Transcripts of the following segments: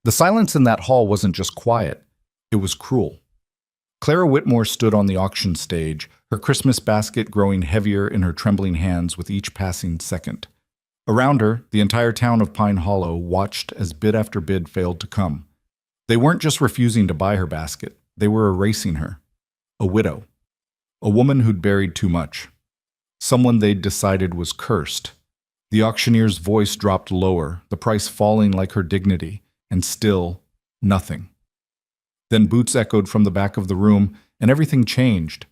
The silence in that hall wasn't just quiet, it was cruel. Clara Whitmore stood on the auction stage, her Christmas basket growing heavier in her trembling hands with each passing second. Around her, the entire town of Pine Hollow watched as bid after bid failed to come. They weren't just refusing to buy her basket, they were erasing her. A widow. A woman who'd buried too much. Someone they'd decided was cursed. The auctioneer's voice dropped lower, the price falling like her dignity, and still, nothing. Then boots echoed from the back of the room, and everything changed.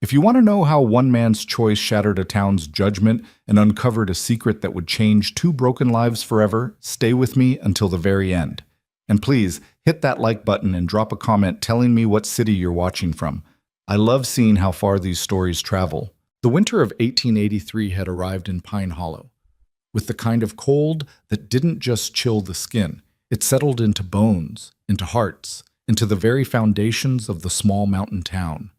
If you want to know how one man's choice shattered a town's judgment and uncovered a secret that would change two broken lives forever, stay with me until the very end. And please, hit that like button and drop a comment telling me what city you're watching from. I love seeing how far these stories travel. The winter of 1883 had arrived in Pine Hollow, with the kind of cold that didn't just chill the skin. It settled into bones, into hearts, into the very foundations of the small mountain town.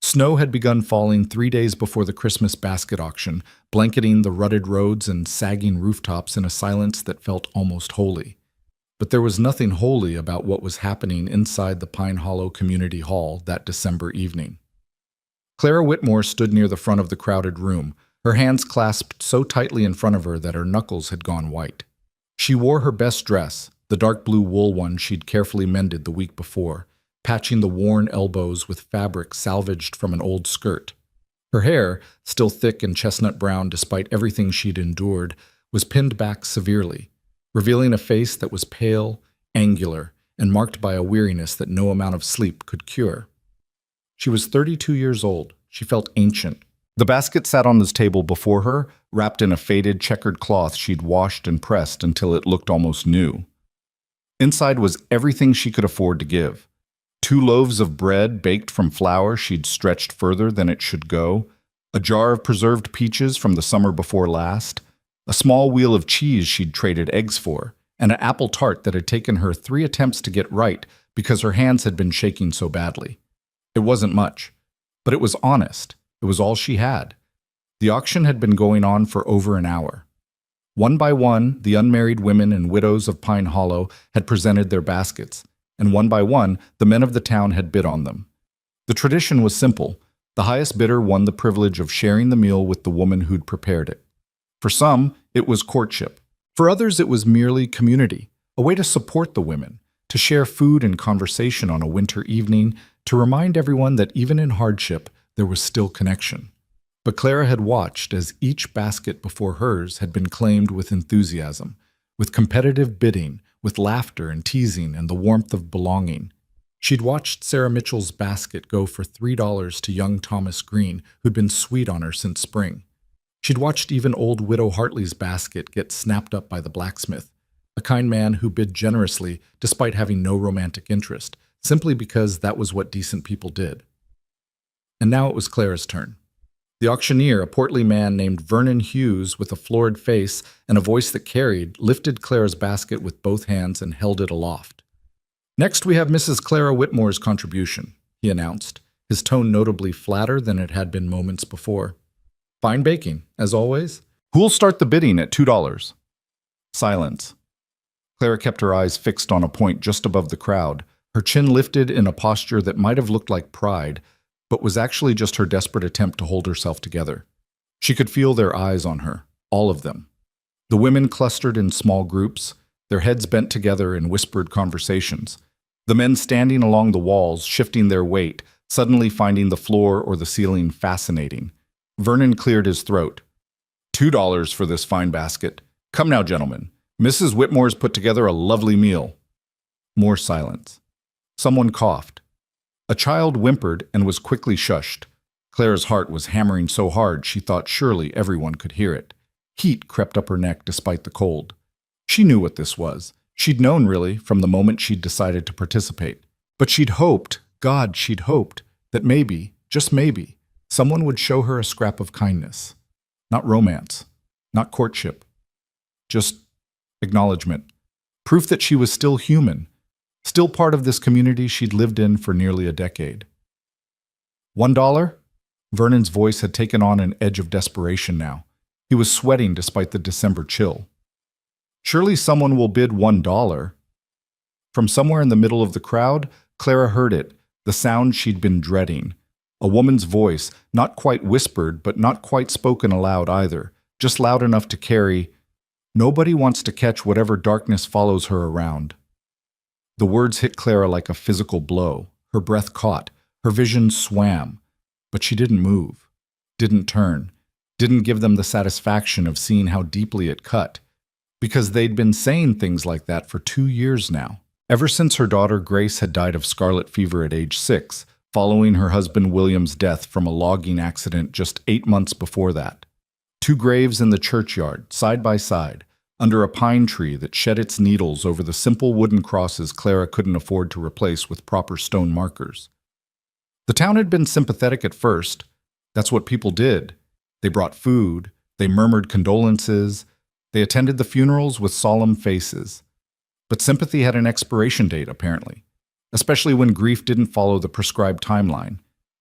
Snow had begun falling 3 days before the Christmas basket auction, blanketing the rutted roads and sagging rooftops in a silence that felt almost holy. But there was nothing holy about what was happening inside the Pine Hollow Community Hall that December evening. Clara Whitmore stood near the front of the crowded room, her hands clasped so tightly in front of her that her knuckles had gone white. She wore her best dress, the dark blue wool one she'd carefully mended the week before, patching the worn elbows with fabric salvaged from an old skirt. Her hair, still thick and chestnut brown despite everything she'd endured, was pinned back severely, revealing a face that was pale, angular, and marked by a weariness that no amount of sleep could cure. She was 32 years old. She felt ancient. The basket sat on this table before her, wrapped in a faded checkered cloth she'd washed and pressed until it looked almost new. Inside was everything she could afford to give. 2 loaves of bread baked from flour she'd stretched further than it should go, a jar of preserved peaches from the summer before last, a small wheel of cheese she'd traded eggs for, and an apple tart that had taken her 3 attempts to get right because her hands had been shaking so badly. It wasn't much, but it was honest. It was all she had. The auction had been going on for over an hour. One by one, the unmarried women and widows of Pine Hollow had presented their baskets, and one by one, the men of the town had bid on them. The tradition was simple. The highest bidder won the privilege of sharing the meal with the woman who'd prepared it. For some, it was courtship. For others, it was merely community, a way to support the women, to share food and conversation on a winter evening, to remind everyone that even in hardship, there was still connection. But Clara had watched as each basket before hers had been claimed with enthusiasm, with competitive bidding, with laughter and teasing and the warmth of belonging. She'd watched Sarah Mitchell's basket go for $3 to young Thomas Green, who'd been sweet on her since spring. She'd watched even old Widow Hartley's basket get snapped up by the blacksmith, a kind man who bid generously despite having no romantic interest, simply because that was what decent people did. And now it was Clara's turn. The auctioneer, a portly man named Vernon Hughes with a florid face and a voice that carried, lifted Clara's basket with both hands and held it aloft. "Next we have Mrs. Clara Whitmore's contribution," he announced, his tone notably flatter than it had been moments before. "Fine baking, as always. Who'll start the bidding at $2? Silence. Clara kept her eyes fixed on a point just above the crowd, her chin lifted in a posture that might have looked like pride, but was actually just her desperate attempt to hold herself together. She could feel their eyes on her, all of them. The women clustered in small groups, their heads bent together in whispered conversations. The men standing along the walls, shifting their weight, suddenly finding the floor or the ceiling fascinating. Vernon cleared his throat. $2 for this fine basket. Come now, gentlemen. Mrs. Whitmore's put together a lovely meal." More silence. Someone coughed. A child whimpered and was quickly shushed. Clara's heart was hammering so hard she thought surely everyone could hear it. Heat crept up her neck despite the cold. She knew what this was. She'd known, really, from the moment she'd decided to participate. But she'd hoped, God, she'd hoped, that maybe, just maybe, someone would show her a scrap of kindness. Not romance. Not courtship. Just acknowledgement. Proof that she was still human. Still part of this community she'd lived in for nearly a decade. $1? Vernon's voice had taken on an edge of desperation now. He was sweating despite the December chill. "Surely someone will bid $1. From somewhere in the middle of the crowd, Clara heard it, the sound she'd been dreading. A woman's voice, not quite whispered, but not quite spoken aloud either, just loud enough to carry, "Nobody wants to catch whatever darkness follows her around." The words hit Clara like a physical blow. Her breath caught, her vision swam, but she didn't move, didn't turn, didn't give them the satisfaction of seeing how deeply it cut, because they'd been saying things like that for 2 years now. Ever since her daughter Grace had died of scarlet fever at age 6, following her husband William's death from a logging accident just 8 months before that. 2 graves in the churchyard, side by side, under a pine tree that shed its needles over the simple wooden crosses Clara couldn't afford to replace with proper stone markers. The town had been sympathetic at first. That's what people did. They brought food, they murmured condolences, they attended the funerals with solemn faces. But sympathy had an expiration date, apparently, especially when grief didn't follow the prescribed timeline,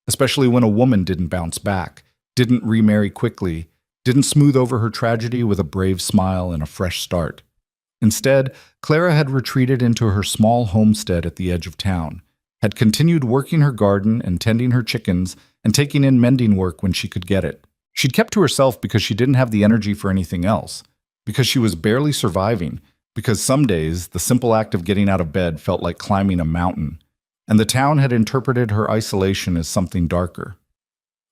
especially when a woman didn't bounce back, didn't remarry quickly, didn't smooth over her tragedy with a brave smile and a fresh start. Instead, Clara had retreated into her small homestead at the edge of town, had continued working her garden and tending her chickens and taking in mending work when she could get it. She'd kept to herself because she didn't have the energy for anything else, because she was barely surviving, because some days the simple act of getting out of bed felt like climbing a mountain, and the town had interpreted her isolation as something darker.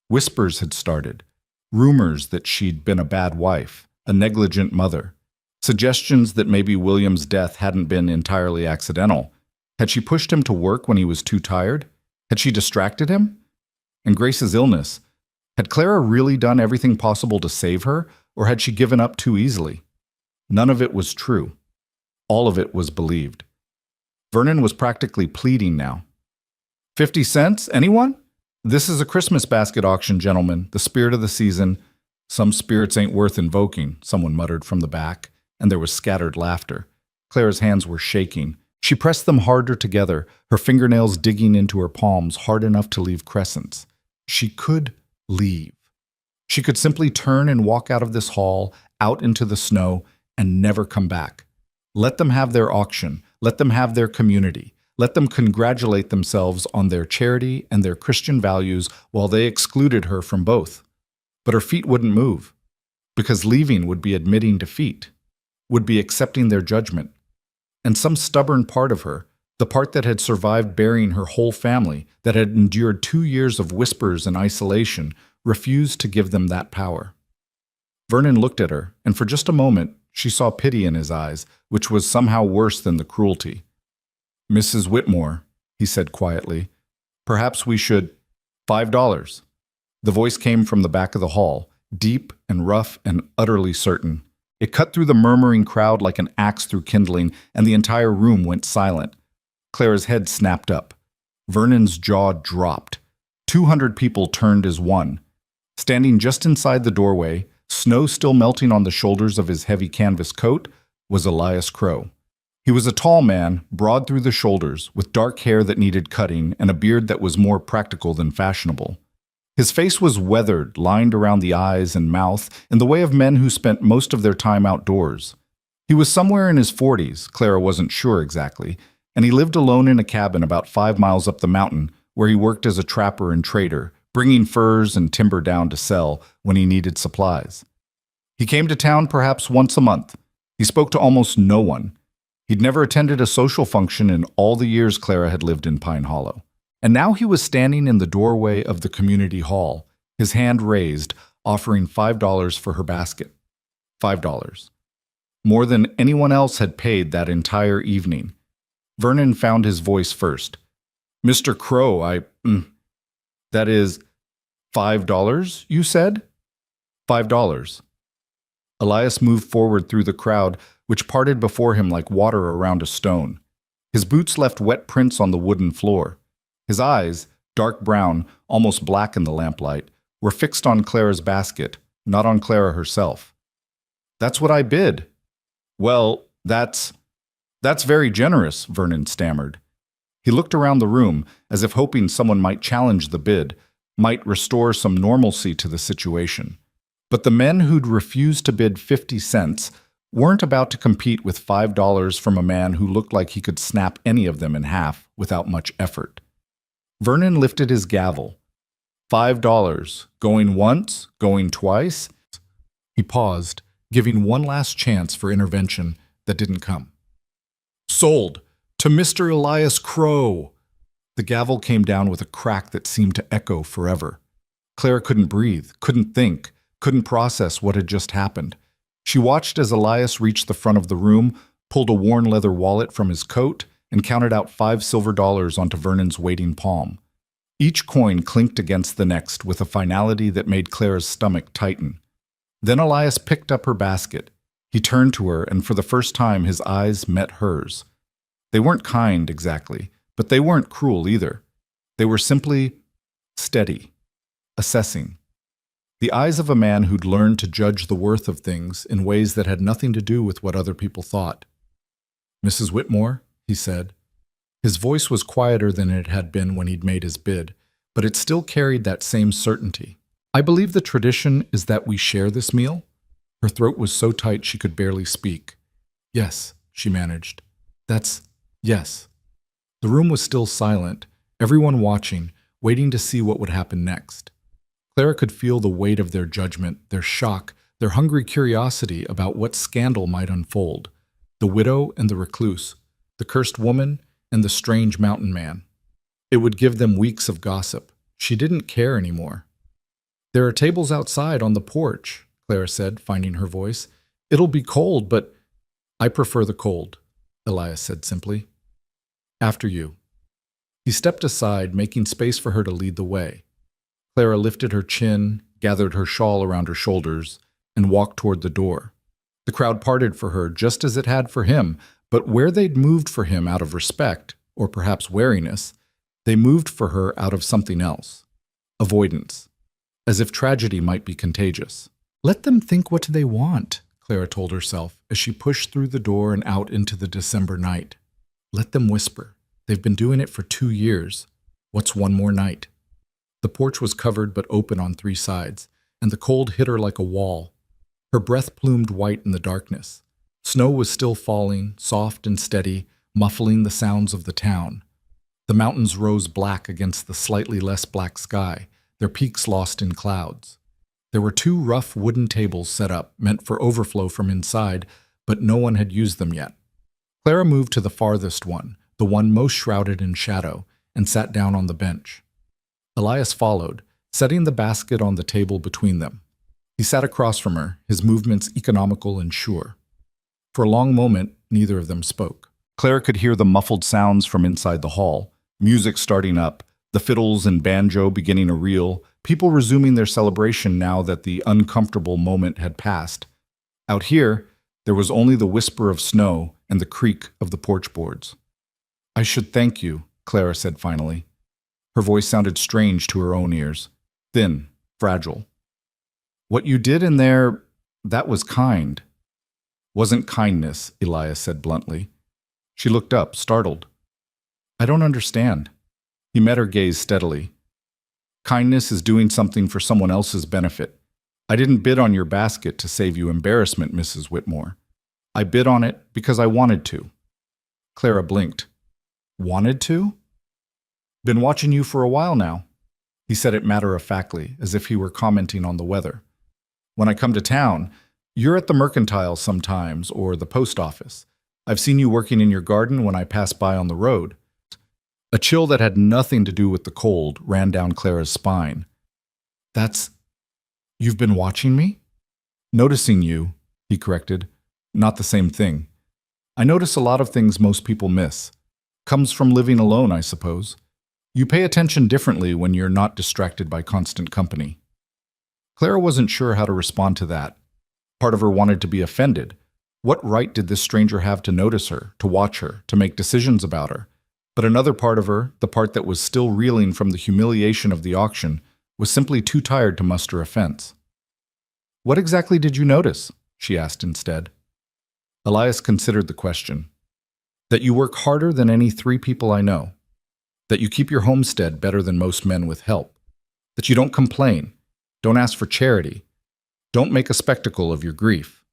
Whispers had started, rumors that she'd been a bad wife, a negligent mother, suggestions that maybe William's death hadn't been entirely accidental. Had she pushed him to work when he was too tired? Had she distracted him? And Grace's illness, had Clara really done everything possible to save her, or had she given up too easily? None of it was true. All of it was believed. Vernon was practically pleading now. 50 cents, anyone? This is a Christmas basket auction, gentlemen, the spirit of the season. Some spirits ain't worth invoking, someone muttered from the back, and there was scattered laughter. Clara's hands were shaking. She pressed them harder together, her fingernails digging into her palms hard enough to leave crescents. She could leave. She could simply turn and walk out of this hall, out into the snow, and never come back. Let them have their auction. Let them have their community. Let them congratulate themselves on their charity and their Christian values while they excluded her from both. But her feet wouldn't move, because leaving would be admitting defeat, would be accepting their judgment. And some stubborn part of her, the part that had survived burying her whole family, that had endured 2 years of whispers and isolation, refused to give them that power. Vernon looked at her, and for just a moment, she saw pity in his eyes, which was somehow worse than the cruelty. "Mrs. Whitmore," he said quietly, "perhaps we should— $5. The voice came from the back of the hall, deep and rough and utterly certain. It cut through the murmuring crowd like an axe through kindling, and the entire room went silent. Clara's head snapped up. Vernon's jaw dropped. 200 people turned as one. Standing just inside the doorway, snow still melting on the shoulders of his heavy canvas coat, was Elias Crow. He was a tall man, broad through the shoulders, with dark hair that needed cutting and a beard that was more practical than fashionable. His face was weathered, lined around the eyes and mouth in the way of men who spent most of their time outdoors. He was somewhere in his 40s, Clara wasn't sure exactly, and he lived alone in a cabin about 5 miles up the mountain where he worked as a trapper and trader, bringing furs and timber down to sell when he needed supplies. He came to town perhaps once a month. He spoke to almost no one. He'd never attended a social function in all the years Clara had lived in Pine Hollow. And now he was standing in the doorway of the community hall, his hand raised, offering $5 for her basket. $5. More than anyone else had paid that entire evening. Vernon found his voice first. "Mr. Crow, that is, $5, you said?" $5. Elias moved forward through the crowd, which parted before him like water around a stone. His boots left wet prints on the wooden floor. His eyes, dark brown, almost black in the lamplight, were fixed on Clara's basket, not on Clara herself. "That's what I bid." "Well, that's very generous," Vernon stammered. He looked around the room, as if hoping someone might challenge the bid, might restore some normalcy to the situation. But the men who'd refused to bid 50 cents weren't about to compete with $5 from a man who looked like he could snap any of them in half without much effort. Vernon lifted his gavel. $5. Going once? Going twice? He paused, giving one last chance for intervention that didn't come. Sold! To Mr. Elias Crow! The gavel came down with a crack that seemed to echo forever. Clara couldn't breathe, couldn't think, couldn't process what had just happened. She watched as Elias reached the front of the room, pulled a worn leather wallet from his coat, and counted out $5 silver onto Vernon's waiting palm. Each coin clinked against the next with a finality that made Clara's stomach tighten. Then Elias picked up her basket. He turned to her, and for the first time his eyes met hers. They weren't kind, exactly, but they weren't cruel either. They were simply steady, assessing. The eyes of a man who'd learned to judge the worth of things in ways that had nothing to do with what other people thought. "Mrs. Whitmore," he said. His voice was quieter than it had been when he'd made his bid, but it still carried that same certainty. "I believe the tradition is that we share this meal." Her throat was so tight she could barely speak. "Yes," she managed. Yes." The room was still silent, everyone watching, waiting to see what would happen next. Clara could feel the weight of their judgment, their shock, their hungry curiosity about what scandal might unfold. The widow and the recluse, the cursed woman and the strange mountain man. It would give them weeks of gossip. She didn't care anymore. "There are tables outside on the porch," Clara said, finding her voice. "It'll be cold, but—" "I prefer the cold," Elias said simply. "After you." He stepped aside, making space for her to lead the way. Clara lifted her chin, gathered her shawl around her shoulders, and walked toward the door. The crowd parted for her just as it had for him, but where they'd moved for him out of respect, or perhaps wariness, they moved for her out of something else. Avoidance. As if tragedy might be contagious. "Let them think what they want," Clara told herself as she pushed through the door and out into the December night. Let them whisper. They've been doing it for 2 years. What's one more night? The porch was covered but open on 3 sides, and the cold hit her like a wall. Her breath plumed white in the darkness. Snow was still falling, soft and steady, muffling the sounds of the town. The mountains rose black against the slightly less black sky, their peaks lost in clouds. There were 2 rough wooden tables set up, meant for overflow from inside, but no one had used them yet. Clara moved to the farthest one, the one most shrouded in shadow, and sat down on the bench. Elias followed, setting the basket on the table between them. He sat across from her, his movements economical and sure. For a long moment, neither of them spoke. Clara could hear the muffled sounds from inside the hall, music starting up, the fiddles and banjo beginning a reel, people resuming their celebration now that the uncomfortable moment had passed. Out here, there was only the whisper of snow and the creak of the porch boards. "I should thank you," Clara said finally. Her voice sounded strange to her own ears, thin, fragile. "What you did in there, that was kind." "Wasn't kindness," Elias said bluntly. She looked up, startled. "I don't understand." He met her gaze steadily. "Kindness is doing something for someone else's benefit. I didn't bid on your basket to save you embarrassment, Mrs. Whitmore. I bid on it because I wanted to." Clara blinked. "Wanted to?" "Been watching you for a while now." He said it matter-of-factly, as if he were commenting on the weather. "When I come to town, you're at the mercantile sometimes, or the post office. I've seen you working in your garden when I pass by on the road." A chill that had nothing to do with the cold ran down Clara's spine. You've been watching me?" "Noticing you," he corrected. "Not the same thing. I notice a lot of things most people miss. Comes from living alone, I suppose. You pay attention differently when you're not distracted by constant company." Clara wasn't sure how to respond to that. Part of her wanted to be offended. What right did this stranger have to notice her, to watch her, to make decisions about her? But another part of her, the part that was still reeling from the humiliation of the auction, was simply too tired to muster offense. "What exactly did you notice?" she asked instead. Elias considered the question. "That you work harder than any 3 people I know. That you keep your homestead better than most men with help. That you don't complain, don't ask for charity, don't make a spectacle of your grief."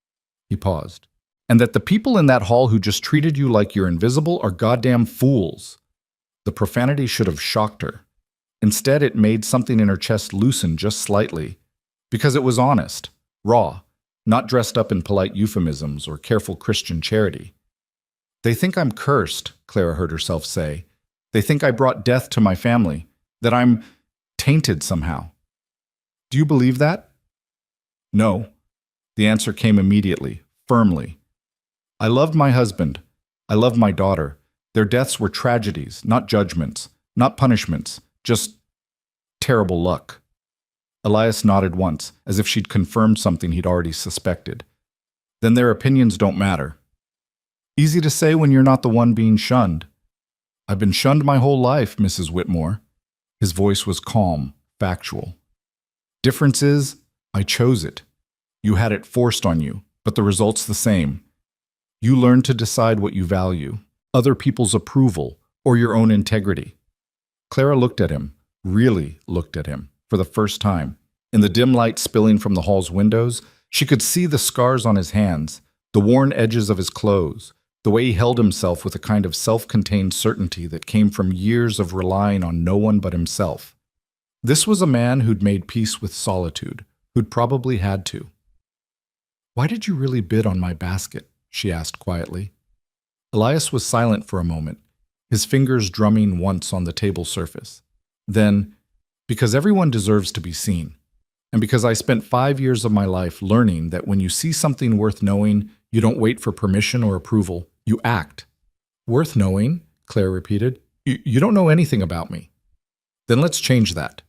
He paused. And that the people in that hall who just treated you like you're invisible are goddamn fools. The profanity should have shocked her. Instead, it made something in her chest loosen just slightly, because it was honest, raw, not dressed up in polite euphemisms or careful Christian charity. They think I'm cursed, Clara heard herself say. They think I brought death to my family, that I'm tainted somehow. Do you believe that? No. The answer came immediately, firmly. I loved my husband. I loved my daughter. Their deaths were tragedies, not judgments, not punishments, just terrible luck. Elias nodded once, as if she'd confirmed something he'd already suspected. Then their opinions don't matter. Easy to say when you're not the one being shunned. I've been shunned my whole life, Mrs. Whitmore. His voice was calm, factual. Difference is, I chose it. You had it forced on you, but the result's the same. You learn to decide what you value, other people's approval, or your own integrity. Clara looked at him, really looked at him, for the first time. In the dim light spilling from the hall's windows, she could see the scars on his hands, the worn edges of his clothes, the way he held himself with a kind of self-contained certainty that came from years of relying on no one but himself. This was a man who'd made peace with solitude, who'd probably had to. Why did you really bid on my basket? She asked quietly. Elias was silent for a moment, his fingers drumming once on the table surface. Then, because everyone deserves to be seen, and because I spent 5 years of my life learning that when you see something worth knowing, you don't wait for permission or approval, you act. Worth knowing? Claire repeated. You don't know anything about me. Then let's change that.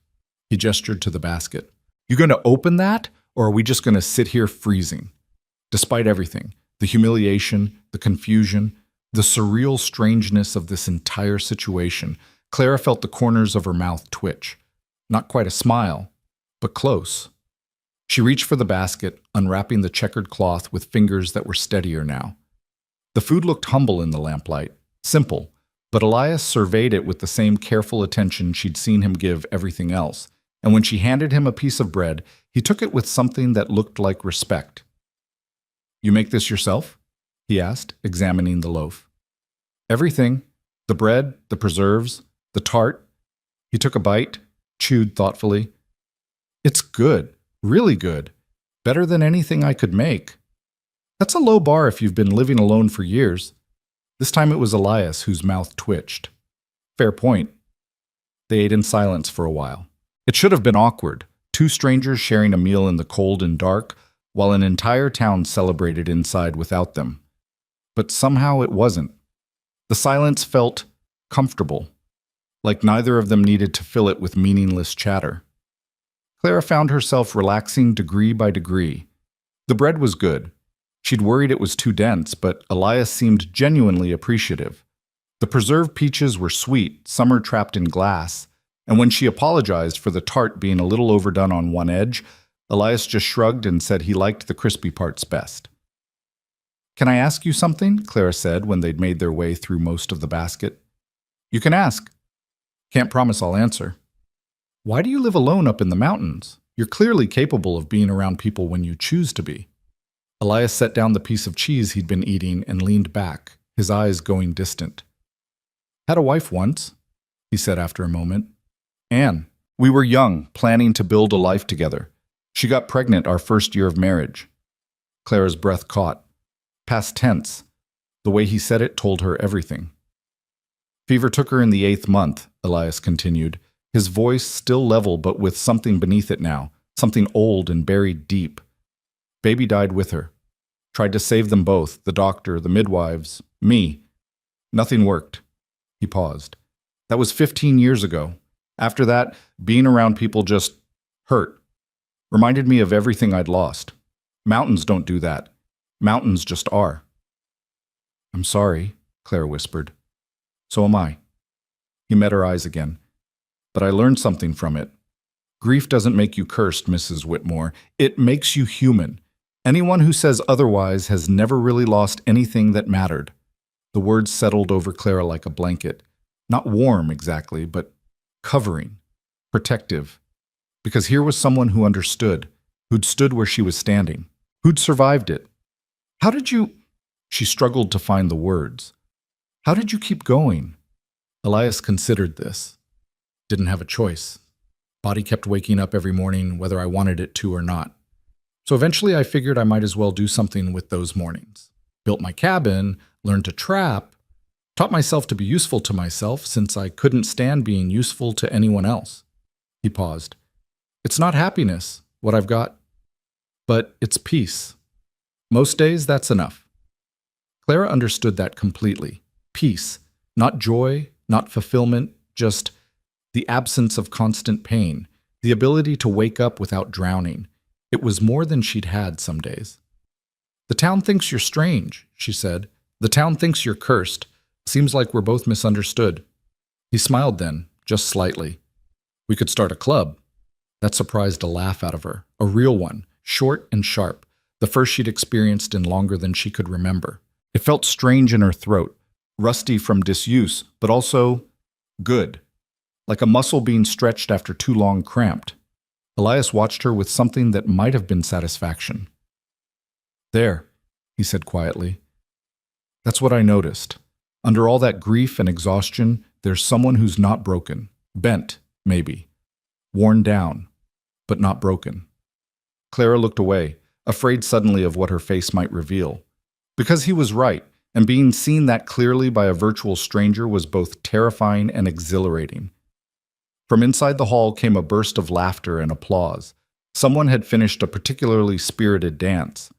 He gestured to the basket. You going to open that, or are we just going to sit here freezing? Despite everything, the humiliation, the confusion, the surreal strangeness of this entire situation, Clara felt the corners of her mouth twitch. Not quite a smile, but close. She reached for the basket, unwrapping the checkered cloth with fingers that were steadier now. The food looked humble in the lamplight, simple, but Elias surveyed it with the same careful attention she'd seen him give everything else, and when she handed him a piece of bread, he took it with something that looked like respect. You make this yourself? He asked, examining the loaf. Everything. The bread, the preserves, the tart. He took a bite, chewed thoughtfully. It's good, really good. Better than anything I could make. That's a low bar if you've been living alone for years. This time it was Elias whose mouth twitched. Fair point. They ate in silence for a while. It should have been awkward, two strangers sharing a meal in the cold and dark, while an entire town celebrated inside without them. But somehow it wasn't. The silence felt comfortable, like neither of them needed to fill it with meaningless chatter. Clara found herself relaxing degree by degree. The bread was good. She'd worried it was too dense, but Elias seemed genuinely appreciative. The preserved peaches were sweet, summer trapped in glass, and when she apologized for the tart being a little overdone on one edge, Elias just shrugged and said he liked the crispy parts best. Can I ask you something? Clara said when they'd made their way through most of the basket. You can ask. Can't promise I'll answer. Why do you live alone up in the mountains? You're clearly capable of being around people when you choose to be. Elias set down the piece of cheese he'd been eating and leaned back, his eyes going distant. Had a wife once, he said after a moment. Anne. We were young, planning to build a life together. She got pregnant our first year of marriage. Clara's breath caught. Past tense. The way he said it told her everything. Fever took her in the 8th month, Elias continued, his voice still level but with something beneath it now, something old and buried deep. Baby died with her. Tried to save them both, the doctor, the midwives, me. Nothing worked. He paused. That was 15 years ago. After that, being around people just hurt. Reminded me of everything I'd lost. Mountains don't do that. Mountains just are. I'm sorry, Clara whispered. So am I. He met her eyes again. But I learned something from it. Grief doesn't make you cursed, Mrs. Whitmore. It makes you human. Anyone who says otherwise has never really lost anything that mattered. The words settled over Clara like a blanket. Not warm exactly, but covering, protective. Because here was someone who understood, who'd stood where she was standing, who'd survived it. How did you... She struggled to find the words. How did you keep going? Elias considered this. Didn't have a choice. Body kept waking up every morning, whether I wanted it to or not. So eventually I figured I might as well do something with those mornings. Built my cabin, learned to trap, taught myself to be useful to myself since I couldn't stand being useful to anyone else. He paused. It's not happiness, what I've got, but it's peace. Most days, that's enough. Clara understood that completely. Peace, not joy, not fulfillment, just the absence of constant pain, the ability to wake up without drowning. It was more than she'd had some days. The town thinks you're strange, she said. The town thinks you're cursed. Seems like we're both misunderstood. He smiled then, just slightly. We could start a club. That surprised a laugh out of her, a real one, short and sharp, the first she'd experienced in longer than she could remember. It felt strange in her throat, rusty from disuse, but also good, like a muscle being stretched after too long cramped. Elias watched her with something that might have been satisfaction. There, he said quietly. That's what I noticed. Under all that grief and exhaustion, there's someone who's not broken. Bent, maybe. Worn down, but not broken. Clara looked away, afraid suddenly of what her face might reveal. Because he was right, and being seen that clearly by a virtual stranger was both terrifying and exhilarating. From inside the hall came a burst of laughter and applause. Someone had finished a particularly spirited dance.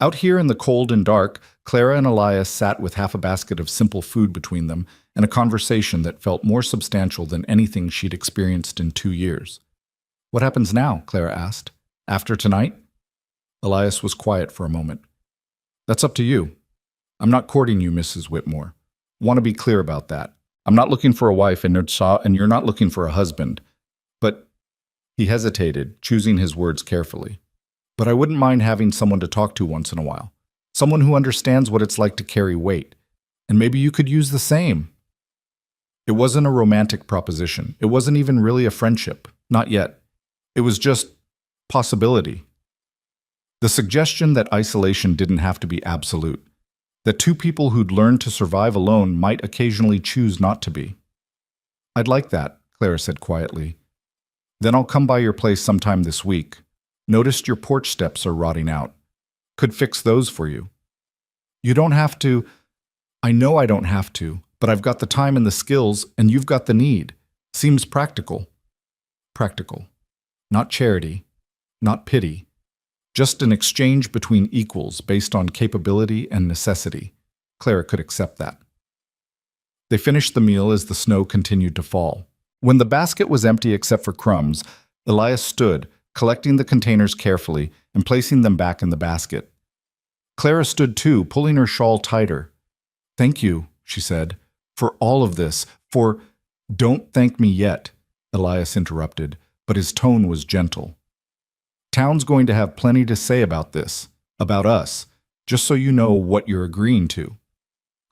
Out here in the cold and dark, Clara and Elias sat with half a basket of simple food between them and a conversation that felt more substantial than anything she'd experienced in 2 years. What happens now? Clara asked. After tonight? Elias was quiet for a moment. That's up to you. I'm not courting you, Mrs. Whitmore. Want to be clear about that. I'm not looking for a wife and you're not looking for a husband. But he hesitated, choosing his words carefully. But I wouldn't mind having someone to talk to once in a while. Someone who understands what it's like to carry weight. And maybe you could use the same. It wasn't a romantic proposition. It wasn't even really a friendship. Not yet. It was just possibility. The suggestion that isolation didn't have to be absolute. That two people who'd learned to survive alone might occasionally choose not to be. I'd like that, Clara said quietly. Then I'll come by your place sometime this week. Noticed your porch steps are rotting out. Could fix those for you. You don't have to. I know I don't have to, but I've got the time and the skills, and you've got the need. Seems practical. Practical. Not charity. Not pity. Just an exchange between equals based on capability and necessity. Clara could accept that. They finished the meal as the snow continued to fall. When the basket was empty except for crumbs, Elias stood, collecting the containers carefully and placing them back in the basket. Clara stood too, pulling her shawl tighter. Thank you, she said, for all of this, for— Don't thank me yet, Elias interrupted, but his tone was gentle. Town's going to have plenty to say about this, about us, just so you know what you're agreeing to.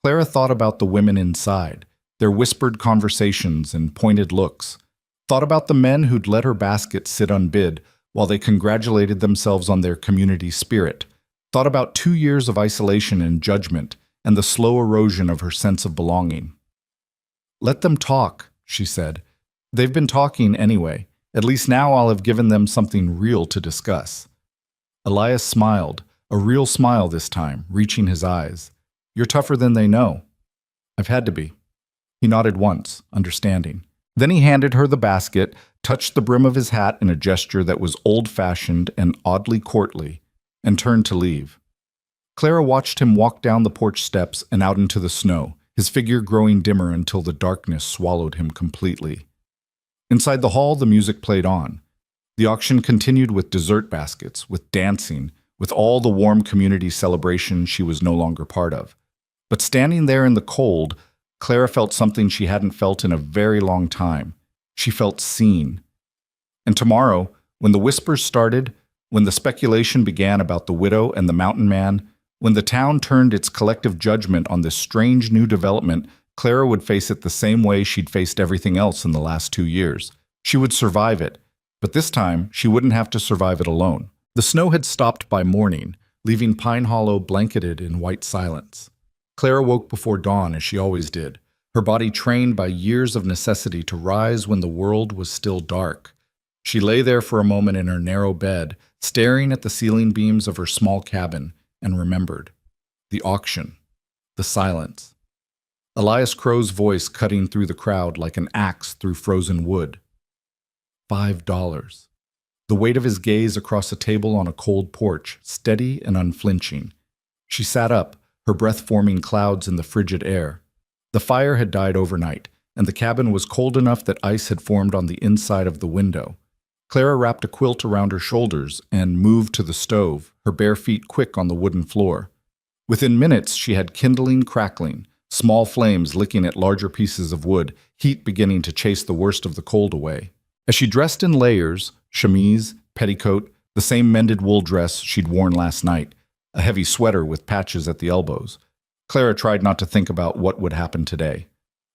Clara thought about the women inside, their whispered conversations and pointed looks, thought about the men who'd let her basket sit unbid while they congratulated themselves on their community spirit, thought about 2 years of isolation and judgment and the slow erosion of her sense of belonging. Let them talk, she said. They've been talking anyway. At least now I'll have given them something real to discuss. Elias smiled, a real smile this time, reaching his eyes. You're tougher than they know. I've had to be. He nodded once, understanding. Then he handed her the basket, touched the brim of his hat in a gesture that was old-fashioned and oddly courtly, and turned to leave. Clara watched him walk down the porch steps and out into the snow, his figure growing dimmer until the darkness swallowed him completely. Inside the hall, the music played on. The auction continued with dessert baskets, with dancing, with all the warm community celebration she was no longer part of. But standing there in the cold, Clara felt something she hadn't felt in a very long time. She felt seen. And tomorrow, when the whispers started, when the speculation began about the widow and the mountain man, when the town turned its collective judgment on this strange new development, Clara would face it the same way she'd faced everything else in the last 2 years. She would survive it, but this time she wouldn't have to survive it alone. The snow had stopped by morning, leaving Pine Hollow blanketed in white silence. Clara woke before dawn, as she always did, her body trained by years of necessity to rise when the world was still dark. She lay there for a moment in her narrow bed, staring at the ceiling beams of her small cabin, and remembered. The auction. The silence. Elias Crow's voice cutting through the crowd like an axe through frozen wood. $5. The weight of his gaze across a table on a cold porch, steady and unflinching. She sat up, her breath forming clouds in the frigid air. The fire had died overnight, and the cabin was cold enough that ice had formed on the inside of the window. Clara wrapped a quilt around her shoulders and moved to the stove, her bare feet quick on the wooden floor. Within minutes, she had kindling crackling, small flames licking at larger pieces of wood, heat beginning to chase the worst of the cold away. As she dressed in layers, chemise, petticoat, the same mended wool dress she'd worn last night, a heavy sweater with patches at the elbows, Clara tried not to think about what would happen today.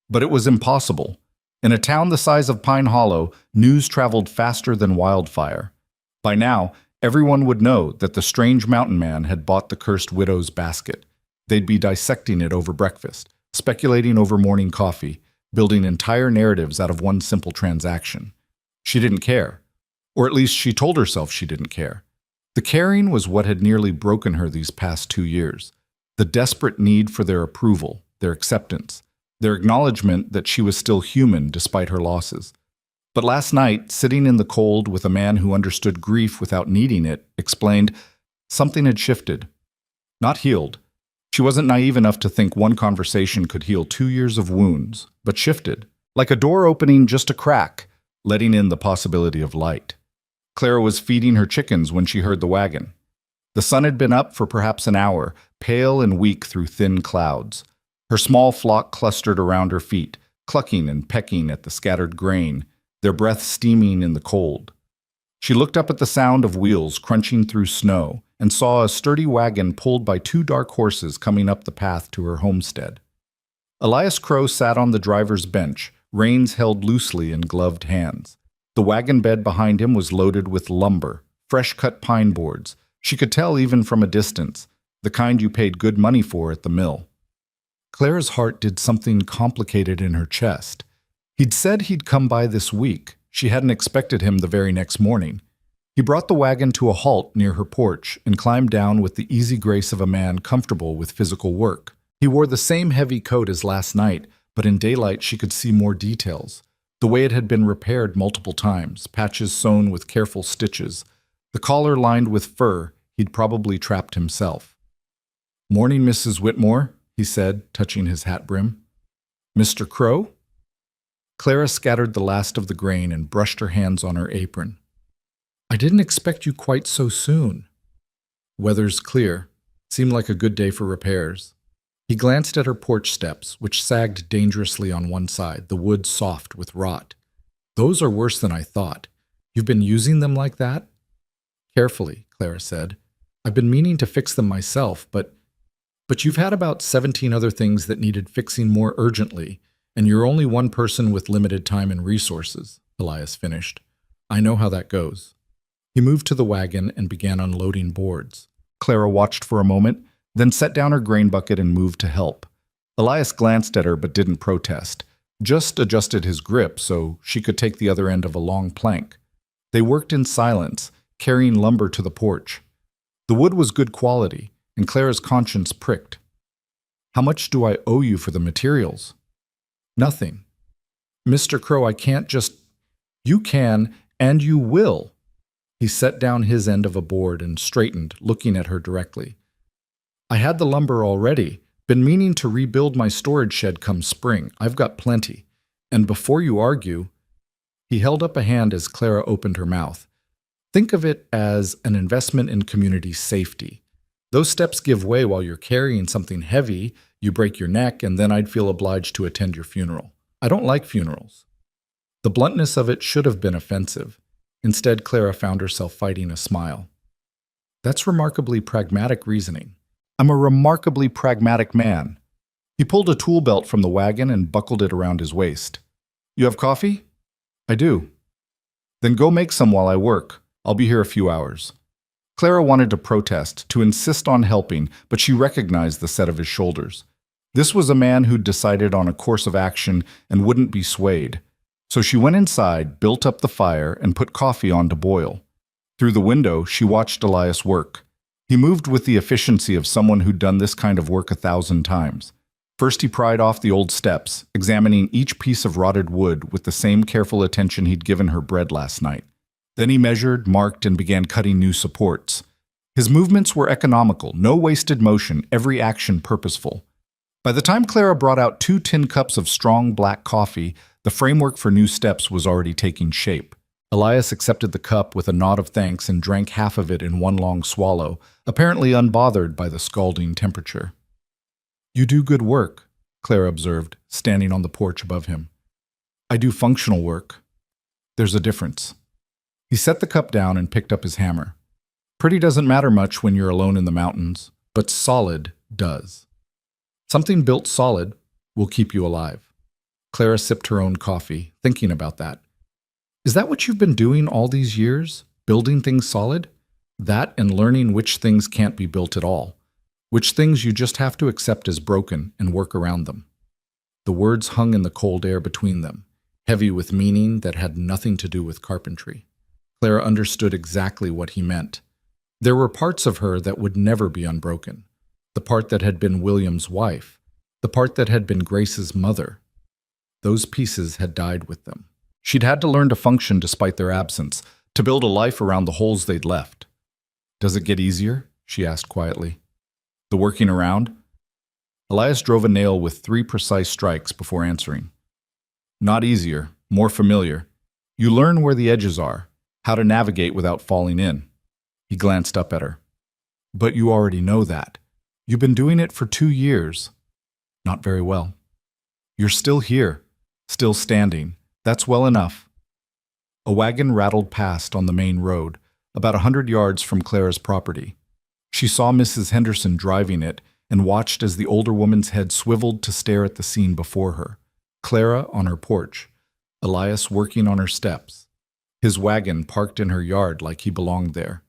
But it was impossible. In a town the size of Pine Hollow, news traveled faster than wildfire. By now, everyone would know that the strange mountain man had bought the cursed widow's basket. They'd be dissecting it over breakfast, speculating over morning coffee, building entire narratives out of one simple transaction. She didn't care. Or at least she told herself she didn't care. The caring was what had nearly broken her these past 2 years. The desperate need for their approval, their acceptance, their acknowledgement that she was still human despite her losses. But last night, sitting in the cold with a man who understood grief without needing it, explained something had shifted. Not healed. She wasn't naive enough to think one conversation could heal 2 years of wounds, but shifted, like a door opening just a crack, letting in the possibility of light. Clara was feeding her chickens when she heard the wagon. The sun had been up for perhaps an hour, pale and weak through thin clouds. Her small flock clustered around her feet, clucking and pecking at the scattered grain, their breath steaming in the cold. She looked up at the sound of wheels crunching through snow and saw a sturdy wagon pulled by 2 dark horses coming up the path to her homestead. Elias Crow sat on the driver's bench, reins held loosely in gloved hands. The wagon bed behind him was loaded with lumber, fresh-cut pine boards. She could tell even from a distance, the kind you paid good money for at the mill. Clara's heart did something complicated in her chest. He'd said he'd come by this week. She hadn't expected him the very next morning. He brought the wagon to a halt near her porch and climbed down with the easy grace of a man comfortable with physical work. He wore the same heavy coat as last night, but in daylight she could see more details. The way it had been repaired multiple times, patches sewn with careful stitches. The collar lined with fur he'd probably trapped himself. "Morning, Mrs. Whitmore," he said, touching his hat brim. "Mr. Crow?" Clara scattered the last of the grain and brushed her hands on her apron. "I didn't expect you quite so soon." "Weather's clear. Seemed like a good day for repairs." He glanced at her porch steps, which sagged dangerously on one side, the wood soft with rot. "Those are worse than I thought. You've been using them like that?" "Carefully," Clara said. "I've been meaning to fix them myself, but you've had about 17 other things that needed fixing more urgently, and you're only one person with limited time and resources," Elias finished. "I know how that goes." He moved to the wagon and began unloading boards. Clara watched for a moment, then set down her grain bucket and moved to help. Elias glanced at her but didn't protest, just adjusted his grip so she could take the other end of a long plank. They worked in silence, carrying lumber to the porch. The wood was good quality, and Clara's conscience pricked. "How much do I owe you for the materials?" "Nothing." "Mr. Crow, I can't just—" "You can, and you will." He set down his end of a board and straightened, looking at her directly. "I had the lumber already. Been meaning to rebuild my storage shed come spring. I've got plenty. And before you argue—" He held up a hand as Clara opened her mouth. "Think of it as an investment in community safety. Those steps give way while you're carrying something heavy, you break your neck, and then I'd feel obliged to attend your funeral. I don't like funerals." The bluntness of it should have been offensive. Instead, Clara found herself fighting a smile. "That's remarkably pragmatic reasoning. I'm a remarkably pragmatic man." He pulled a tool belt from the wagon and buckled it around his waist. "You have coffee?" "I do." "Then go make some while I work. I'll be here a few hours." Clara wanted to protest, to insist on helping, but she recognized the set of his shoulders. This was a man who'd decided on a course of action and wouldn't be swayed. So she went inside, built up the fire, and put coffee on to boil. Through the window, she watched Elias work. He moved with the efficiency of someone who'd done this kind of work 1,000 times. First, he pried off the old steps, examining each piece of rotted wood with the same careful attention he'd given her bread last night. Then he measured, marked, and began cutting new supports. His movements were economical, no wasted motion, every action purposeful. By the time Clara brought out 2 tin cups of strong black coffee, the framework for new steps was already taking shape. Elias accepted the cup with a nod of thanks and drank half of it in one long swallow, apparently unbothered by the scalding temperature. "You do good work," Clara observed, standing on the porch above him. "I do functional work. There's a difference." He set the cup down and picked up his hammer. Pretty doesn't matter much when you're alone in the mountains, but solid does. Something built solid will keep you alive. Clara sipped her own coffee, thinking about that. Is that what you've been doing all these years? Building things solid? That and learning which things can't be built at all. Which things you just have to accept as broken and work around them. The words hung in the cold air between them, heavy with meaning that had nothing to do with carpentry. Clara understood exactly what he meant. There were parts of her that would never be unbroken. The part that had been William's wife. The part that had been Grace's mother. Those pieces had died with them. She'd had to learn to function despite their absence, to build a life around the holes they'd left. "Does it get easier?" she asked quietly. "The working around?" Elias drove a nail with 3 precise strikes before answering. "Not easier, more familiar. You learn where the edges are, how to navigate without falling in." He glanced up at her. "But you already know that. You've been doing it for 2 years. Not very well. You're still here, still standing. That's well enough." A wagon rattled past on the main road, about 100 yards from Clara's property. She saw Mrs. Henderson driving it and watched as the older woman's head swiveled to stare at the scene before her. Clara on her porch, Elias working on her steps. His wagon parked in her yard like he belonged there.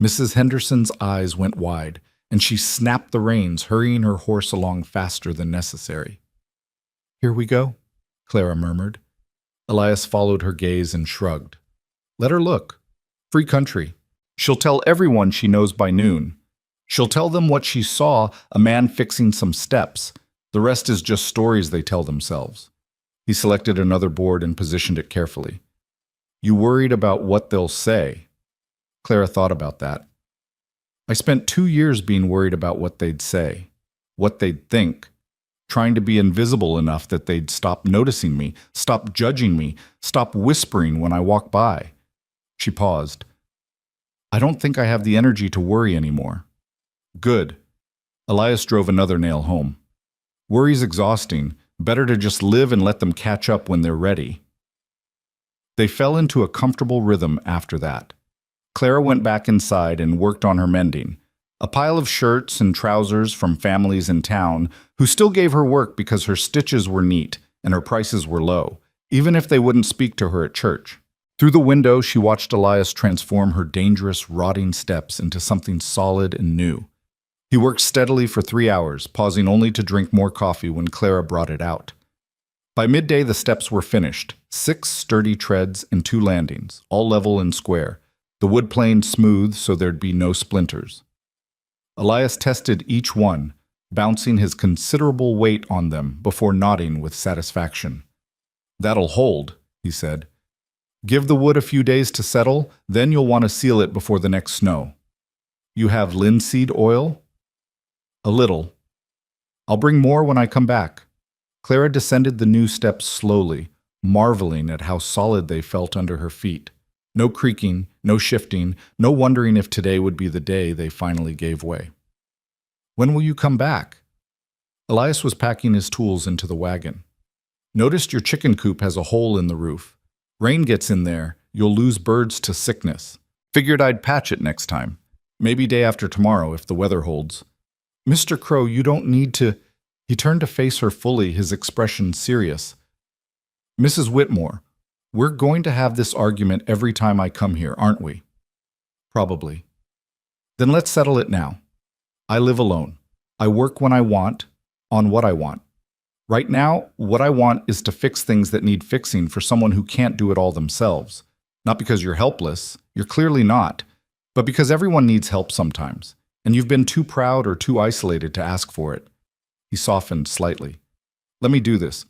Mrs. Henderson's eyes went wide, and she snapped the reins, hurrying her horse along faster than necessary. "Here we go," Clara murmured. Elias followed her gaze and shrugged. "Let her look. Free country. She'll tell everyone she knows by noon. She'll tell them what she saw, a man fixing some steps. The rest is just stories they tell themselves." He selected another board and positioned it carefully. "You worried about what they'll say?" Clara thought about that. "I spent 2 years being worried about what they'd say, what they'd think, trying to be invisible enough that they'd stop noticing me, stop judging me, stop whispering when I walk by." She paused. "I don't think I have the energy to worry anymore." "Good." Elias drove another nail home. "Worry's exhausting. Better to just live and let them catch up when they're ready." They fell into a comfortable rhythm after that. Clara went back inside and worked on her mending. A pile of shirts and trousers from families in town who still gave her work because her stitches were neat and her prices were low, even if they wouldn't speak to her at church. Through the window, she watched Elias transform her dangerous, rotting steps into something solid and new. He worked steadily for 3 hours, pausing only to drink more coffee when Clara brought it out. By midday, the steps were finished, 6 sturdy treads and 2 landings, all level and square, the wood plane smooth so there'd be no splinters. Elias tested each one, bouncing his considerable weight on them before nodding with satisfaction. "That'll hold," he said. "Give the wood a few days to settle, then you'll want to seal it before the next snow. You have linseed oil?" "A little. I'll bring more when I come back." Clara descended the new steps slowly, marveling at how solid they felt under her feet. No creaking, no shifting, no wondering if today would be the day they finally gave way. "When will you come back?" Elias was packing his tools into the wagon. "Noticed your chicken coop has a hole in the roof. Rain gets in there, you'll lose birds to sickness. Figured I'd patch it next time. Maybe day after tomorrow if the weather holds." "Mr. Crow, you don't need to—" He turned to face her fully, his expression serious. "Mrs. Whitmore, we're going to have this argument every time I come here, aren't we?" "Probably." Then let's settle it now. I live alone. I work when I want, on what I want. Right now, what I want is to fix things that need fixing for someone who can't do it all themselves. Not because you're helpless, you're clearly not, but because everyone needs help sometimes, and you've been too proud or too isolated to ask for it. He softened slightly. Let me do this.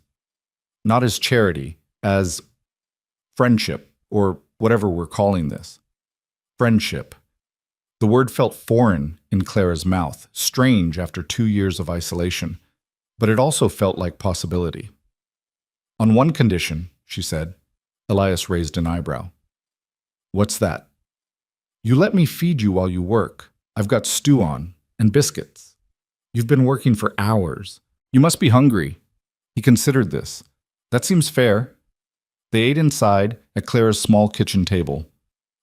Not as charity, as friendship, or whatever we're calling this. Friendship. The word felt foreign in Clara's mouth, strange after 2 years of isolation, but it also felt like possibility. On one condition, she said. Elias raised an eyebrow. What's that? You let me feed you while you work. I've got stew on, and biscuits. You've been working for hours. You must be hungry. He considered this. That seems fair. They ate inside at Clara's small kitchen table.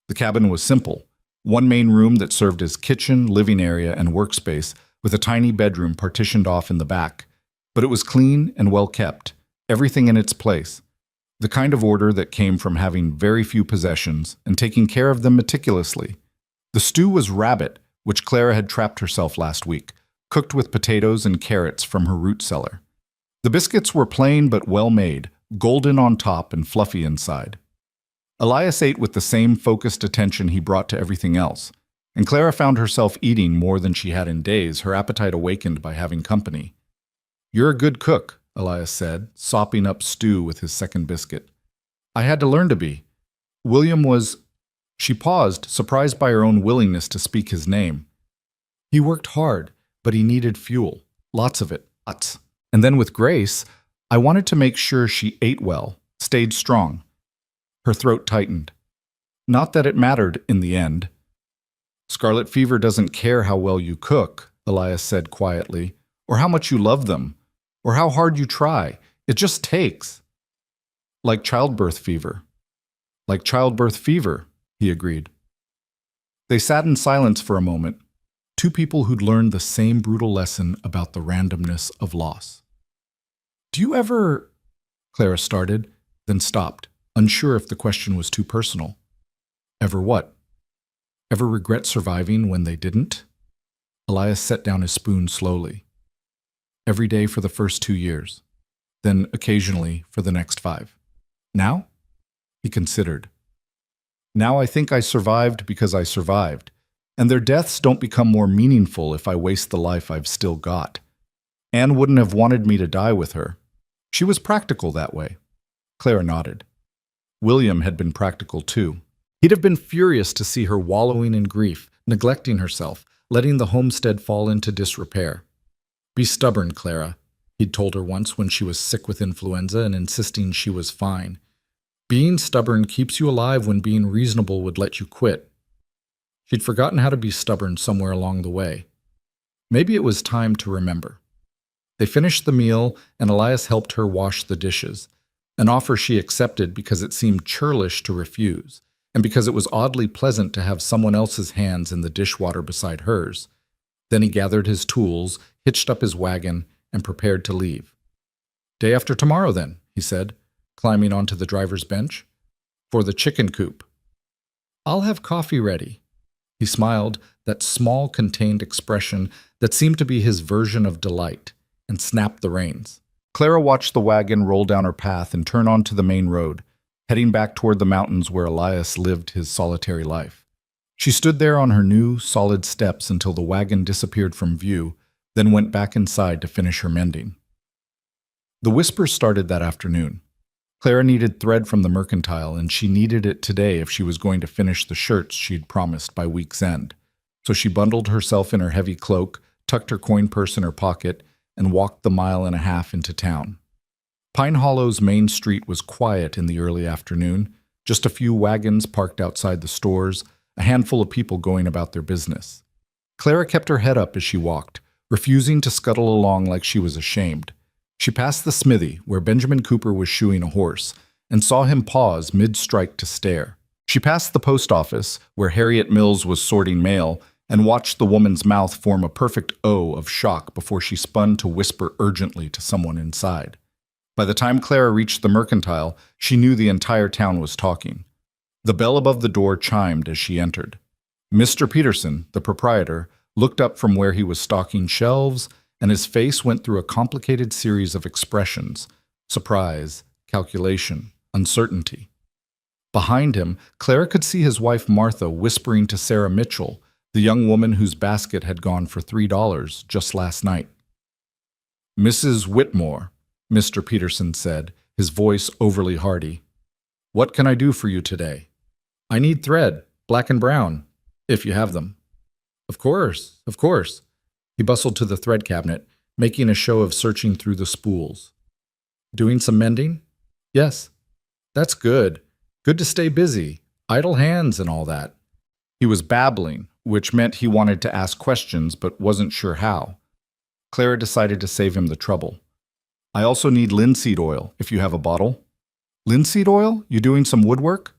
The cabin was simple. One main room that served as kitchen, living area, and workspace, with a tiny bedroom partitioned off in the back. But it was clean and well kept, everything in its place. The kind of order that came from having very few possessions and taking care of them meticulously. The stew was rabbit, which Clara had trapped herself last week, cooked with potatoes and carrots from her root cellar. The biscuits were plain but well made, golden on top and fluffy inside. Elias ate with the same focused attention he brought to everything else, and Clara found herself eating more than she had in days, her appetite awakened by having company. You're a good cook, Elias said, sopping up stew with his second biscuit. I had to learn to be. William was... She paused, surprised by her own willingness to speak his name. He worked hard, but he needed fuel. Lots of it. Lots. And then with Grace, I wanted to make sure she ate well, stayed strong. Her throat tightened. Not that it mattered in the end. Scarlet fever doesn't care how well you cook, Elias said quietly, or how much you love them, or how hard you try. It just takes. Like childbirth fever. Like childbirth fever, he agreed. They sat in silence for a moment, two people who'd learned the same brutal lesson about the randomness of loss. Do you ever... Clara started, then stopped, unsure if the question was too personal. Ever what? Ever regret surviving when they didn't? Elias set down his spoon slowly. Every day for the first 2 years, then occasionally for the next 5. Now? He considered. Now I think I survived because I survived, and their deaths don't become more meaningful if I waste the life I've still got. Anne wouldn't have wanted me to die with her. She was practical that way. Clara nodded. William had been practical too. He'd have been furious to see her wallowing in grief, neglecting herself, letting the homestead fall into disrepair. Be stubborn, Clara, he'd told her once when she was sick with influenza and insisting she was fine. Being stubborn keeps you alive when being reasonable would let you quit. She'd forgotten how to be stubborn somewhere along the way. Maybe it was time to remember. They finished the meal, and Elias helped her wash the dishes, an offer she accepted because it seemed churlish to refuse, and because it was oddly pleasant to have someone else's hands in the dishwater beside hers. Then he gathered his tools, hitched up his wagon, and prepared to leave. Day after tomorrow, then, he said, climbing onto the driver's bench. For the chicken coop. I'll have coffee ready. He smiled, that small, contained expression that seemed to be his version of delight, and snapped the reins. Clara watched the wagon roll down her path and turn onto the main road, heading back toward the mountains where Elias lived his solitary life. She stood there on her new, solid steps until the wagon disappeared from view, then went back inside to finish her mending. The whispers started that afternoon. Clara needed thread from the mercantile, and she needed it today if she was going to finish the shirts she'd promised by week's end. So she bundled herself in her heavy cloak, tucked her coin purse in her pocket, and walked the 1.5 miles into town. Pine Hollow's main street was quiet in the early afternoon, just a few wagons parked outside the stores, a handful of people going about their business. Clara kept her head up as she walked, refusing to scuttle along like she was ashamed. She passed the smithy, where Benjamin Cooper was shoeing a horse, and saw him pause mid-strike to stare. She passed the post office, where Harriet Mills was sorting mail, and watched the woman's mouth form a perfect O of shock before she spun to whisper urgently to someone inside. By the time Clara reached the mercantile, she knew the entire town was talking. The bell above the door chimed as she entered. Mr. Peterson, the proprietor, looked up from where he was stocking shelves, and his face went through a complicated series of expressions: surprise, calculation, uncertainty. Behind him, Clara could see his wife Martha whispering to Sarah Mitchell, the young woman whose basket had gone for $3 just last night. "Mrs. Whitmore," Mr. Peterson said, his voice overly hearty. "What can I do for you today?" "I need thread, black and brown, if you have them." Of course, of course." He bustled to the thread cabinet, making a show of searching through the spools. "Doing some mending?" "Yes." "That's good. Good to stay busy. Idle hands and all that." He was babbling, which meant he wanted to ask questions but wasn't sure how. Clara decided to save him the trouble. "I also need linseed oil, if you have a bottle." "Linseed oil? You doing some woodwork?"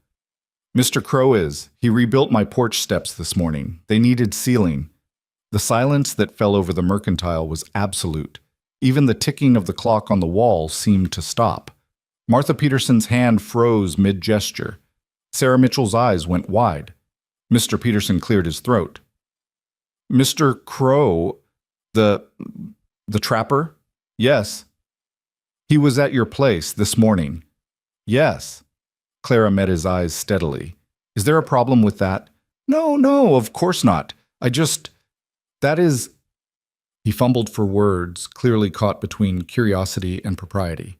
"Mr. Crow is. He rebuilt my porch steps this morning. They needed sealing." The silence that fell over the mercantile was absolute. Even the ticking of the clock on the wall seemed to stop. Martha Peterson's hand froze mid-gesture. Sarah Mitchell's eyes went wide. Mr. Peterson cleared his throat. "Mr. Crow, the trapper?" "Yes." "He was at your place this morning." "Yes." Clara met his eyes steadily. "Is there a problem with that?" "No, no, of course not. That is—" He fumbled for words, clearly caught between curiosity and propriety.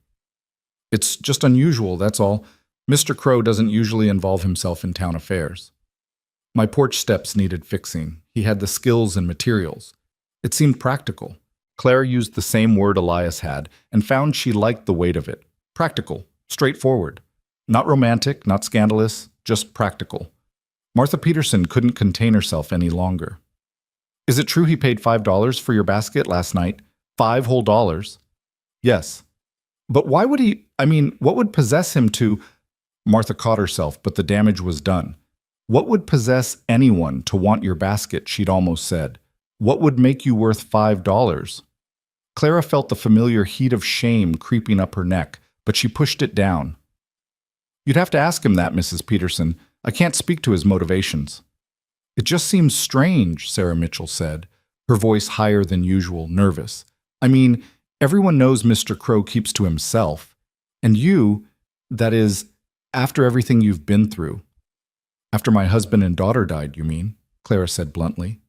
"It's just unusual, that's all. Mr. Crow doesn't usually involve himself in town affairs." "My porch steps needed fixing. He had the skills and materials. It seemed practical." Clara used the same word Elias had and found she liked the weight of it. Practical, straightforward. Not romantic, not scandalous, just practical. Martha Peterson couldn't contain herself any longer. "Is it true he paid $5 for your basket last night? $5 whole dollars?" "Yes." "But why would he— what would possess him to—" Martha caught herself, but the damage was done. "What would possess anyone to want your basket?" she'd almost said. "What would make you worth $5? Clara felt the familiar heat of shame creeping up her neck, but she pushed it down. "You'd have to ask him that, Mrs. Peterson. I can't speak to his motivations." "It just seems strange," Sarah Mitchell said, her voice higher than usual, nervous. Everyone knows Mr. Crow keeps to himself. And you, that is, after everything you've been through." "After my husband and daughter died, you mean?" Clara said bluntly.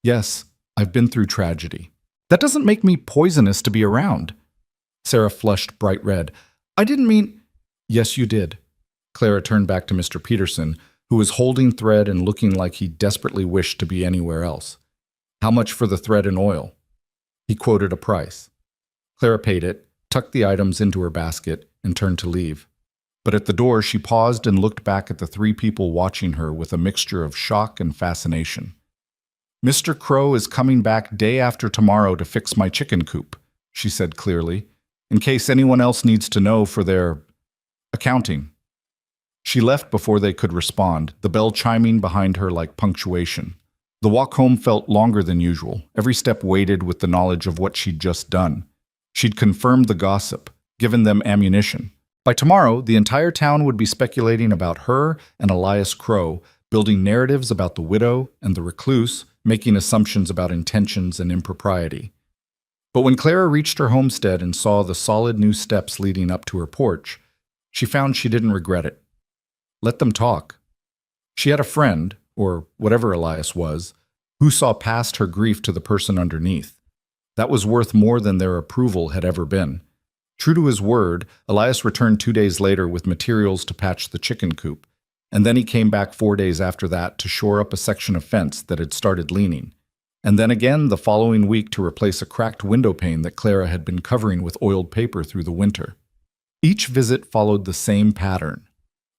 "Yes, I've been through tragedy. That doesn't make me poisonous to be around." Sarah flushed bright red. "I didn't mean—" "Yes, you did." Clara turned back to Mr. Peterson, who was holding thread and looking like he desperately wished to be anywhere else. "How much for the thread and oil?" He quoted a price. Clara paid it, tucked the items into her basket, and turned to leave. But at the door she paused and looked back at the three people watching her with a mixture of shock and fascination. "Mr. Crow is coming back day after tomorrow to fix my chicken coop," she said clearly, "in case anyone else needs to know for their accounting." She left before they could respond, the bell chiming behind her like punctuation. The walk home felt longer than usual, every step weighted with the knowledge of what she'd just done. She'd confirmed the gossip, given them ammunition. By tomorrow, the entire town would be speculating about her and Elias Crow, building narratives about the widow and the recluse, making assumptions about intentions and impropriety. But when Clara reached her homestead and saw the solid new steps leading up to her porch, she found she didn't regret it. Let them talk. She had a friend, or whatever Elias was, who saw past her grief to the person underneath. That was worth more than their approval had ever been. True to his word, Elias returned 2 days later with materials to patch the chicken coop, and then he came back 4 days after that to shore up a section of fence that had started leaning, and then again the following week to replace a cracked window pane that Clara had been covering with oiled paper through the winter. Each visit followed the same pattern.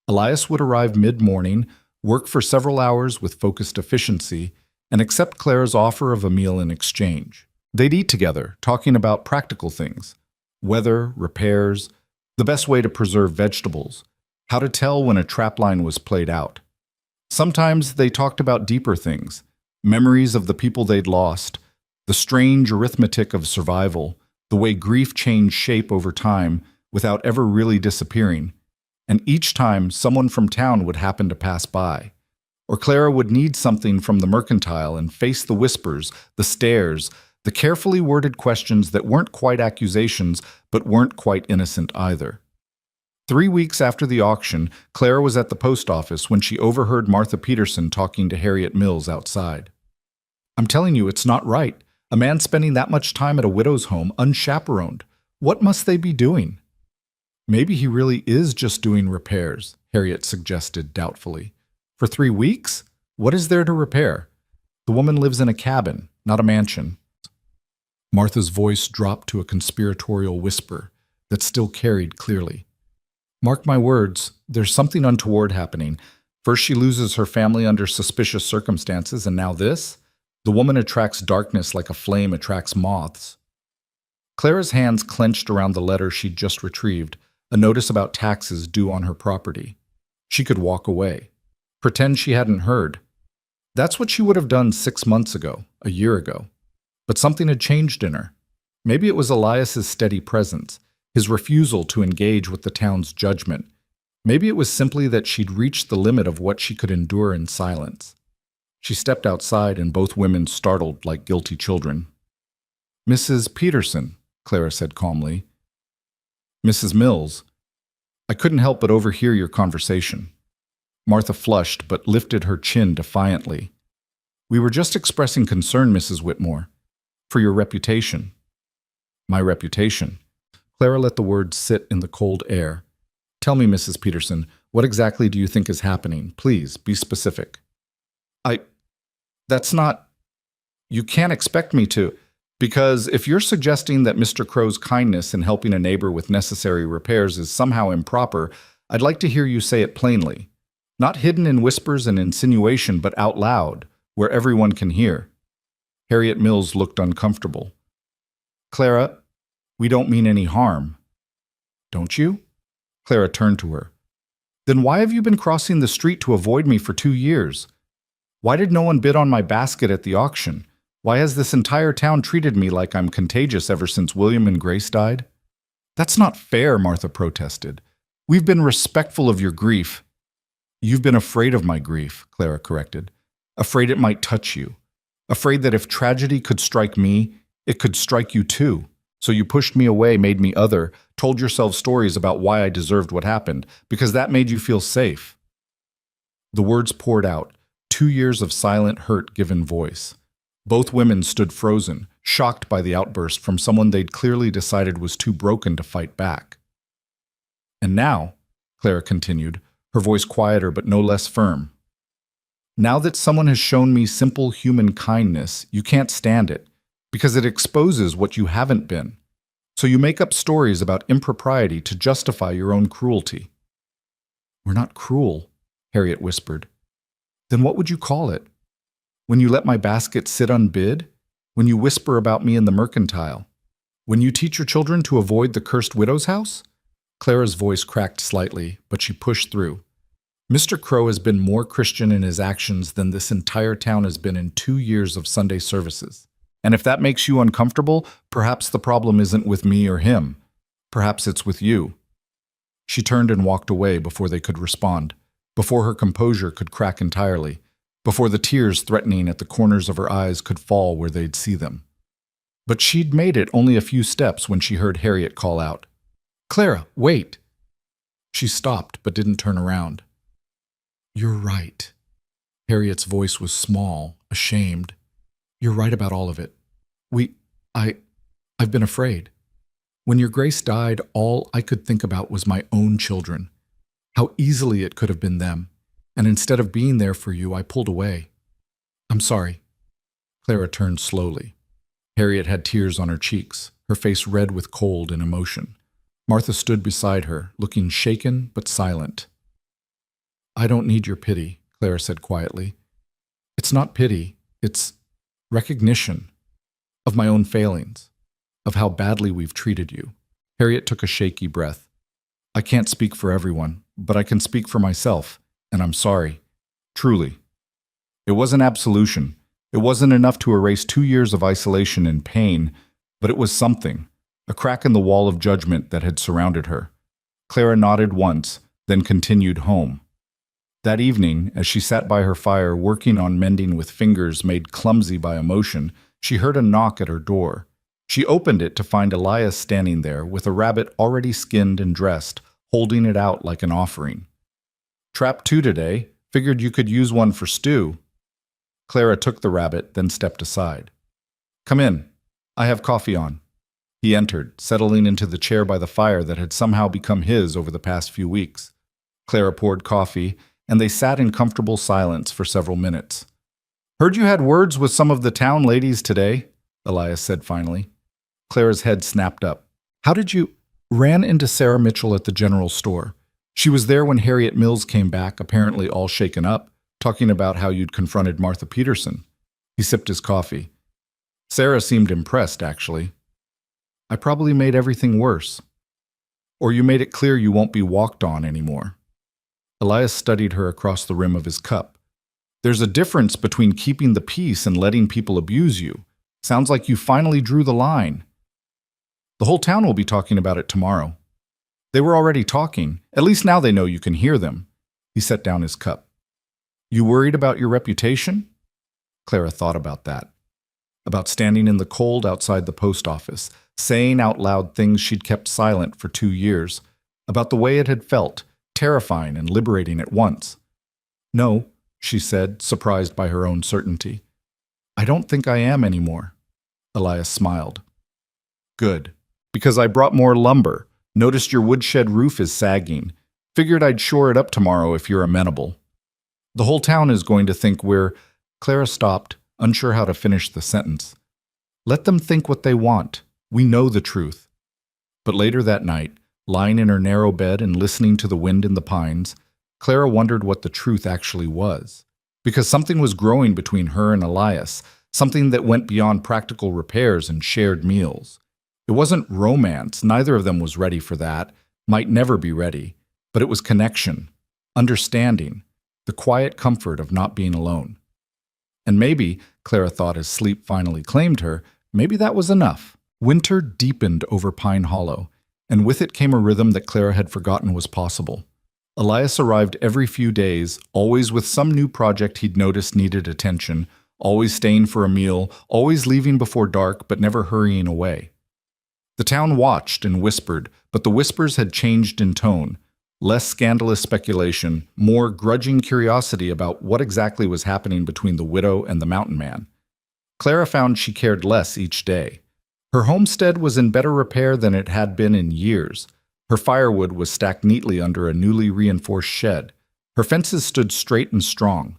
Elias would arrive mid-morning, work for several hours with focused efficiency, and accept Clara's offer of a meal in exchange. They'd eat together, talking about practical things: weather, repairs, the best way to preserve vegetables, how to tell when a trapline was played out. Sometimes they talked about deeper things, memories of the people they'd lost, the strange arithmetic of survival, the way grief changed shape over time without ever really disappearing. And each time, someone from town would happen to pass by. Or Clara would need something from the mercantile and face the whispers, the stares, the carefully worded questions that weren't quite accusations but weren't quite innocent either. 3 weeks after the auction, Clara was at the post office when she overheard Martha Peterson talking to Harriet Mills outside. "I'm telling you, it's not right. A man spending that much time at a widow's home, unchaperoned. What must they be doing?" "Maybe he really is just doing repairs," Harriet suggested doubtfully. "For 3 weeks? What is there to repair? The woman lives in a cabin, not a mansion." Martha's voice dropped to a conspiratorial whisper that still carried clearly. "Mark my words, there's something untoward happening. First she loses her family under suspicious circumstances, and now this? The woman attracts darkness like a flame attracts moths." Clara's hands clenched around the letter she'd just retrieved, a notice about taxes due on her property. She could walk away. Pretend she hadn't heard. That's what she would have done 6 months ago, a year ago. But something had changed in her. Maybe it was Elias's steady presence, his refusal to engage with the town's judgment. Maybe it was simply that she'd reached the limit of what she could endure in silence. She stepped outside and both women startled like guilty children. "Mrs. Peterson," Clara said calmly. "Mrs. Mills, I couldn't help but overhear your conversation." Martha flushed but lifted her chin defiantly. "We were just expressing concern, Mrs. Whitmore, for your reputation." "My reputation?" Clara let the words sit in the cold air. "Tell me, Mrs. Peterson, what exactly do you think is happening? Please, be specific." That's not... You can't expect me to, because if you're suggesting that Mr. Crow's kindness in helping a neighbor with necessary repairs is somehow improper, I'd like to hear you say it plainly. Not hidden in whispers and insinuation, but out loud, where everyone can hear." Harriet Mills looked uncomfortable. "Clara, we don't mean any harm." "Don't you?" Clara turned to her. "Then why have you been crossing the street to avoid me for 2 years? Why did no one bid on my basket at the auction? Why has this entire town treated me like I'm contagious ever since William and Grace died?" "That's not fair," Martha protested. "We've been respectful of your grief." "You've been afraid of my grief," Clara corrected. "Afraid it might touch you. Afraid that if tragedy could strike me, it could strike you too. So you pushed me away, made me other, told yourself stories about why I deserved what happened, because that made you feel safe." The words poured out, 2 years of silent hurt given voice. Both women stood frozen, shocked by the outburst from someone they'd clearly decided was too broken to fight back. "And now," Clara continued, her voice quieter but no less firm, "now that someone has shown me simple human kindness, you can't stand it, because it exposes what you haven't been. So you make up stories about impropriety to justify your own cruelty." "We're not cruel," Harriet whispered. "Then what would you call it? When you let my basket sit unbid? When you whisper about me in the mercantile? When you teach your children to avoid the cursed widow's house?" Clara's voice cracked slightly, but she pushed through. "Mr. Crow has been more Christian in his actions than this entire town has been in 2 years of Sunday services. And if that makes you uncomfortable, perhaps the problem isn't with me or him. Perhaps it's with you." She turned and walked away before they could respond, before her composure could crack entirely, before the tears threatening at the corners of her eyes could fall where they'd see them. But she'd made it only a few steps when she heard Harriet call out, "Clara, wait!" She stopped but didn't turn around. "You're right." Harriet's voice was small, ashamed. "You're right about all of it. I've been afraid. When your Grace died, all I could think about was my own children. How easily it could have been them. And instead of being there for you, I pulled away. I'm sorry." Clara turned slowly. Harriet had tears on her cheeks, her face red with cold and emotion. Martha stood beside her, looking shaken but silent. "I don't need your pity," Clara said quietly. "It's not pity, it's recognition of my own failings, of how badly we've treated you." Harriet took a shaky breath. "I can't speak for everyone, but I can speak for myself, and I'm sorry. Truly. It wasn't absolution. It wasn't enough to erase 2 years of isolation and pain, but it was something, a crack in the wall of judgment that had surrounded her." Clara nodded once, then continued home. That evening, as she sat by her fire working on mending with fingers made clumsy by emotion, she heard a knock at her door. She opened it to find Elias standing there with a rabbit already skinned and dressed, holding it out like an offering. "Trap 2 today. Figured you could use one for stew." Clara took the rabbit, then stepped aside. "Come in. I have coffee on." He entered, settling into the chair by the fire that had somehow become his over the past few weeks. Clara poured coffee, and they sat in comfortable silence for several minutes. "Heard you had words with some of the town ladies today," Elias said finally. Clara's head snapped up. "How did you—" "Ran into Sarah Mitchell at the general store. She was there when Harriet Mills came back, apparently all shaken up, talking about how you'd confronted Martha Peterson." He sipped his coffee. "Sarah seemed impressed, actually." "I probably made everything worse. Or you made it clear you won't be walked on anymore." Elias studied her across the rim of his cup. "There's a difference between keeping the peace and letting people abuse you. Sounds like you finally drew the line." "The whole town will be talking about it tomorrow." "They were already talking. At least now they know you can hear them." He set down his cup. "You worried about your reputation?" Clara thought about that. About standing in the cold outside the post office, saying out loud things she'd kept silent for 2 years, about the way it had felt, terrifying and liberating at once. "No," she said, surprised by her own certainty. "I don't think I am anymore." Elias smiled. "Good. Because I brought more lumber. Noticed your woodshed roof is sagging. Figured I'd shore it up tomorrow if you're amenable." "The whole town is going to think we're—" Clara stopped, unsure how to finish the sentence. "Let them think what they want. We know the truth." But later that night, lying in her narrow bed and listening to the wind in the pines, Clara wondered what the truth actually was. Because something was growing between her and Elias, something that went beyond practical repairs and shared meals. It wasn't romance, neither of them was ready for that, might never be ready, but it was connection, understanding, the quiet comfort of not being alone. And maybe, Clara thought as sleep finally claimed her, maybe that was enough. Winter deepened over Pine Hollow, and with it came a rhythm that Clara had forgotten was possible. Elias arrived every few days, always with some new project he'd noticed needed attention, always staying for a meal, always leaving before dark but never hurrying away. The town watched and whispered, but the whispers had changed in tone. Less scandalous speculation, more grudging curiosity about what exactly was happening between the widow and the mountain man. Clara found she cared less each day. Her homestead was in better repair than it had been in years. Her firewood was stacked neatly under a newly reinforced shed. Her fences stood straight and strong.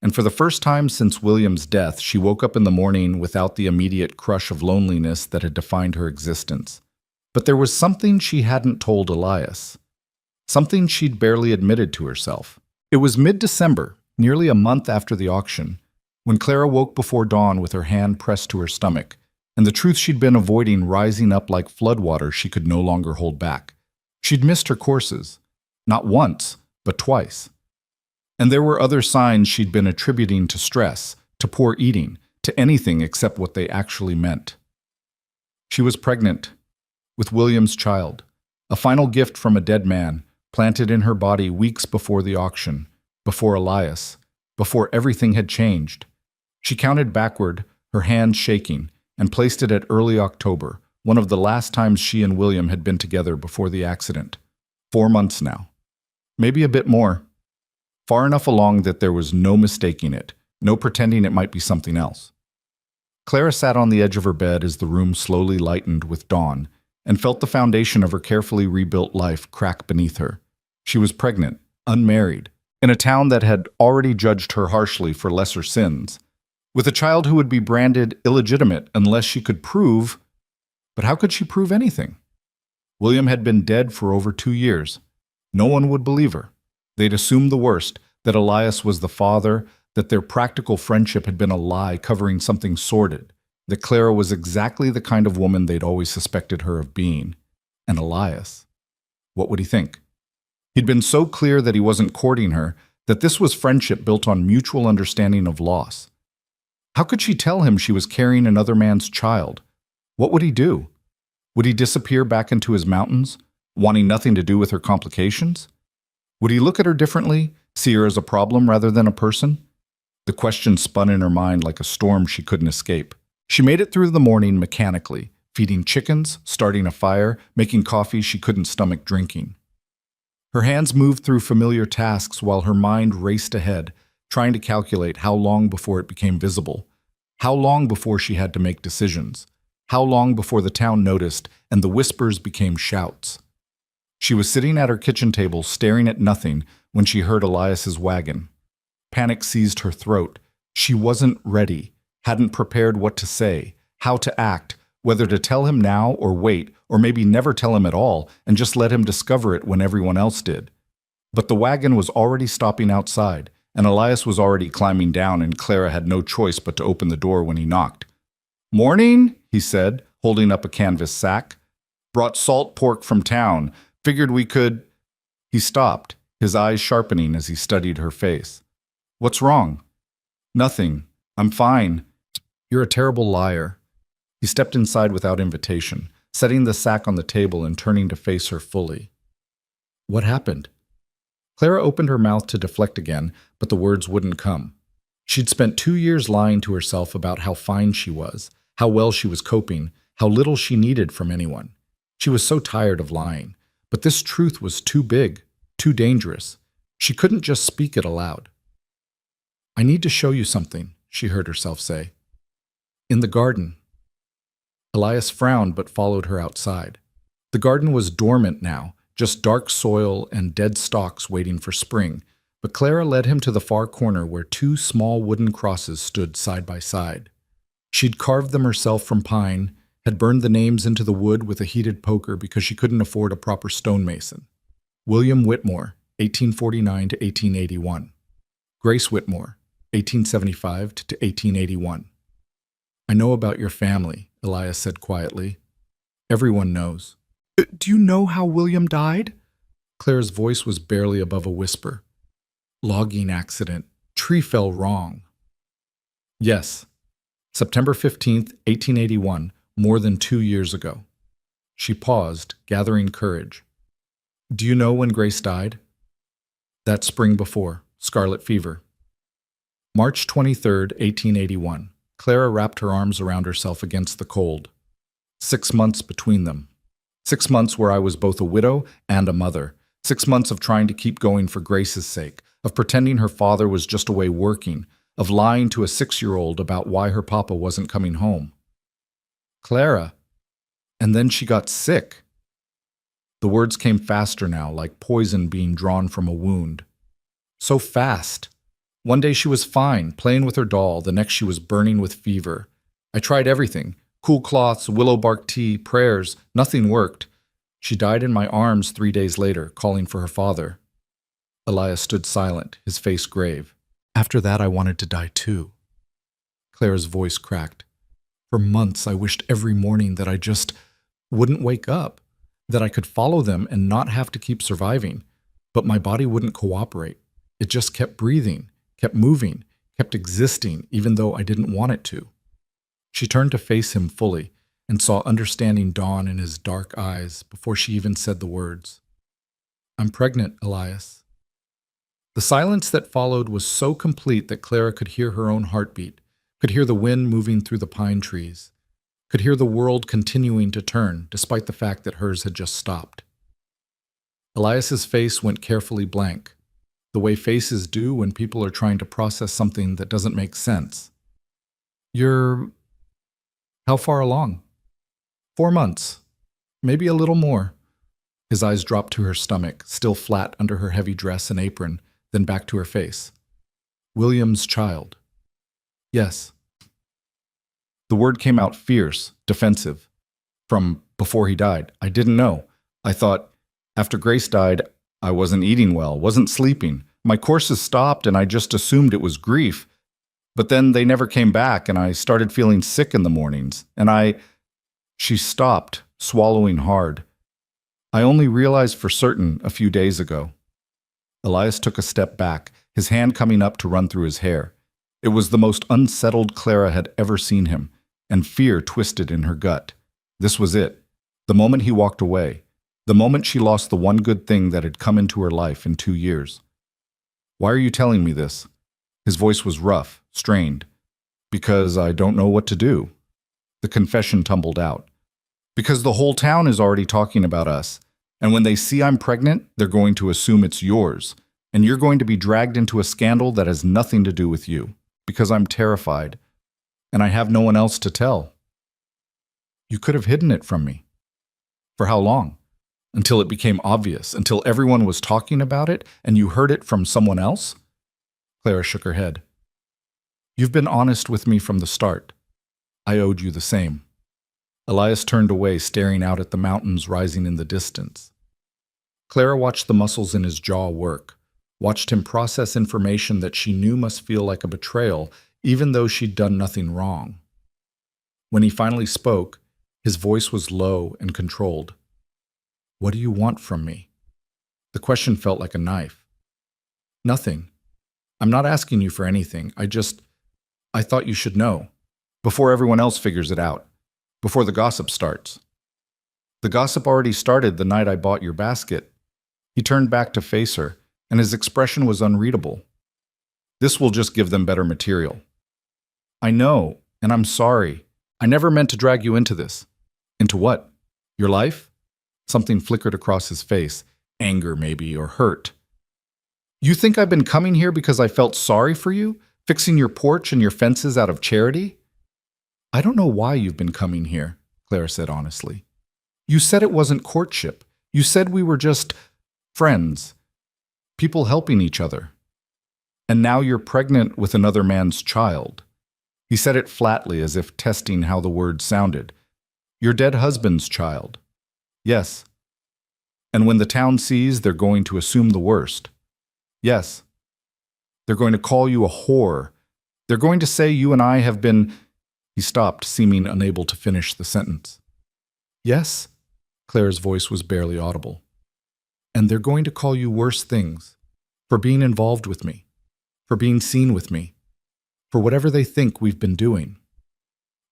And for the first time since William's death, she woke up in the morning without the immediate crush of loneliness that had defined her existence. But there was something she hadn't told Elias. Something she'd barely admitted to herself. It was mid-December, nearly a month after the auction, when Clara woke before dawn with her hand pressed to her stomach, and the truth she'd been avoiding rising up like floodwater she could no longer hold back. She'd missed her courses. Not once, but twice. And there were other signs she'd been attributing to stress, to poor eating, to anything except what they actually meant. She was pregnant, with William's child, a final gift from a dead man, planted in her body weeks before the auction, before Elias, before everything had changed. She counted backward, her hand shaking, and placed it at early October, one of the last times she and William had been together before the accident. 4 months now. Maybe a bit more. Far enough along that there was no mistaking it, no pretending it might be something else. Clara sat on the edge of her bed as the room slowly lightened with dawn, and felt the foundation of her carefully rebuilt life crack beneath her. She was pregnant, unmarried, in a town that had already judged her harshly for lesser sins, with a child who would be branded illegitimate unless she could prove— but how could she prove anything? William had been dead for over 2 years. No one would believe her. They'd assume the worst, that Elias was the father, that their practical friendship had been a lie covering something sordid, that Clara was exactly the kind of woman they'd always suspected her of being. And Elias, what would he think? He'd been so clear that he wasn't courting her, that this was friendship built on mutual understanding of loss. How could she tell him she was carrying another man's child? What would he do? Would he disappear back into his mountains, wanting nothing to do with her complications? Would he look at her differently, see her as a problem rather than a person? The question spun in her mind like a storm she couldn't escape. She made it through the morning mechanically, feeding chickens, starting a fire, making coffee she couldn't stomach drinking. Her hands moved through familiar tasks while her mind raced ahead, trying to calculate how long before it became visible, how long before she had to make decisions, how long before the town noticed and the whispers became shouts. She was sitting at her kitchen table staring at nothing when she heard Elias's wagon. Panic seized her throat. She wasn't ready, hadn't prepared what to say, how to act, whether to tell him now or wait, or maybe never tell him at all and just let him discover it when everyone else did. But the wagon was already stopping outside, and Elias was already climbing down, and Clara had no choice but to open the door when he knocked. "Morning," he said, holding up a canvas sack. "Brought salt pork from town. Figured we could—" He stopped, his eyes sharpening as he studied her face. "What's wrong?" "Nothing. I'm fine." "You're a terrible liar." He stepped inside without invitation, setting the sack on the table and turning to face her fully. "What happened?" Clara opened her mouth to deflect again, but the words wouldn't come. She'd spent 2 years lying to herself about how fine she was, how well she was coping, how little she needed from anyone. She was so tired of lying, but this truth was too big, too dangerous. She couldn't just speak it aloud. "I need to show you something," she heard herself say. "In the garden." Elias frowned but followed her outside. The garden was dormant now, just dark soil and dead stalks waiting for spring, but Clara led him to the far corner where 2 small wooden crosses stood side by side. She'd carved them herself from pine, had burned the names into the wood with a heated poker because she couldn't afford a proper stonemason. William Whitmore, 1849 to 1881. Grace Whitmore, 1875 to 1881. "I know about your family," Elias said quietly. "Everyone knows." "Do you know how William died?" Claire's voice was barely above a whisper. "Logging accident. Tree fell wrong." "Yes. September 15th, 1881, more than 2 years ago." She paused, gathering courage. "Do you know when Grace died?" "That spring before. Scarlet fever." March 23rd, 1881. Clara wrapped her arms around herself against the cold. 6 months between them. 6 months where I was both a widow and a mother. 6 months of trying to keep going for Grace's sake, of pretending her father was just away working, of lying to a 6-year-old about why her papa wasn't coming home. "Clara." "And then she got sick." The words came faster now, like poison being drawn from a wound. So fast. One day she was fine, playing with her doll. The next she was burning with fever. I tried everything. Cool cloths, willow bark tea, prayers. Nothing worked. She died in my arms 3 days later, calling for her father. Elias stood silent, his face grave. "After that I wanted to die too." Clara's voice cracked. "For months I wished every morning that I just wouldn't wake up, that I could follow them and not have to keep surviving. But my body wouldn't cooperate. It just kept breathing, kept moving, kept existing even though I didn't want it to." She turned to face him fully and saw understanding dawn in his dark eyes before she even said the words. "I'm pregnant, Elias." The silence that followed was so complete that Clara could hear her own heartbeat, could hear the wind moving through the pine trees, could hear the world continuing to turn despite the fact that hers had just stopped. Elias's face went carefully blank, the way faces do when people are trying to process something that doesn't make sense. "You're... how far along?" 4 months. Maybe a little more." His eyes dropped to her stomach, still flat under her heavy dress and apron, then back to her face. "William's child." "Yes." The word came out fierce, defensive. "From before he died. I didn't know. I thought, after Grace died, I wasn't eating well, wasn't sleeping. My courses stopped and I just assumed it was grief. But then they never came back and I started feeling sick in the mornings. And She stopped, swallowing hard. "I only realized for certain a few days ago." Elias took a step back, his hand coming up to run through his hair. It was the most unsettled Clara had ever seen him, and fear twisted in her gut. This was it. The moment he walked away. The moment she lost the one good thing that had come into her life in 2 years. Why are you telling me this? His voice was rough, strained. Because I don't know what to do. The confession tumbled out. Because the whole town is already talking about us. And when they see I'm pregnant, they're going to assume it's yours. And you're going to be dragged into a scandal that has nothing to do with you. Because I'm terrified. And I have no one else to tell. You could have hidden it from me. For how long? Until it became obvious, until everyone was talking about it, and you heard it from someone else? Clara shook her head. You've been honest with me from the start. I owed you the same. Elias turned away, staring out at the mountains rising in the distance. Clara watched the muscles in his jaw work, watched him process information that she knew must feel like a betrayal, even though she'd done nothing wrong. When he finally spoke, his voice was low and controlled. What do you want from me? The question felt like a knife. Nothing. I'm not asking you for anything. I thought you should know. Before everyone else figures it out. Before the gossip starts. The gossip already started the night I bought your basket. He turned back to face her, and his expression was unreadable. This will just give them better material. I know, and I'm sorry. I never meant to drag you into this. Into what? Your life? Something flickered across his face. Anger, maybe, or hurt. You think I've been coming here because I felt sorry for you? Fixing your porch and your fences out of charity? I don't know why you've been coming here, Clara said honestly. You said it wasn't courtship. You said we were just friends. People helping each other. And now you're pregnant with another man's child. He said it flatly, as if testing how the words sounded. Your dead husband's child. Yes. And when the town sees, they're going to assume the worst. Yes. They're going to call you a whore. They're going to say you and I have been... He stopped, seeming unable to finish the sentence. Yes? Clara's voice was barely audible. And they're going to call you worse things. For being involved with me. For being seen with me. For whatever they think we've been doing.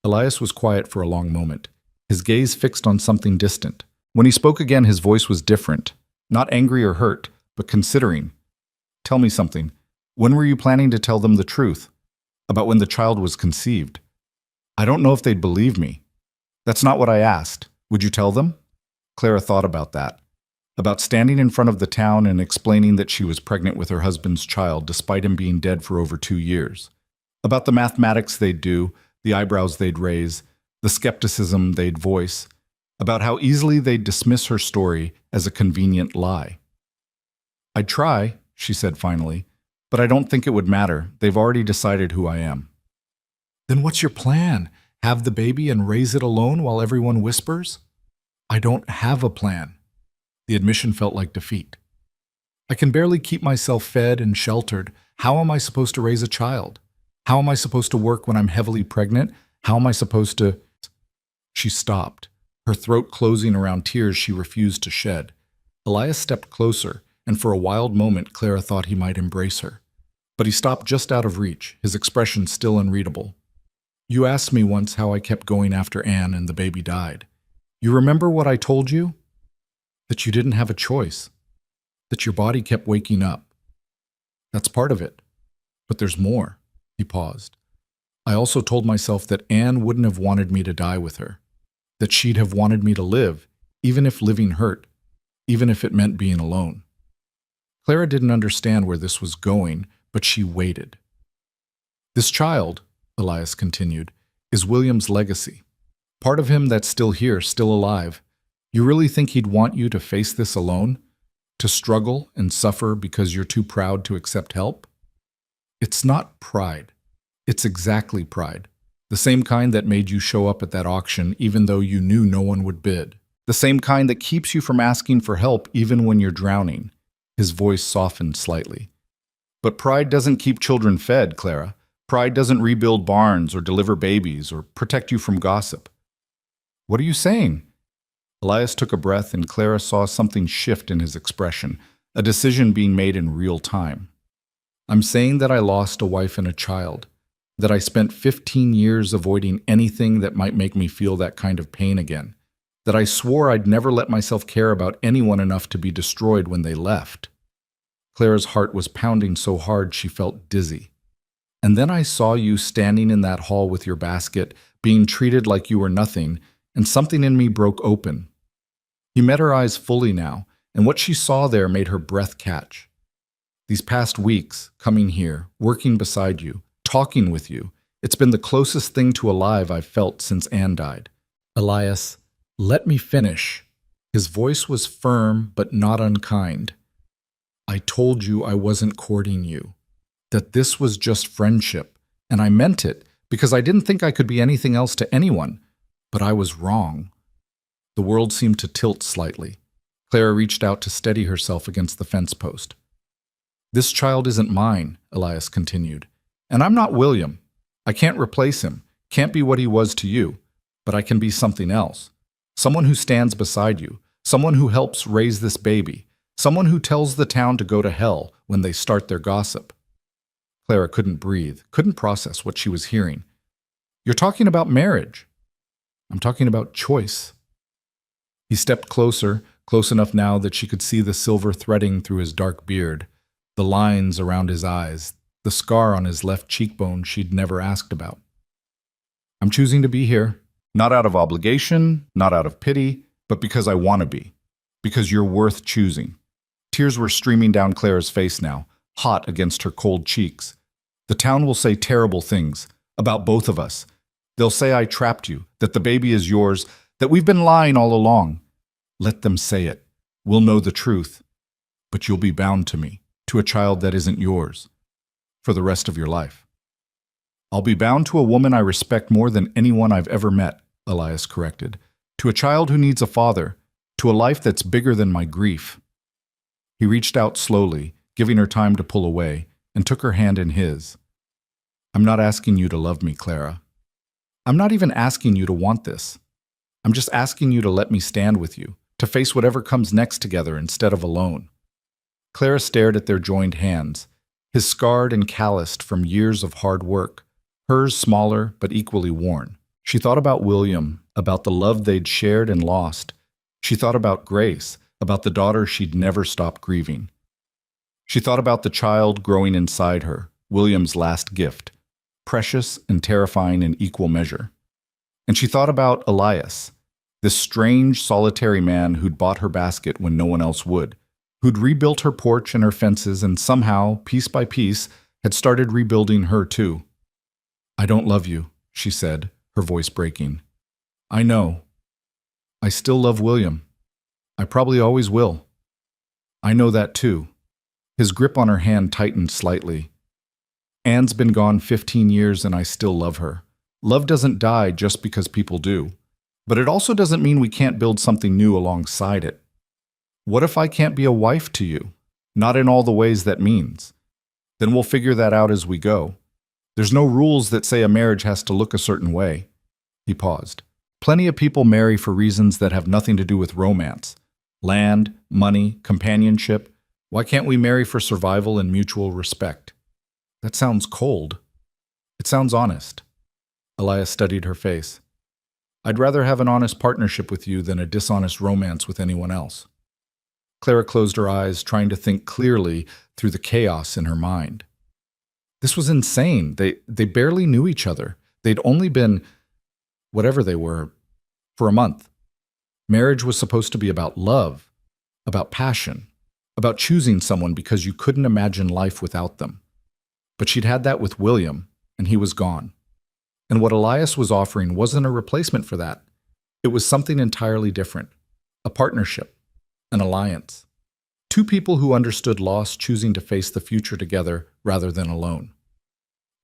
Elias was quiet for a long moment, his gaze fixed on something distant. When he spoke again, his voice was different. Not angry or hurt, but considering. Tell me something. When were you planning to tell them the truth? About when the child was conceived? I don't know if they'd believe me. That's not what I asked. Would you tell them? Clara thought about that. About standing in front of the town and explaining that she was pregnant with her husband's child despite him being dead for over 2 years. About the mathematics they'd do, the eyebrows they'd raise, the skepticism they'd voice. About how easily they'd dismiss her story as a convenient lie. I'd try, she said finally, but I don't think it would matter. They've already decided who I am. Then what's your plan? Have the baby and raise it alone while everyone whispers? I don't have a plan. The admission felt like defeat. I can barely keep myself fed and sheltered. How am I supposed to raise a child? How am I supposed to work when I'm heavily pregnant? How am I supposed to... She stopped, her throat closing around tears she refused to shed. Elias stepped closer, and for a wild moment Clara thought he might embrace her. But he stopped just out of reach, his expression still unreadable. You asked me once how I kept going after Anne and the baby died. You remember what I told you? That you didn't have a choice. That your body kept waking up. That's part of it. But there's more. He paused. I also told myself that Anne wouldn't have wanted me to die with her. That she'd have wanted me to live, even if living hurt, even if it meant being alone. Clara didn't understand where this was going, but she waited. This child, Elias continued, is William's legacy. Part of him that's still here, still alive. You really think he'd want you to face this alone? To struggle and suffer because you're too proud to accept help? It's not pride. It's exactly pride. The same kind that made you show up at that auction even though you knew no one would bid. The same kind that keeps you from asking for help even when you're drowning. His voice softened slightly. But pride doesn't keep children fed, Clara. Pride doesn't rebuild barns or deliver babies or protect you from gossip. What are you saying? Elias took a breath and Clara saw something shift in his expression, a decision being made in real time. I'm saying that I lost a wife and a child, that I spent 15 years avoiding anything that might make me feel that kind of pain again, that I swore I'd never let myself care about anyone enough to be destroyed when they left. Clara's heart was pounding so hard she felt dizzy. And then I saw you standing in that hall with your basket, being treated like you were nothing, and something in me broke open. He met her eyes fully now, and what she saw there made her breath catch. These past weeks, coming here, working beside you, talking with you, it's been the closest thing to alive I've felt since Anne died. Elias, let me finish. His voice was firm but not unkind. I told you I wasn't courting you, that this was just friendship, and I meant it because I didn't think I could be anything else to anyone, but I was wrong. The world seemed to tilt slightly. Clara reached out to steady herself against the fence post. This child isn't mine, Elias continued, and I'm not William. I can't replace him, can't be what he was to you, but I can be something else. Someone who stands beside you, someone who helps raise this baby, someone who tells the town to go to hell when they start their gossip. Clara couldn't breathe, couldn't process what she was hearing. You're talking about marriage. I'm talking about choice. He stepped closer, close enough now that she could see the silver threading through his dark beard, the lines around his eyes, the scar on his left cheekbone she'd never asked about. I'm choosing to be here, not out of obligation, not out of pity, but because I want to be, because you're worth choosing. Tears were streaming down Clara's face now, hot against her cold cheeks. The town will say terrible things about both of us. They'll say I trapped you, that the baby is yours, that we've been lying all along. Let them say it. We'll know the truth. But you'll be bound to me, to a child that isn't yours, for the rest of your life. I'll be bound to a woman I respect more than anyone I've ever met, Elias corrected, to a child who needs a father, to a life that's bigger than my grief. He reached out slowly, giving her time to pull away, and took her hand in his. I'm not asking you to love me, Clara. I'm not even asking you to want this. I'm just asking you to let me stand with you, to face whatever comes next together instead of alone. Clara stared at their joined hands, his scarred and calloused from years of hard work, hers smaller but equally worn. She thought about William, about the love they'd shared and lost. She thought about Grace, about the daughter she'd never stopped grieving. She thought about the child growing inside her, William's last gift, precious and terrifying in equal measure. And she thought about Elias, this strange, solitary man who'd bought her basket when no one else would, who'd rebuilt her porch and her fences and somehow, piece by piece, had started rebuilding her too. I don't love you, she said, her voice breaking. I know. I still love William. I probably always will. I know that too. His grip on her hand tightened slightly. Anne's been gone 15 years and I still love her. Love doesn't die just because people do. But it also doesn't mean we can't build something new alongside it. What if I can't be a wife to you? Not in all the ways that means. Then we'll figure that out as we go. There's no rules that say a marriage has to look a certain way. He paused. Plenty of people marry for reasons that have nothing to do with romance. Land, money, companionship. Why can't we marry for survival and mutual respect? That sounds cold. It sounds honest. Elias studied her face. I'd rather have an honest partnership with you than a dishonest romance with anyone else. Clara closed her eyes, trying to think clearly through the chaos in her mind. This was insane. They barely knew each other. They'd only been, whatever they were, for a month. Marriage was supposed to be about love, about passion, about choosing someone because you couldn't imagine life without them. But she'd had that with William, and he was gone. And what Elias was offering wasn't a replacement for that. It was something entirely different. A partnership. An alliance. Two people who understood loss choosing to face the future together rather than alone.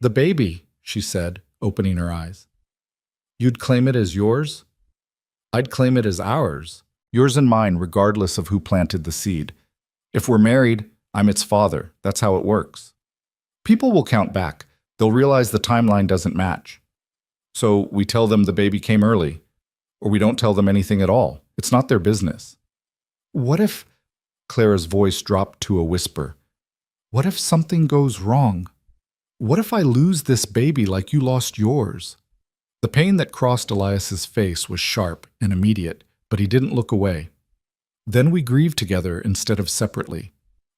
The baby, she said, opening her eyes. You'd claim it as yours? I'd claim it as ours. Yours and mine, regardless of who planted the seed. If we're married, I'm its father. That's how it works. People will count back. They'll realize the timeline doesn't match. So we tell them the baby came early, or we don't tell them anything at all. It's not their business. What if, Clara's voice dropped to a whisper, what if something goes wrong? What if I lose this baby like you lost yours? The pain that crossed Elias's face was sharp and immediate, but he didn't look away. Then we grieve together instead of separately,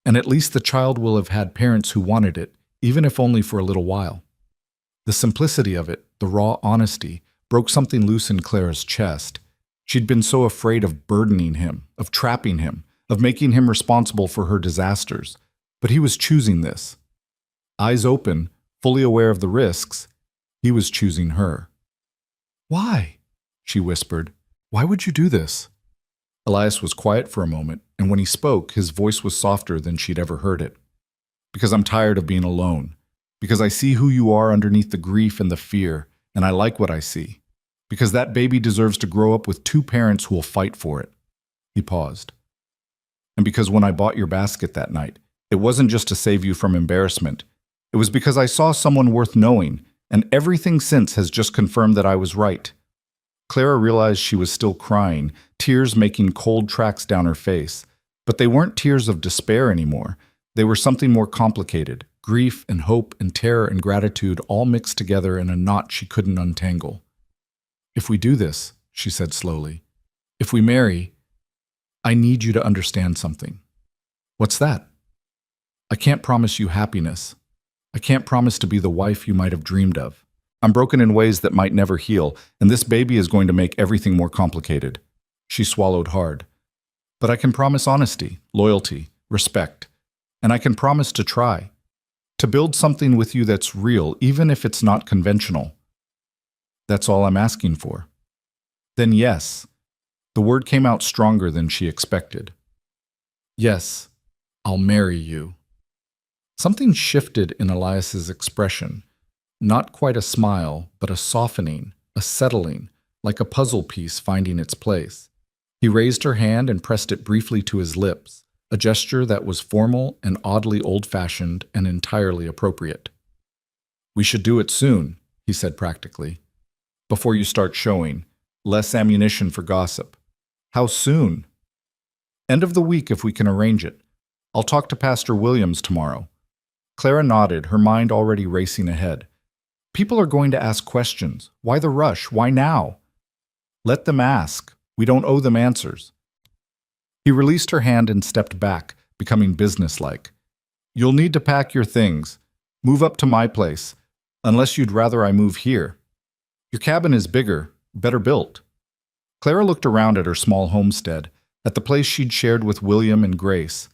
and at least the child will have had parents who wanted it, even if only for a little while. The simplicity of it, the raw honesty, broke something loose in Clara's chest. She'd been so afraid of burdening him, of trapping him, of making him responsible for her disasters. But he was choosing this. Eyes open, fully aware of the risks, he was choosing her. "Why?" she whispered. "Why would you do this?" Elias was quiet for a moment, and when he spoke, his voice was softer than she'd ever heard it. "Because I'm tired of being alone. Because I see who you are underneath the grief and the fear, and I like what I see. Because that baby deserves to grow up with two parents who will fight for it." He paused. "And because when I bought your basket that night, it wasn't just to save you from embarrassment. It was because I saw someone worth knowing, and everything since has just confirmed that I was right." Clara realized she was still crying, tears making cold tracks down her face. But they weren't tears of despair anymore. They were something more complicated, grief and hope and terror and gratitude all mixed together in a knot she couldn't untangle. "If we do this," she said slowly, "if we marry, I need you to understand something." "What's that?" "I can't promise you happiness. I can't promise to be the wife you might have dreamed of. I'm broken in ways that might never heal, and this baby is going to make everything more complicated." She swallowed hard. "But I can promise honesty, loyalty, respect, and I can promise to try. To build something with you that's real, even if it's not conventional. That's all I'm asking for." "Then yes." The word came out stronger than she expected. "Yes, I'll marry you." Something shifted in Elias's expression. Not quite a smile, but a softening, a settling, like a puzzle piece finding its place. He raised her hand and pressed it briefly to his lips, a gesture that was formal and oddly old-fashioned and entirely appropriate. "We should do it soon," he said practically. "Before you start showing. Less ammunition for gossip." "How soon?" "End of the week if we can arrange it. I'll talk to Pastor Williams tomorrow." Clara nodded, her mind already racing ahead. "People are going to ask questions. Why the rush? Why now?" "Let them ask. We don't owe them answers." He released her hand and stepped back, becoming businesslike. "You'll need to pack your things. Move up to my place, unless you'd rather I move here. Your cabin is bigger, better built." Clara looked around at her small homestead, at the place she'd shared with William and Grace.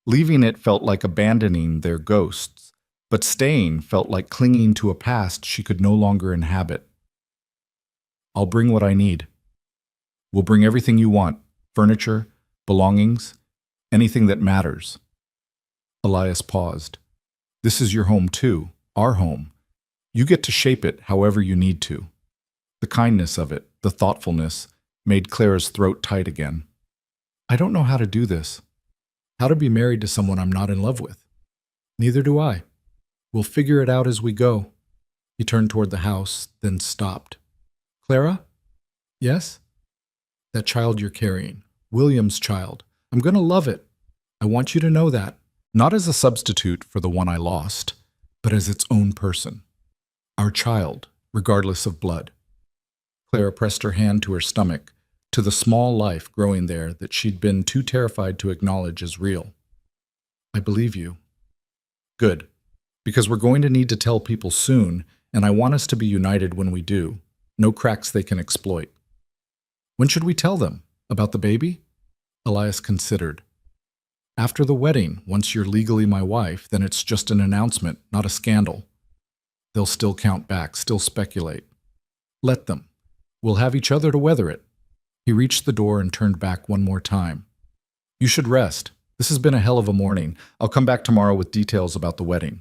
Leaving it felt like abandoning their ghosts, but staying felt like clinging to a past she could no longer inhabit. "I'll bring what I need. We'll bring everything you want, furniture, belongings, anything that matters." Elias paused. "This is your home too, our home. You get to shape it however you need to." The kindness of it, the thoughtfulness, made Clara's throat tight again. "I don't know how to do this. How to be married to someone I'm not in love with." "Neither do I. We'll figure it out as we go." He turned toward the house, then stopped. "Clara?" "Yes?" "That child you're carrying, William's child. I'm going to love it. I want you to know that. Not as a substitute for the one I lost, but as its own person. Our child, regardless of blood." Clara pressed her hand to her stomach, to the small life growing there that she'd been too terrified to acknowledge as real. "I believe you." "Good, because we're going to need to tell people soon, and I want us to be united when we do. No cracks they can exploit." "When should we tell them? About the baby?" Elias considered. "After the wedding, once you're legally my wife, then it's just an announcement, not a scandal. They'll still count back, still speculate. Let them. We'll have each other to weather it." He reached the door and turned back one more time. "You should rest. This has been a hell of a morning. I'll come back tomorrow with details about the wedding."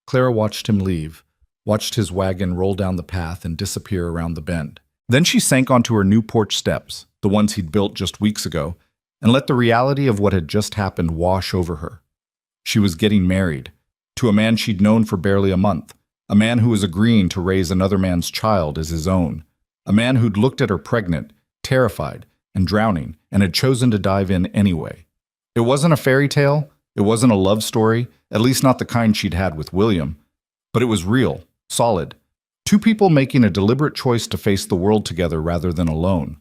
Clara watched him leave, watched his wagon roll down the path and disappear around the bend. Then she sank onto her new porch steps, the ones he'd built just weeks ago, and let the reality of what had just happened wash over her. She was getting married, to a man she'd known for barely a month, a man who was agreeing to raise another man's child as his own, a man who'd looked at her pregnant, terrified, and drowning, and had chosen to dive in anyway. It wasn't a fairy tale, it wasn't a love story, at least not the kind she'd had with William, but it was real, solid. Two people making a deliberate choice to face the world together rather than alone.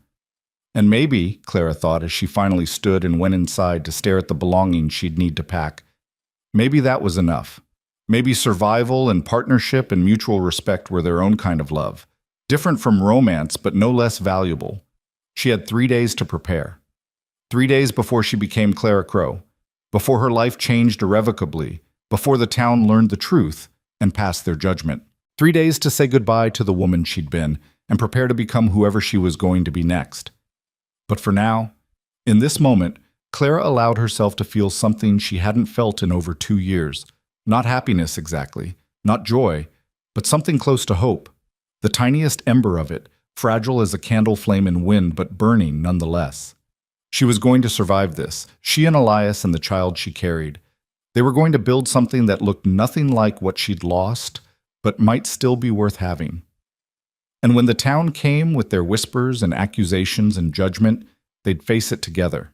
And maybe, Clara thought as she finally stood and went inside to stare at the belongings she'd need to pack, maybe that was enough. Maybe survival and partnership and mutual respect were their own kind of love. Different from romance, but no less valuable. She had 3 days to prepare. 3 days before she became Clara Crow, before her life changed irrevocably, before the town learned the truth and passed their judgment. 3 days to say goodbye to the woman she'd been and prepare to become whoever she was going to be next. But for now, in this moment, Clara allowed herself to feel something she hadn't felt in over 2 years. Not happiness exactly, not joy, but something close to hope. The tiniest ember of it, fragile as a candle flame in wind, but burning nonetheless. She was going to survive this, she and Elias and the child she carried. They were going to build something that looked nothing like what she'd lost, but might still be worth having. And when the town came with their whispers and accusations and judgment, they'd face it together.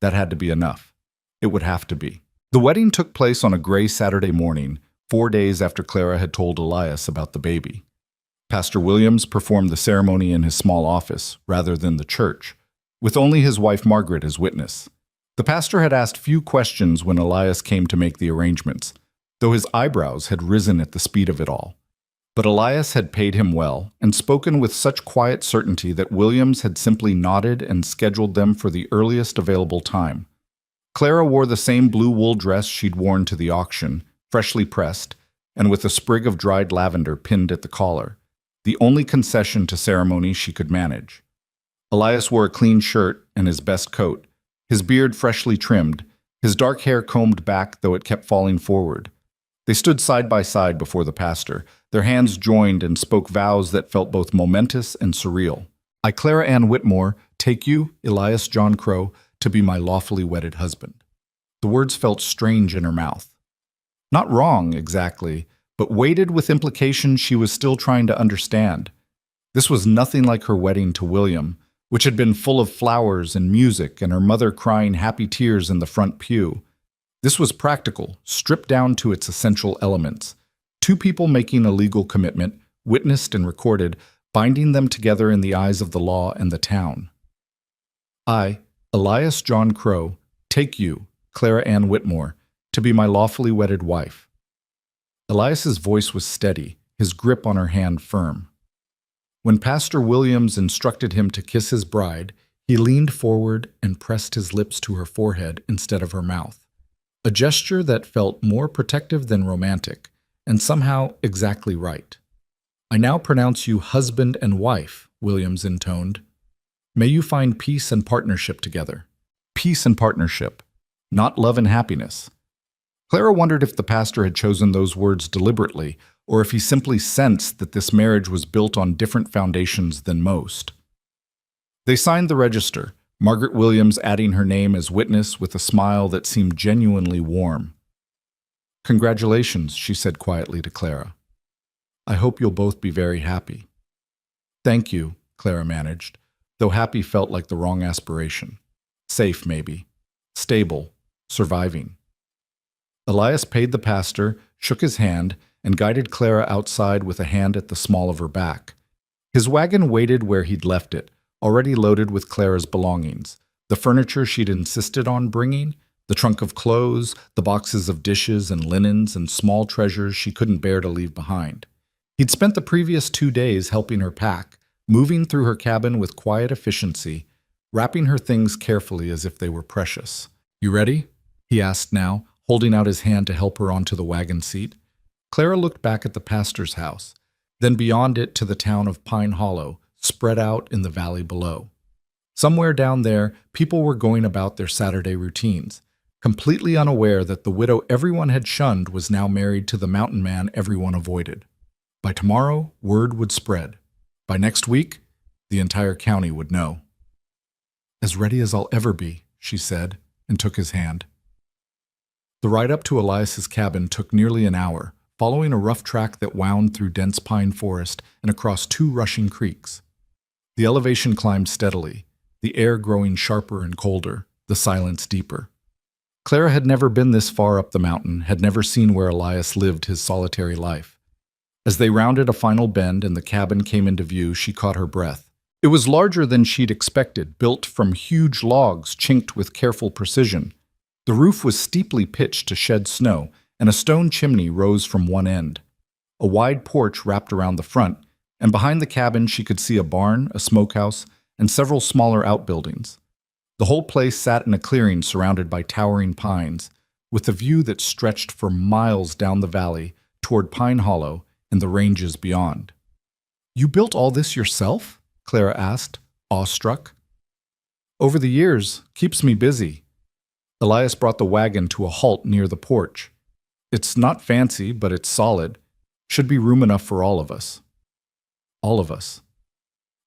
That had to be enough. It would have to be. The wedding took place on a gray Saturday morning, 4 days after Clara had told Elias about the baby. Pastor Williams performed the ceremony in his small office, rather than the church, with only his wife Margaret as witness. The pastor had asked few questions when Elias came to make the arrangements, though his eyebrows had risen at the speed of it all. But Elias had paid him well, and spoken with such quiet certainty that Williams had simply nodded and scheduled them for the earliest available time. Clara wore the same blue wool dress she'd worn to the auction, freshly pressed, and with a sprig of dried lavender pinned at the collar, the only concession to ceremony she could manage. Elias wore a clean shirt and his best coat, his beard freshly trimmed, his dark hair combed back though it kept falling forward. They stood side by side before the pastor, their hands joined, and spoke vows that felt both momentous and surreal. I, Clara Ann Whitmore, take you, Elias John Crow, to be my lawfully wedded husband. The words felt strange in her mouth. Not wrong, exactly, but weighted with implications she was still trying to understand. This was nothing like her wedding to William, which had been full of flowers and music and her mother crying happy tears in the front pew. This was practical, stripped down to its essential elements. Two people making a legal commitment, witnessed and recorded, binding them together in the eyes of the law and the town. I, Elias John Crow, take you, Clara Ann Whitmore, to be my lawfully wedded wife. Elias's voice was steady, his grip on her hand firm. When Pastor Williams instructed him to kiss his bride, he leaned forward and pressed his lips to her forehead instead of her mouth. A gesture that felt more protective than romantic, and somehow exactly right. I now pronounce you husband and wife, Williams intoned. May you find peace and partnership together. Peace and partnership, not love and happiness. Clara wondered if the pastor had chosen those words deliberately, or if he simply sensed that this marriage was built on different foundations than most. They signed the register, Margaret Williams adding her name as witness with a smile that seemed genuinely warm. Congratulations, she said quietly to Clara. I hope you'll both be very happy. Thank you, Clara managed, though happy felt like the wrong aspiration. Safe, maybe. Stable. Surviving. Elias paid the pastor, shook his hand, and guided Clara outside with a hand at the small of her back. His wagon waited where he'd left it, already loaded with Clara's belongings, the furniture she'd insisted on bringing, the trunk of clothes, the boxes of dishes and linens and small treasures she couldn't bear to leave behind. He'd spent the previous 2 days helping her pack, moving through her cabin with quiet efficiency, wrapping her things carefully as if they were precious. You ready? He asked now, holding out his hand to help her onto the wagon seat. Clara looked back at the pastor's house, then beyond it to the town of Pine Hollow, spread out in the valley below. Somewhere down there, people were going about their Saturday routines, completely unaware that the widow everyone had shunned was now married to the mountain man everyone avoided. By tomorrow, word would spread. By next week, the entire county would know. As ready as I'll ever be, she said, and took his hand. The ride up to Elias's cabin took nearly an hour, following a rough track that wound through dense pine forest and across 2 rushing creeks. The elevation climbed steadily, the air growing sharper and colder, the silence deeper. Clara had never been this far up the mountain, had never seen where Elias lived his solitary life. As they rounded a final bend and the cabin came into view, she caught her breath. It was larger than she'd expected, built from huge logs chinked with careful precision. The roof was steeply pitched to shed snow, and a stone chimney rose from one end. A wide porch wrapped around the front, and behind the cabin she could see a barn, a smokehouse, and several smaller outbuildings. The whole place sat in a clearing surrounded by towering pines, with a view that stretched for miles down the valley toward Pine Hollow and the ranges beyond. "You built all this yourself?" Clara asked, awestruck. "Over the years, keeps me busy." Elias brought the wagon to a halt near the porch. "It's not fancy, but it's solid. Should be room enough for all of us." All of us.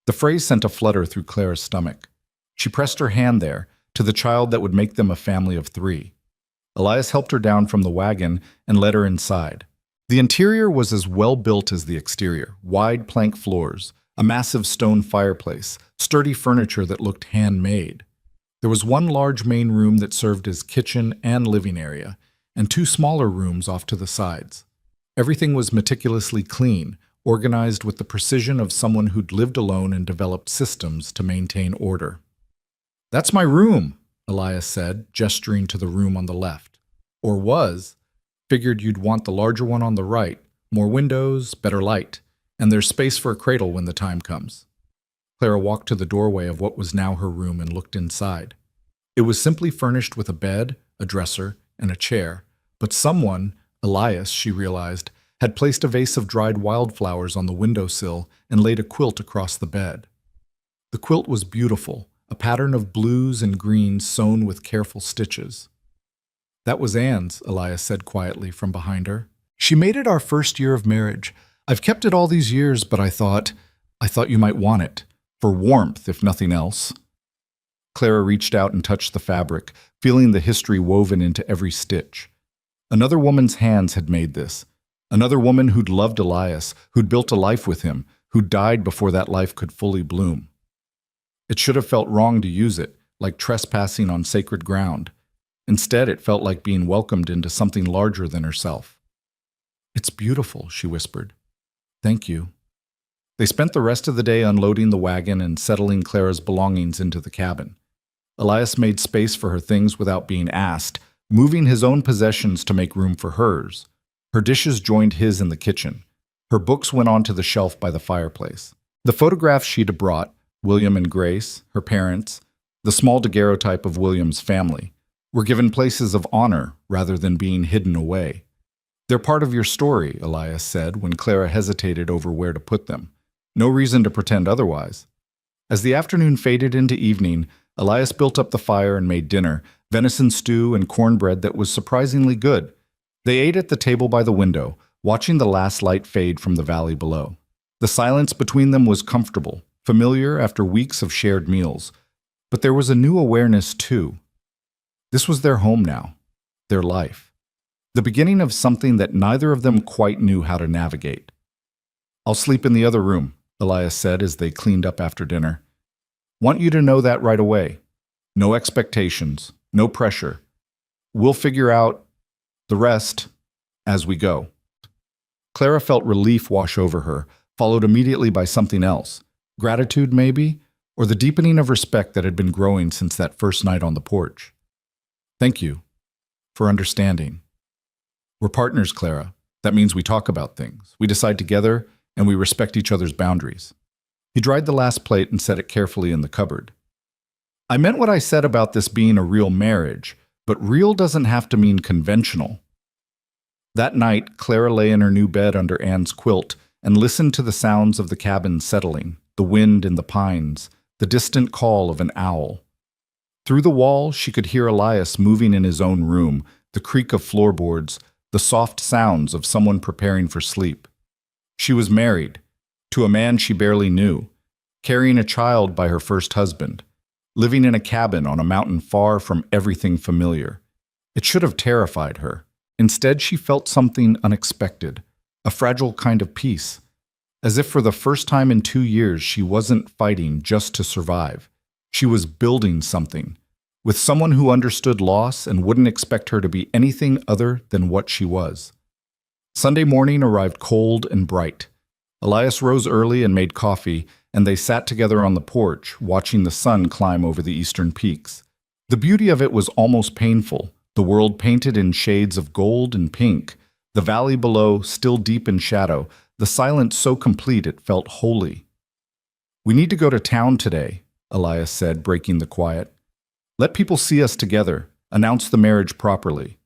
The phrase sent a flutter through Clara's stomach. She pressed her hand there, to the child that would make them a family of 3. Elias helped her down from the wagon and led her inside. The interior was as well built as the exterior, wide plank floors, a massive stone fireplace, sturdy furniture that looked handmade. There was one large main room that served as kitchen and living area, and 2 smaller rooms off to the sides. Everything was meticulously clean, organized with the precision of someone who'd lived alone and developed systems to maintain order. "That's my room," Elias said, gesturing to the room on the left. "Or was. Figured you'd want the larger one on the right, more windows, better light, and there's space for a cradle when the time comes." Clara walked to the doorway of what was now her room and looked inside. It was simply furnished with a bed, a dresser, and a chair, but someone, Elias, she realized, had placed a vase of dried wildflowers on the windowsill and laid a quilt across the bed. The quilt was beautiful, a pattern of blues and greens sewn with careful stitches. "That was Anne's," Elias said quietly from behind her. "She made it our first year of marriage. I've kept it all these years, but I thought you might want it. For warmth, if nothing else." Clara reached out and touched the fabric, feeling the history woven into every stitch. Another woman's hands had made this. Another woman who'd loved Elias, who'd built a life with him, who died before that life could fully bloom. It should have felt wrong to use it, like trespassing on sacred ground. Instead, it felt like being welcomed into something larger than herself. "It's beautiful," she whispered. "Thank you." They spent the rest of the day unloading the wagon and settling Clara's belongings into the cabin. Elias made space for her things without being asked, moving his own possessions to make room for hers. Her dishes joined his in the kitchen. Her books went onto the shelf by the fireplace. The photographs she'd brought, William and Grace, her parents, the small daguerreotype of William's family, were given places of honor rather than being hidden away. "They're part of your story," Elias said when Clara hesitated over where to put them. "No reason to pretend otherwise." As the afternoon faded into evening, Elias built up the fire and made dinner, venison stew and cornbread that was surprisingly good. They ate at the table by the window, watching the last light fade from the valley below. The silence between them was comfortable, familiar after weeks of shared meals. But there was a new awareness, too. This was their home now, their life. The beginning of something that neither of them quite knew how to navigate. "I'll sleep in the other room," Elias said as they cleaned up after dinner. "Want you to know that right away. No expectations, no pressure. We'll figure out the rest as we go." Clara felt relief wash over her, followed immediately by something else. Gratitude, maybe, or the deepening of respect that had been growing since that first night on the porch. "Thank you for understanding. We're partners, Clara. That means we talk about things. We decide together, and we respect each other's boundaries." He dried the last plate and set it carefully in the cupboard. "I meant what I said about this being a real marriage, but real doesn't have to mean conventional." That night, Clara lay in her new bed under Anne's quilt and listened to the sounds of the cabin settling, the wind in the pines, the distant call of an owl. Through the wall, she could hear Elias moving in his own room, the creak of floorboards, the soft sounds of someone preparing for sleep. She was married, to a man she barely knew, carrying a child by her first husband, living in a cabin on a mountain far from everything familiar. It should have terrified her. Instead, she felt something unexpected, a fragile kind of peace, as if for the first time in 2 years she wasn't fighting just to survive. She was building something, with someone who understood loss and wouldn't expect her to be anything other than what she was. Sunday morning arrived cold and bright. Elias rose early and made coffee, and they sat together on the porch, watching the sun climb over the eastern peaks. The beauty of it was almost painful, the world painted in shades of gold and pink, the valley below still deep in shadow, the silence so complete it felt holy. "We need to go to town today," Elias said, breaking the quiet. "Let people see us together, announce the marriage properly."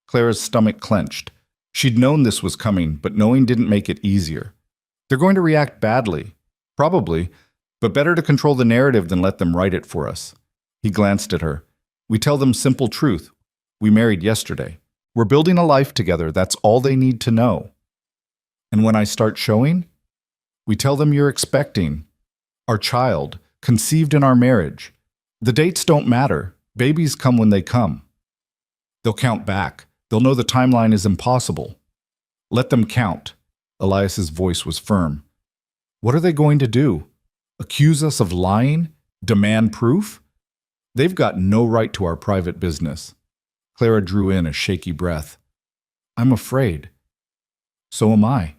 Clara's stomach clenched. She'd known this was coming, but knowing didn't make it easier. "They're going to react badly. Probably, but better to control the narrative than let them write it for us." He glanced at her. "We tell them simple truth. We married yesterday. We're building a life together. That's all they need to know. And when I start showing, we tell them you're expecting our child, conceived in our marriage. The dates don't matter. Babies come when they come. They'll count back. They'll know the timeline is impossible. Let them count." Elias's voice was firm. "What are they going to do? Accuse us of lying? Demand proof? They've got no right to our private business." Clara drew in a shaky breath. "I'm afraid." "So am I."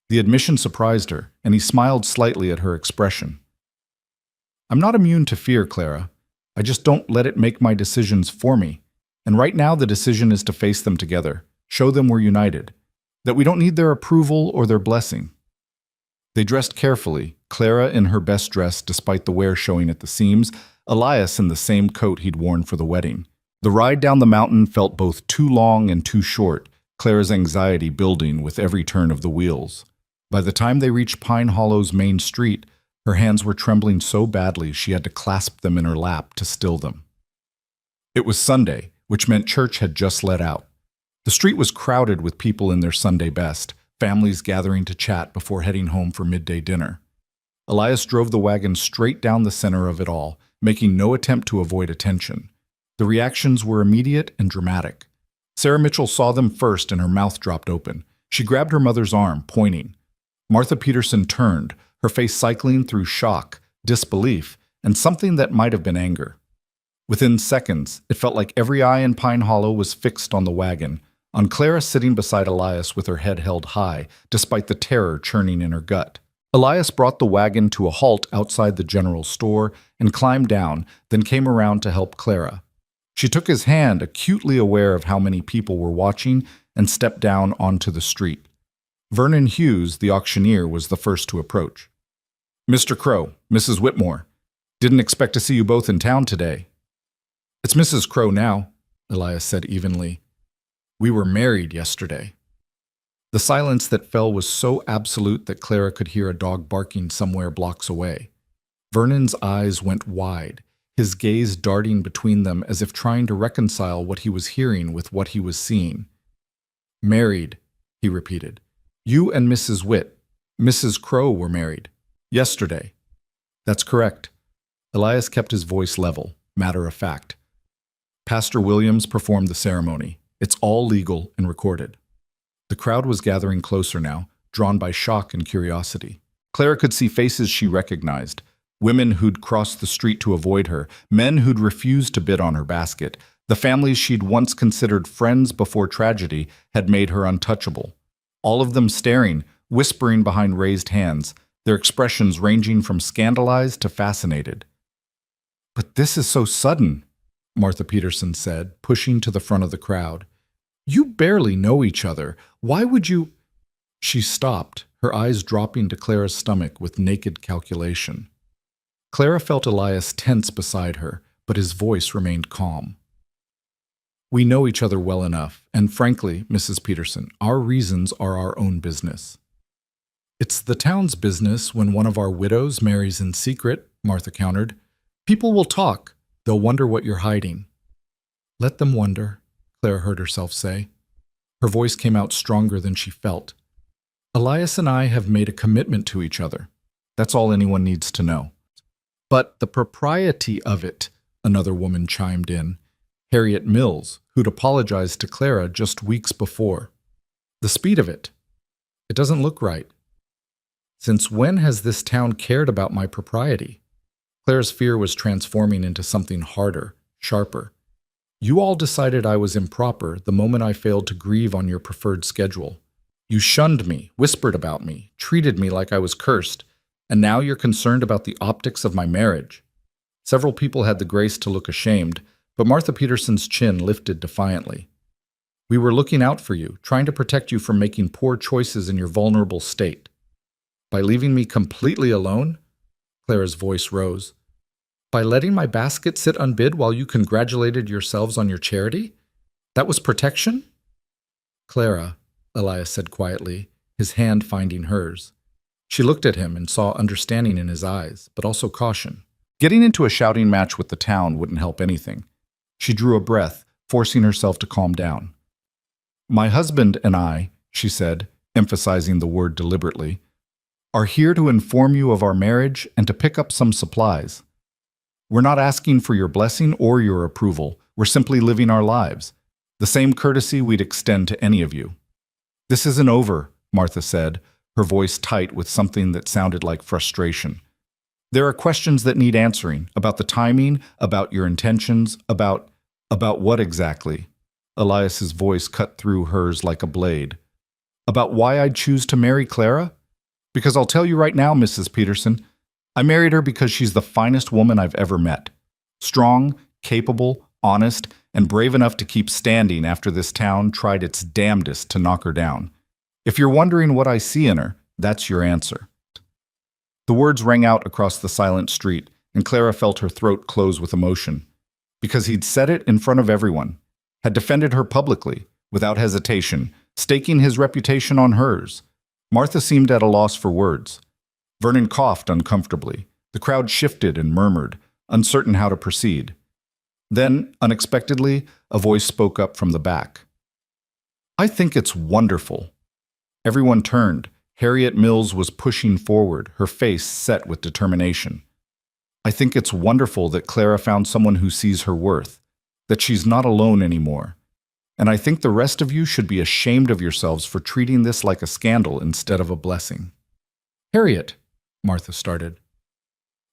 The admission surprised her, and he smiled slightly at her expression. "I'm not immune to fear, Clara. I just don't let it make my decisions for me. And right now the decision is to face them together, show them we're united, that we don't need their approval or their blessing." They dressed carefully, Clara in her best dress despite the wear showing at the seams, Elias in the same coat he'd worn for the wedding. The ride down the mountain felt both too long and too short, Clara's anxiety building with every turn of the wheels. By the time they reached Pine Hollow's main street, her hands were trembling so badly she had to clasp them in her lap to still them. It was Sunday, which meant church had just let out. The street was crowded with people in their Sunday best, families gathering to chat before heading home for midday dinner. Elias drove the wagon straight down the center of it all, making no attempt to avoid attention. The reactions were immediate and dramatic. Sarah Mitchell saw them first and her mouth dropped open. She grabbed her mother's arm, pointing. Martha Peterson turned, her face cycling through shock, disbelief, and something that might have been anger. Within seconds, it felt like every eye in Pine Hollow was fixed on the wagon, on Clara sitting beside Elias with her head held high, despite the terror churning in her gut. Elias brought the wagon to a halt outside the general store and climbed down, then came around to help Clara. She took his hand, acutely aware of how many people were watching, and stepped down onto the street. Vernon Hughes, the auctioneer, was the first to approach. "Mr. Crow, Mrs. Whitmore. Didn't expect to see you both in town today." "It's Mrs. Crow now," Elias said evenly. "We were married yesterday." The silence that fell was so absolute that Clara could hear a dog barking somewhere blocks away. Vernon's eyes went wide, his gaze darting between them as if trying to reconcile what he was hearing with what he was seeing. "Married," he repeated. "You and Mrs. Crow were married. Yesterday." "That's correct." Elias kept his voice level, matter of fact. "Pastor Williams performed the ceremony. It's all legal and recorded." The crowd was gathering closer now, drawn by shock and curiosity. Clara could see faces she recognized, women who'd crossed the street to avoid her, men who'd refused to bid on her basket. The families she'd once considered friends before tragedy had made her untouchable. All of them staring, whispering behind raised hands, their expressions ranging from scandalized to fascinated. "But this is so sudden," Martha Peterson said, pushing to the front of the crowd. "You barely know each other. Why would you—" She stopped, her eyes dropping to Clara's stomach with naked calculation. Clara felt Elias tense beside her, but his voice remained calm. "We know each other well enough, and frankly, Mrs. Peterson, our reasons are our own business." "It's the town's business when one of our widows marries in secret," Martha countered. "People will talk. They'll wonder what you're hiding." "Let them wonder," Clara heard herself say. Her voice came out stronger than she felt. "Elias and I have made a commitment to each other. That's all anyone needs to know." "But the propriety of it," another woman chimed in, Harriet Mills, who'd apologized to Clara just weeks before. "The speed of it. It doesn't look right. Since when has this town cared about my propriety?" Clara's fear was transforming into something harder, sharper. "You all decided I was improper the moment I failed to grieve on your preferred schedule. You shunned me, whispered about me, treated me like I was cursed. And now you're concerned about the optics of my marriage." Several people had the grace to look ashamed, but Martha Peterson's chin lifted defiantly. "We were looking out for you, trying to protect you from making poor choices in your vulnerable state. By leaving me completely alone?" Clara's voice rose. "By letting my basket sit unbid while you congratulated yourselves on your charity? That was protection?" "Clara," Elias said quietly, his hand finding hers. She looked at him and saw understanding in his eyes, but also caution. Getting into a shouting match with the town wouldn't help anything. She drew a breath, forcing herself to calm down. "My husband and I," she said, emphasizing the word deliberately, "are here to inform you of our marriage and to pick up some supplies. We're not asking for your blessing or your approval. We're simply living our lives, the same courtesy we'd extend to any of you." "This isn't over," Martha said, her voice tight with something that sounded like frustration. "There are questions that need answering, about the timing, about your intentions, about what exactly?" Elias's voice cut through hers like a blade. "About why I'd choose to marry Clara? Because I'll tell you right now, Mrs. Peterson, I married her because she's the finest woman I've ever met. Strong, capable, honest, and brave enough to keep standing after this town tried its damnedest to knock her down. If you're wondering what I see in her, that's your answer." The words rang out across the silent street, and Clara felt her throat close with emotion. Because he'd said it in front of everyone, had defended her publicly, without hesitation, staking his reputation on hers. Martha seemed at a loss for words. Vernon coughed uncomfortably. The crowd shifted and murmured, uncertain how to proceed. Then, unexpectedly, a voice spoke up from the back. "I think it's wonderful." Everyone turned. Harriet Mills was pushing forward, her face set with determination. "I think it's wonderful that Clara found someone who sees her worth, that she's not alone anymore. And I think the rest of you should be ashamed of yourselves for treating this like a scandal instead of a blessing." "Harriet," Martha started.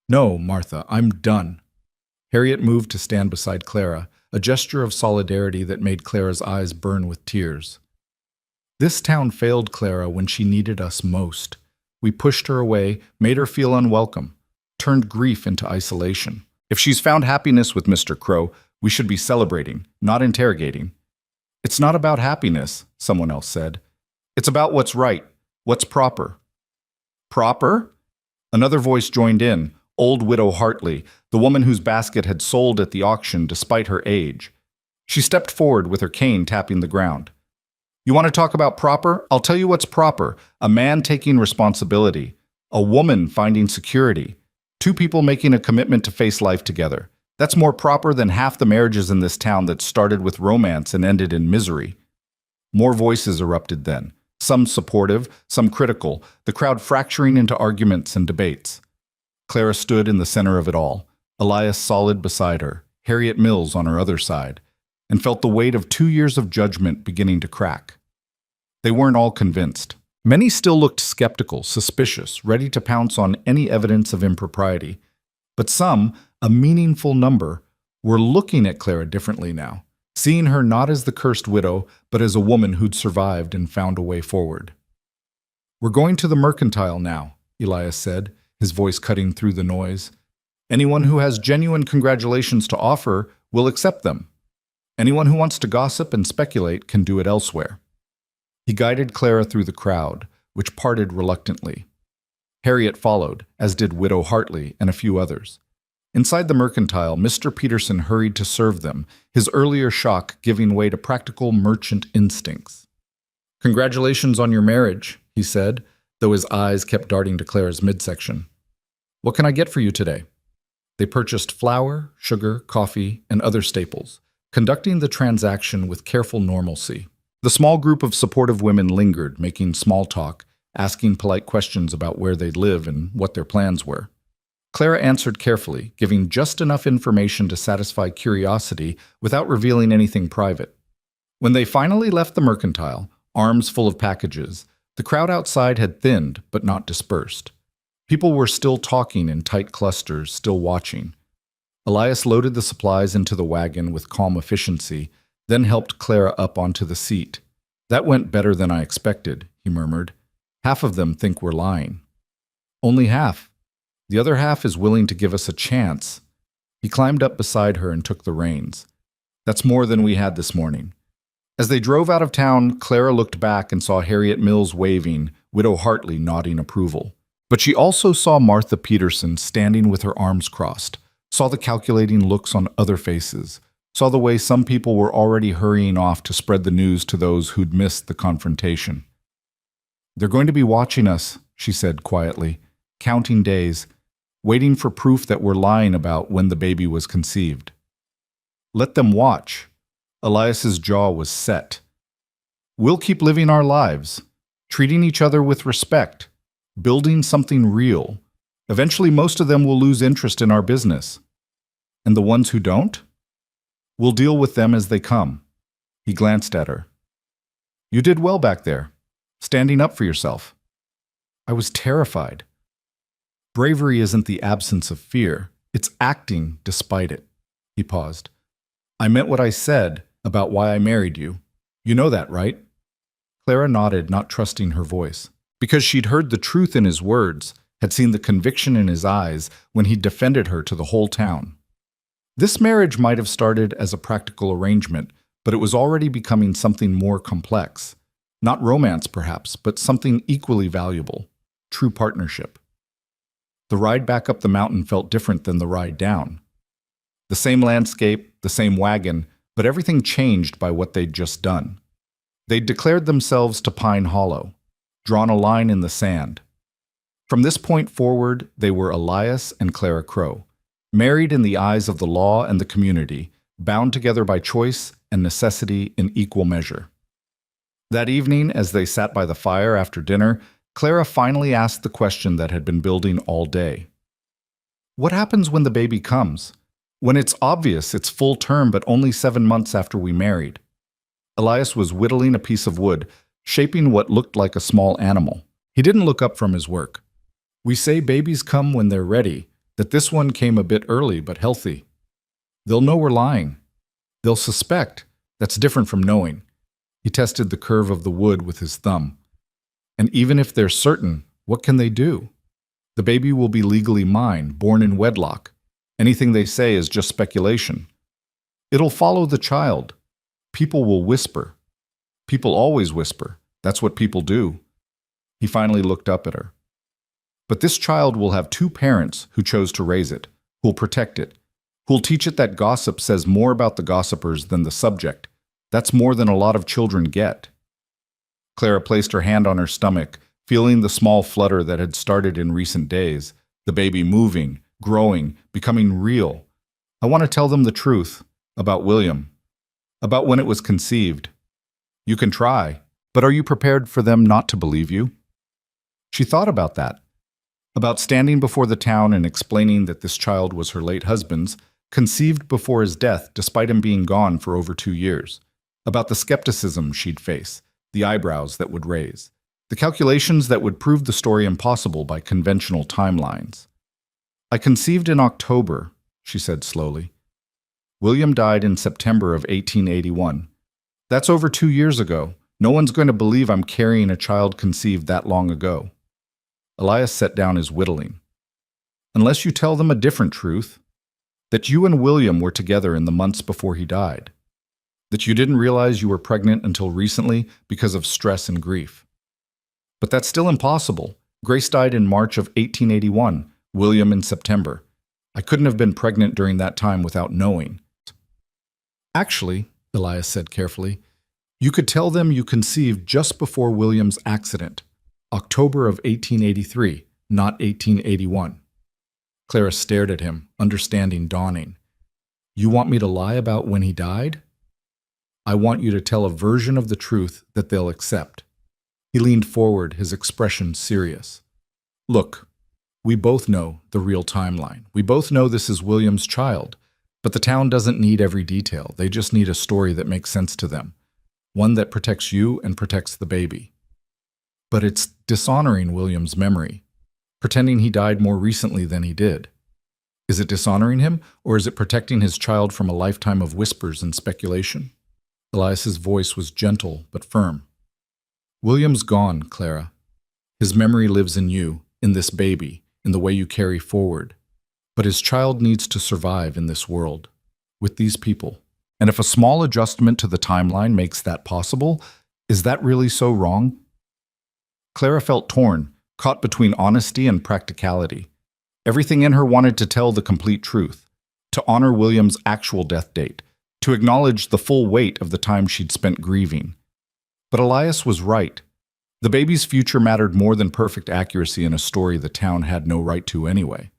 "No, Martha, I'm done." Harriet moved to stand beside Clara, a gesture of solidarity that made Clara's eyes burn with tears. "This town failed Clara when she needed us most. We pushed her away, made her feel unwelcome, turned grief into isolation. If she's found happiness with Mr. Crow, we should be celebrating, not interrogating." "It's not about happiness," someone else said. "It's about what's right, what's proper." "Proper?" Another voice joined in, old Widow Hartley, the woman whose basket had sold at the auction despite her age. She stepped forward with her cane tapping the ground. "You want to talk about proper? I'll tell you what's proper. A man taking responsibility. A woman finding security. Two people making a commitment to face life together. That's more proper than half the marriages in this town that started with romance and ended in misery." More voices erupted then, some supportive, some critical, the crowd fracturing into arguments and debates. Clara stood in the center of it all, Elias solid beside her, Harriet Mills on her other side, and felt the weight of 2 years of judgment beginning to crack. They weren't all convinced. Many still looked skeptical, suspicious, ready to pounce on any evidence of impropriety. But some, a meaningful number, were looking at Clara differently now, seeing her not as the cursed widow, but as a woman who'd survived and found a way forward. "We're going to the mercantile now," Elias said, his voice cutting through the noise. "Anyone who has genuine congratulations to offer will accept them. Anyone who wants to gossip and speculate can do it elsewhere." He guided Clara through the crowd, which parted reluctantly. Harriet followed, as did Widow Hartley and a few others. Inside the mercantile, Mr. Peterson hurried to serve them, his earlier shock giving way to practical merchant instincts. "Congratulations on your marriage," he said, though his eyes kept darting to Clara's midsection. "What can I get for you today?" They purchased flour, sugar, coffee, and other staples, conducting the transaction with careful normalcy. The small group of supportive women lingered, making small talk, asking polite questions about where they'd live and what their plans were. Clara answered carefully, giving just enough information to satisfy curiosity without revealing anything private. When they finally left the mercantile, arms full of packages, the crowd outside had thinned but not dispersed. People were still talking in tight clusters, still watching. Elias loaded the supplies into the wagon with calm efficiency, then helped Clara up onto the seat. "That went better than I expected," he murmured. "Half of them think we're lying." Only half. The other half is willing to give us a chance. He climbed up beside her and took the reins. That's more than we had this morning. As they drove out of town, Clara looked back and saw Harriet Mills waving, Widow Hartley nodding approval. But she also saw Martha Peterson standing with her arms crossed, saw the calculating looks on other faces, saw the way some people were already hurrying off to spread the news to those who'd missed the confrontation. "They're going to be watching us," she said quietly, counting days, waiting for proof that we're lying about when the baby was conceived. Let them watch. Elias's jaw was set. We'll keep living our lives, treating each other with respect, building something real. Eventually, most of them will lose interest in our business. And the ones who don't? We'll deal with them as they come. He glanced at her. You did well back there, standing up for yourself. I was terrified. Bravery isn't the absence of fear. It's acting despite it. He paused. I meant what I said about why I married you. You know that, right? Clara nodded, not trusting her voice. Because she'd heard the truth in his words, had seen the conviction in his eyes when he defended her to the whole town. This marriage might have started as a practical arrangement, but it was already becoming something more complex. Not romance, perhaps, but something equally valuable. True partnership. The ride back up the mountain felt different than the ride down. The same landscape, the same wagon, but everything changed by what they'd just done. They'd declared themselves to Pine Hollow, drawn a line in the sand. From this point forward, they were Elias and Clara Crow, married in the eyes of the law and the community, bound together by choice and necessity in equal measure. That evening, as they sat by the fire after dinner, Clara finally asked the question that had been building all day. What happens when the baby comes? When it's obvious it's full term but only 7 months after we married? Elias was whittling a piece of wood, shaping what looked like a small animal. He didn't look up from his work. We say babies come when they're ready, that this one came a bit early but healthy. They'll know we're lying. They'll suspect. That's different from knowing. He tested the curve of the wood with his thumb. And even if they're certain, what can they do? The baby will be legally mine, born in wedlock. Anything they say is just speculation. It'll follow the child. People will whisper. People always whisper. That's what people do. He finally looked up at her. But this child will have 2 parents who chose to raise it, who'll protect it, who'll teach it that gossip says more about the gossipers than the subject. That's more than a lot of children get. Clara placed her hand on her stomach, feeling the small flutter that had started in recent days, the baby moving, growing, becoming real. I want to tell them the truth about William, about when it was conceived. You can try, but are you prepared for them not to believe you? She thought about that, about standing before the town and explaining that this child was her late husband's, conceived before his death despite him being gone for over 2 years, about the skepticism she'd face, the eyebrows that would raise, the calculations that would prove the story impossible by conventional timelines. I conceived in October, she said slowly. William died in September of 1881. That's over 2 years ago. No one's going to believe I'm carrying a child conceived that long ago. Elias set down his whittling. Unless you tell them a different truth, that you and William were together in the months before he died, that you didn't realize you were pregnant until recently because of stress and grief. But that's still impossible. Grace died in March of 1881, William in September. I couldn't have been pregnant during that time without knowing. Actually, Elias said carefully, you could tell them you conceived just before William's accident, October of 1883, not 1881. Clara stared at him, understanding dawning. You want me to lie about when he died? I want you to tell a version of the truth that they'll accept. He leaned forward, his expression serious. Look, we both know the real timeline. We both know this is William's child, but the town doesn't need every detail. They just need a story that makes sense to them, one that protects you and protects the baby. But it's dishonoring William's memory, pretending he died more recently than he did. Is it dishonoring him, or is it protecting his child from a lifetime of whispers and speculation? Elias's voice was gentle but firm. William's gone, Clara. His memory lives in you, in this baby, in the way you carry forward. But his child needs to survive in this world, with these people. And if a small adjustment to the timeline makes that possible, is that really so wrong? Clara felt torn, caught between honesty and practicality. Everything in her wanted to tell the complete truth, to honor William's actual death date, to acknowledge the full weight of the time she'd spent grieving. But Elias was right. The baby's future mattered more than perfect accuracy in a story the town had no right to anyway.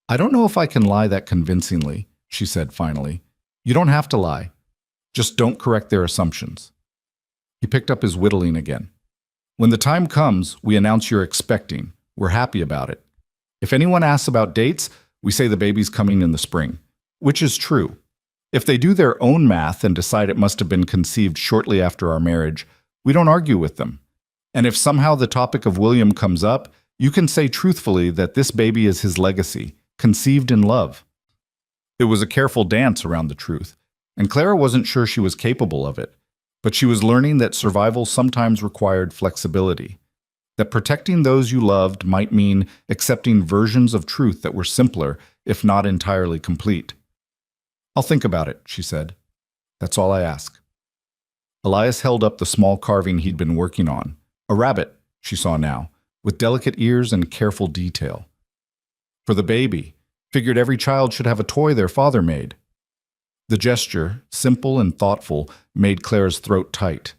"I don't know if I can lie that convincingly," she said finally. "You don't have to lie. Just don't correct their assumptions." He picked up his whittling again. "When the time comes, we announce you're expecting. We're happy about it. If anyone asks about dates, we say the baby's coming in the spring," which is true. If they do their own math and decide it must have been conceived shortly after our marriage, we don't argue with them. And if somehow the topic of William comes up, you can say truthfully that this baby is his legacy, conceived in love. It was a careful dance around the truth, and Clara wasn't sure she was capable of it, but she was learning that survival sometimes required flexibility, that protecting those you loved might mean accepting versions of truth that were simpler, if not entirely complete. "I'll think about it," she said. "That's all I ask." Elias held up the small carving he'd been working on, a rabbit, she saw now, with delicate ears and careful detail. For the baby, figured every child should have a toy their father made. The gesture, simple and thoughtful, made Clara's throat tight.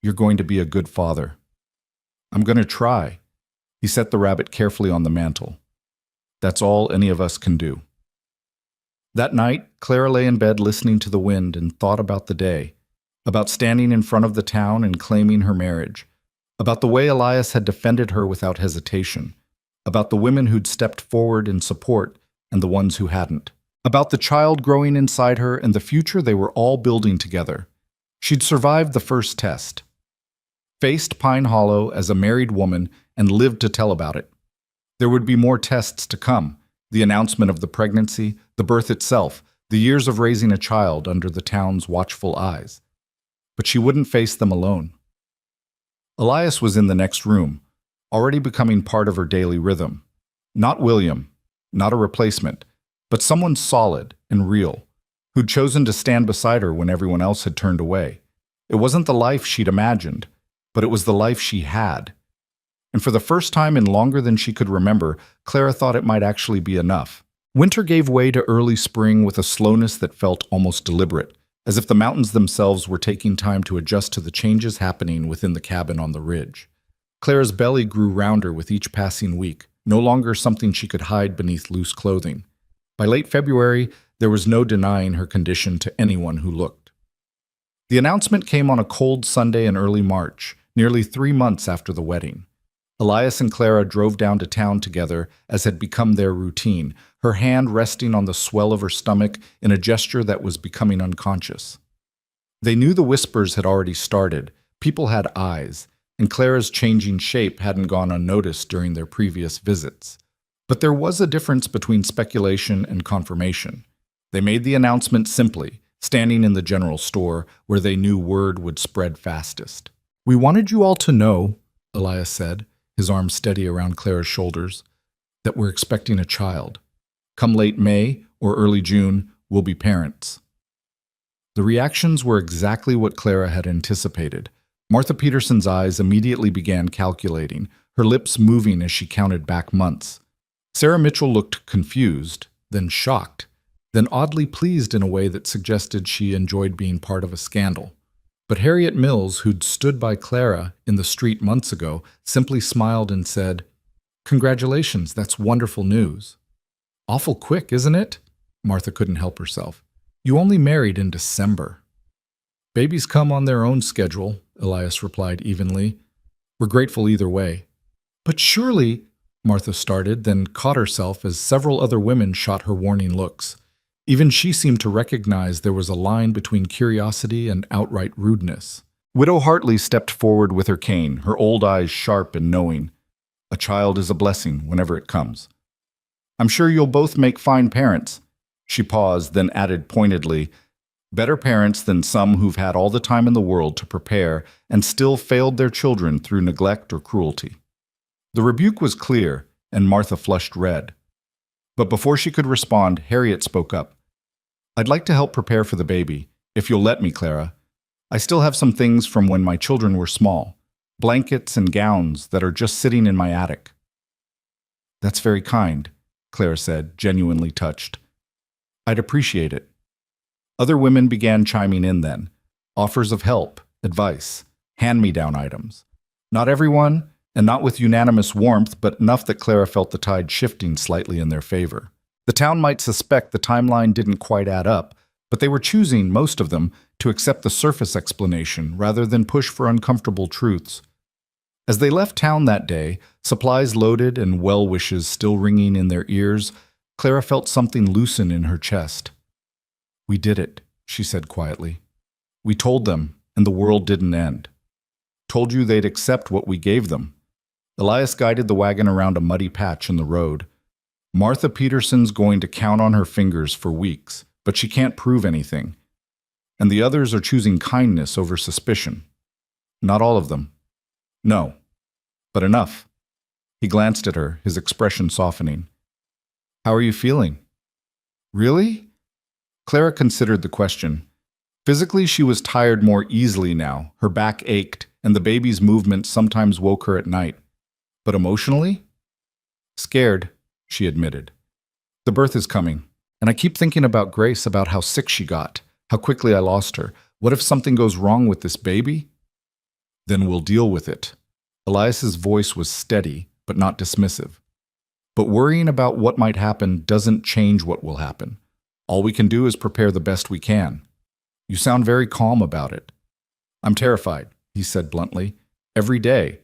"You're going to be a good father." "I'm going to try." He set the rabbit carefully on the mantel. "That's all any of us can do." That night, Clara lay in bed listening to the wind and thought about the day, about standing in front of the town and claiming her marriage, about the way Elias had defended her without hesitation, about the women who'd stepped forward in support and the ones who hadn't, about the child growing inside her and the future they were all building together. She'd survived the first test, faced Pine Hollow as a married woman, and lived to tell about it. There would be more tests to come, the announcement of the pregnancy, the birth itself, the years of raising a child under the town's watchful eyes. But she wouldn't face them alone. Elias was in the next room, already becoming part of her daily rhythm. Not William, not a replacement, but someone solid and real, who'd chosen to stand beside her when everyone else had turned away. It wasn't the life she'd imagined, but it was the life she had. And for the first time in longer than she could remember, Clara thought it might actually be enough. Winter gave way to early spring with a slowness that felt almost deliberate, as if the mountains themselves were taking time to adjust to the changes happening within the cabin on the ridge. Clara's belly grew rounder with each passing week, no longer something she could hide beneath loose clothing. By late February, there was no denying her condition to anyone who looked. The announcement came on a cold Sunday in early March, nearly 3 months after the wedding. Elias and Clara drove down to town together, as had become their routine, her hand resting on the swell of her stomach in a gesture that was becoming unconscious. They knew the whispers had already started, people had eyes, and Clara's changing shape hadn't gone unnoticed during their previous visits. But there was a difference between speculation and confirmation. They made the announcement simply, standing in the general store where they knew word would spread fastest. "We wanted you all to know," Elias said, his arm steady around Clara's shoulders, "that we're expecting a child. Come late May or early June, we'll be parents." The reactions were exactly what Clara had anticipated. Martha Peterson's eyes immediately began calculating, her lips moving as she counted back months. Sarah Mitchell looked confused, then shocked, then oddly pleased in a way that suggested she enjoyed being part of a scandal. But Harriet Mills, who'd stood by Clara in the street months ago, simply smiled and said, "Congratulations, that's wonderful news." "Awful quick, isn't it?" Martha couldn't help herself. "You only married in December." "Babies come on their own schedule," Elias replied evenly. "We're grateful either way." "But surely," Martha started, then caught herself as several other women shot her warning looks. Even she seemed to recognize there was a line between curiosity and outright rudeness. Widow Hartley stepped forward with her cane, her old eyes sharp and knowing. "A child is a blessing whenever it comes. I'm sure you'll both make fine parents." She paused, then added pointedly, "Better parents than some who've had all the time in the world to prepare and still failed their children through neglect or cruelty." The rebuke was clear, and Martha flushed red. But before she could respond, Harriet spoke up. I'd like to help prepare for the baby, if you'll let me, Clara. I still have some things from when my children were small, blankets and gowns that are just sitting in my attic. That's very kind, Clara said, genuinely touched. I'd appreciate it. Other women began chiming in then, offers of help, advice, hand-me-down items. Not everyone, and not with unanimous warmth, but enough that Clara felt the tide shifting slightly in their favor. The town might suspect the timeline didn't quite add up, but they were choosing, most of them, to accept the surface explanation rather than push for uncomfortable truths. As they left town that day, supplies loaded and well wishes still ringing in their ears, Clara felt something loosen in her chest. We did it, she said quietly. We told them, and the world didn't end. Told you they'd accept what we gave them. Elias guided the wagon around a muddy patch in the road. Martha Peterson's going to count on her fingers for weeks, but she can't prove anything. And the others are choosing kindness over suspicion. Not all of them. No. But enough. He glanced at her, his expression softening. How are you feeling? Really? Clara considered the question. Physically, she was tired more easily now. Her back ached, and the baby's movement sometimes woke her at night. But emotionally? Scared, she admitted. The birth is coming, and I keep thinking about Grace, about how sick she got, how quickly I lost her. What if something goes wrong with this baby? Then we'll deal with it. Elias's voice was steady, but not dismissive. But worrying about what might happen doesn't change what will happen. All we can do is prepare the best we can. You sound very calm about it. I'm terrified, he said bluntly, every day.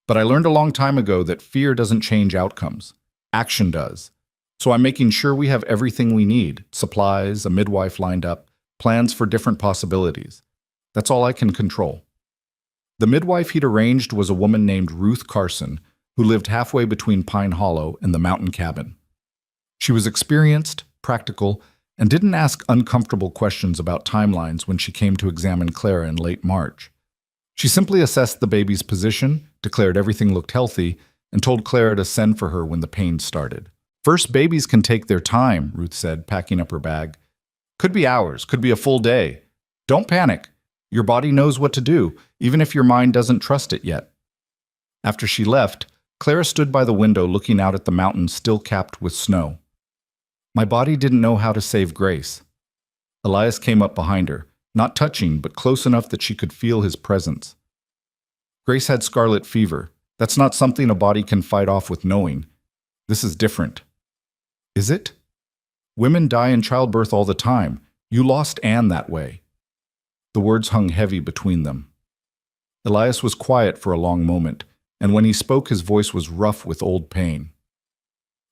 But I learned a long time ago that fear doesn't change outcomes. Action does. So I'm making sure we have everything we need, supplies, a midwife lined up, plans for different possibilities. That's all I can control. The midwife he'd arranged was a woman named Ruth Carson, who lived halfway between Pine Hollow and the mountain cabin. She was experienced, practical, and didn't ask uncomfortable questions about timelines when she came to examine Clara in late March. She simply assessed the baby's position, declared everything looked healthy, and told Clara to send for her when the pain started. First babies can take their time, Ruth said, packing up her bag. Could be hours, could be a full day. Don't panic. Your body knows what to do, even if your mind doesn't trust it yet. After she left, Clara stood by the window looking out at the mountains still capped with snow. My body didn't know how to save Grace. Elias came up behind her, not touching, but close enough that she could feel his presence. Grace had scarlet fever. That's not something a body can fight off with knowing. This is different. Is it? Women die in childbirth all the time. You lost Anne that way. The words hung heavy between them. Elias was quiet for a long moment, and when he spoke his voice was rough with old pain.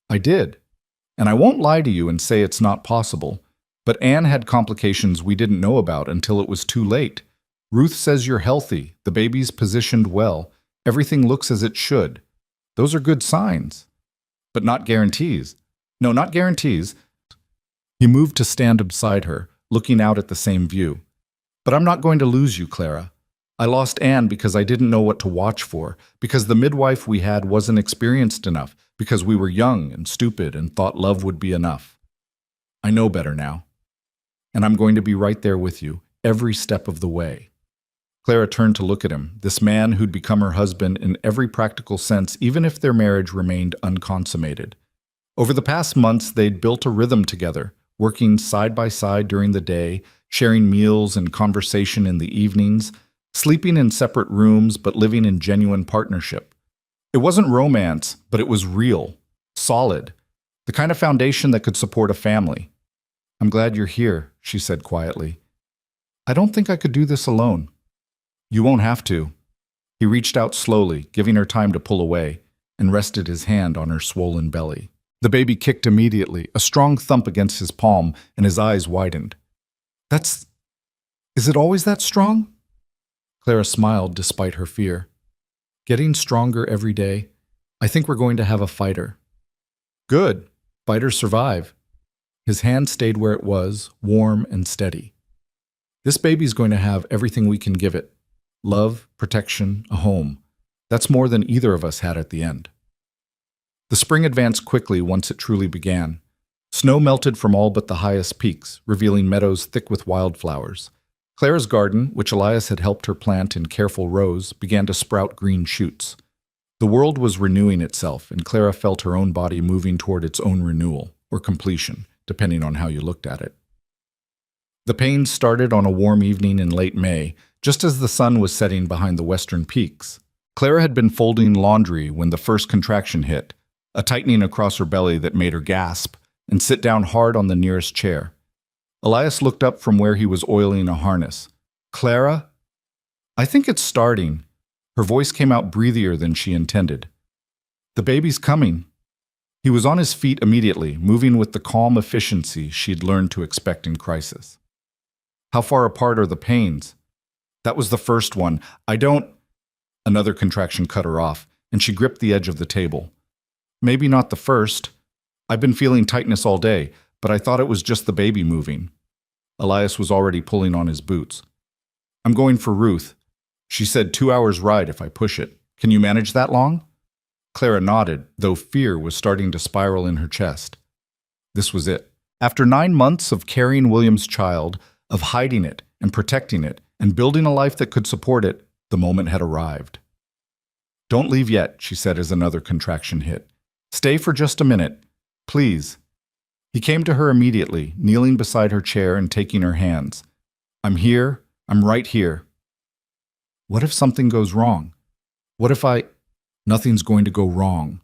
I did. And I won't lie to you and say it's not possible, but Anne had complications we didn't know about until it was too late. Ruth says you're healthy, the baby's positioned well, everything looks as it should. Those are good signs. But not guarantees. No, not guarantees. He moved to stand beside her, looking out at the same view. But I'm not going to lose you, Clara. I lost Anne because I didn't know what to watch for, because the midwife we had wasn't experienced enough, because we were young and stupid and thought love would be enough. I know better now. And I'm going to be right there with you, every step of the way. Clara turned to look at him, this man who'd become her husband in every practical sense, even if their marriage remained unconsummated. Over the past months, they'd built a rhythm together, working side by side during the day, sharing meals and conversation in the evenings, sleeping in separate rooms but living in genuine partnership. It wasn't romance, but it was real, solid, the kind of foundation that could support a family. I'm glad you're here, she said quietly. I don't think I could do this alone. You won't have to. He reached out slowly, giving her time to pull away, and rested his hand on her swollen belly. The baby kicked immediately, a strong thump against his palm, and his eyes widened. Is it always that strong? Clara smiled despite her fear. Getting stronger every day. I think we're going to have a fighter. Good. Fighters survive. His hand stayed where it was, warm and steady. This baby's going to have everything we can give it. Love, protection, a home. That's more than either of us had at the end. The spring advanced quickly once it truly began. Snow melted from all but the highest peaks, revealing meadows thick with wildflowers. Clara's garden, which Elias had helped her plant in careful rows, began to sprout green shoots. The world was renewing itself, and Clara felt her own body moving toward its own renewal, or completion, depending on how you looked at it. The pains started on a warm evening in late May, just as the sun was setting behind the western peaks. Clara had been folding laundry when the first contraction hit, a tightening across her belly that made her gasp and sit down hard on the nearest chair. Elias looked up from where he was oiling a harness. "Clara?" "I think it's starting." Her voice came out breathier than she intended. "The baby's coming." He was on his feet immediately, moving with the calm efficiency she'd learned to expect in crisis. "How far apart are the pains?" "That was the first one. I don't—" Another contraction cut her off, and she gripped the edge of the table. "Maybe not the first. I've been feeling tightness all day, but I thought it was just the baby moving." Elias was already pulling on his boots. "I'm going for Ruth. She said 2 hours ride if I push it. Can you manage that long?" Clara nodded, though fear was starting to spiral in her chest. This was it. After 9 months of carrying William's child, of hiding it and protecting it and building a life that could support it, the moment had arrived. "Don't leave yet," she said as another contraction hit. "Stay for just a minute. Please." He came to her immediately, kneeling beside her chair and taking her hands. "I'm here. I'm right here." "What if something goes wrong? What if I—" "Nothing's going to go wrong."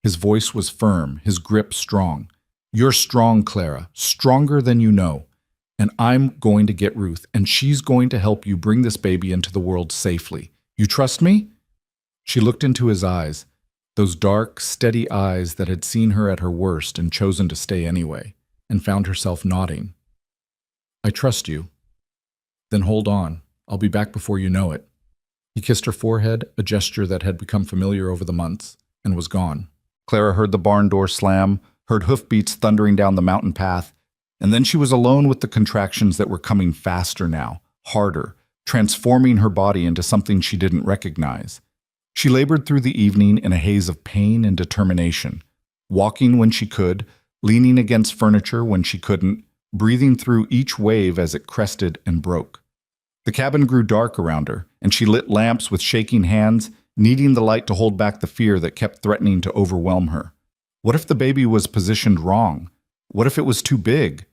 His voice was firm, his grip strong. "You're strong, Clara, stronger than you know. And I'm going to get Ruth, and she's going to help you bring this baby into the world safely. You trust me?" She looked into his eyes, those dark, steady eyes that had seen her at her worst and chosen to stay anyway, and found herself nodding. "I trust you." "Then hold on. I'll be back before you know it." He kissed her forehead, a gesture that had become familiar over the months, and was gone. Clara heard the barn door slam, heard hoofbeats thundering down the mountain path, and then she was alone with the contractions that were coming faster now, harder, transforming her body into something she didn't recognize. She labored through the evening in a haze of pain and determination, walking when she could, leaning against furniture when she couldn't, breathing through each wave as it crested and broke. The cabin grew dark around her, and she lit lamps with shaking hands, needing the light to hold back the fear that kept threatening to overwhelm her. What if the baby was positioned wrong? What if it was too big?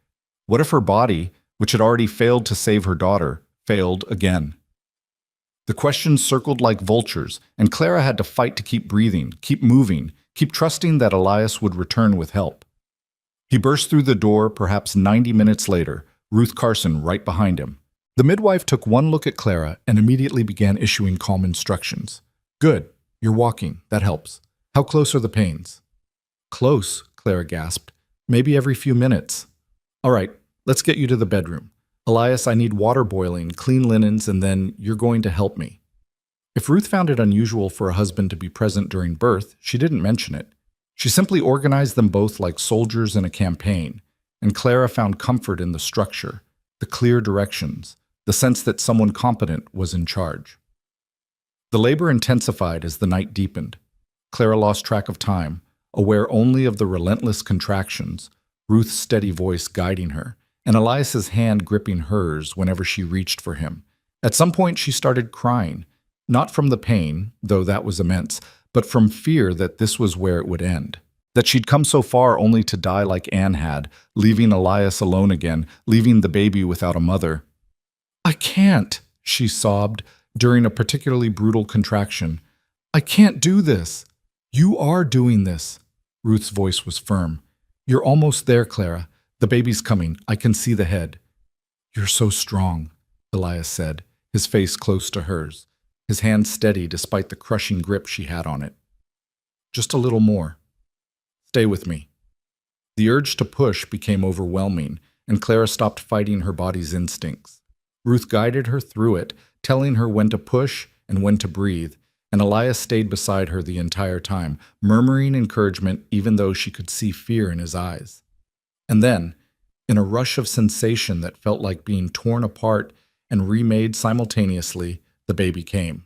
What if her body, which had already failed to save her daughter, failed again? The questions circled like vultures, and Clara had to fight to keep breathing, keep moving, keep trusting that Elias would return with help. He burst through the door perhaps 90 minutes later, Ruth Carson right behind him. The midwife took one look at Clara and immediately began issuing calm instructions. "Good. You're walking. That helps. How close are the pains?" "Close," Clara gasped. "Maybe every few minutes." "All right, let's get you to the bedroom. Elias, I need water boiling, clean linens, and then you're going to help me." If Ruth found it unusual for a husband to be present during birth, she didn't mention it. She simply organized them both like soldiers in a campaign, and Clara found comfort in the structure, the clear directions, the sense that someone competent was in charge. The labor intensified as the night deepened. Clara lost track of time, aware only of the relentless contractions, Ruth's steady voice guiding her, and Elias's hand gripping hers whenever she reached for him. At some point she started crying, not from the pain, though that was immense, but from fear that this was where it would end. That she'd come so far only to die like Anne had, leaving Elias alone again, leaving the baby without a mother. "I can't," she sobbed during a particularly brutal contraction. "I can't do this." "You are doing this." Ruth's voice was firm. "You're almost there, Clara. The baby's coming. I can see the head." "You're so strong," Elias said, his face close to hers, his hand steady despite the crushing grip she had on it. "Just a little more. Stay with me." The urge to push became overwhelming, and Clara stopped fighting her body's instincts. Ruth guided her through it, telling her when to push and when to breathe, and Elias stayed beside her the entire time, murmuring encouragement even though she could see fear in his eyes. And then, in a rush of sensation that felt like being torn apart and remade simultaneously, the baby came.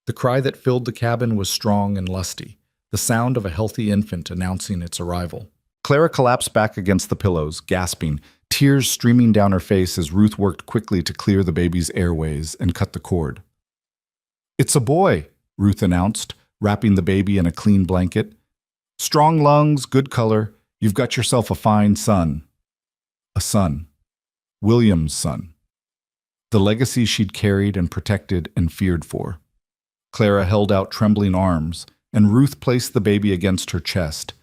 The cry that filled the cabin was strong and lusty, the sound of a healthy infant announcing its arrival. Clara collapsed back against the pillows, gasping, tears streaming down her face as Ruth worked quickly to clear the baby's airways and cut the cord. "It's a boy," Ruth announced, wrapping the baby in a clean blanket. "Strong lungs, good color. You've got yourself a fine son." A son. William's son. The legacy she'd carried and protected and feared for. Clara held out trembling arms, and Ruth placed the baby against her chest.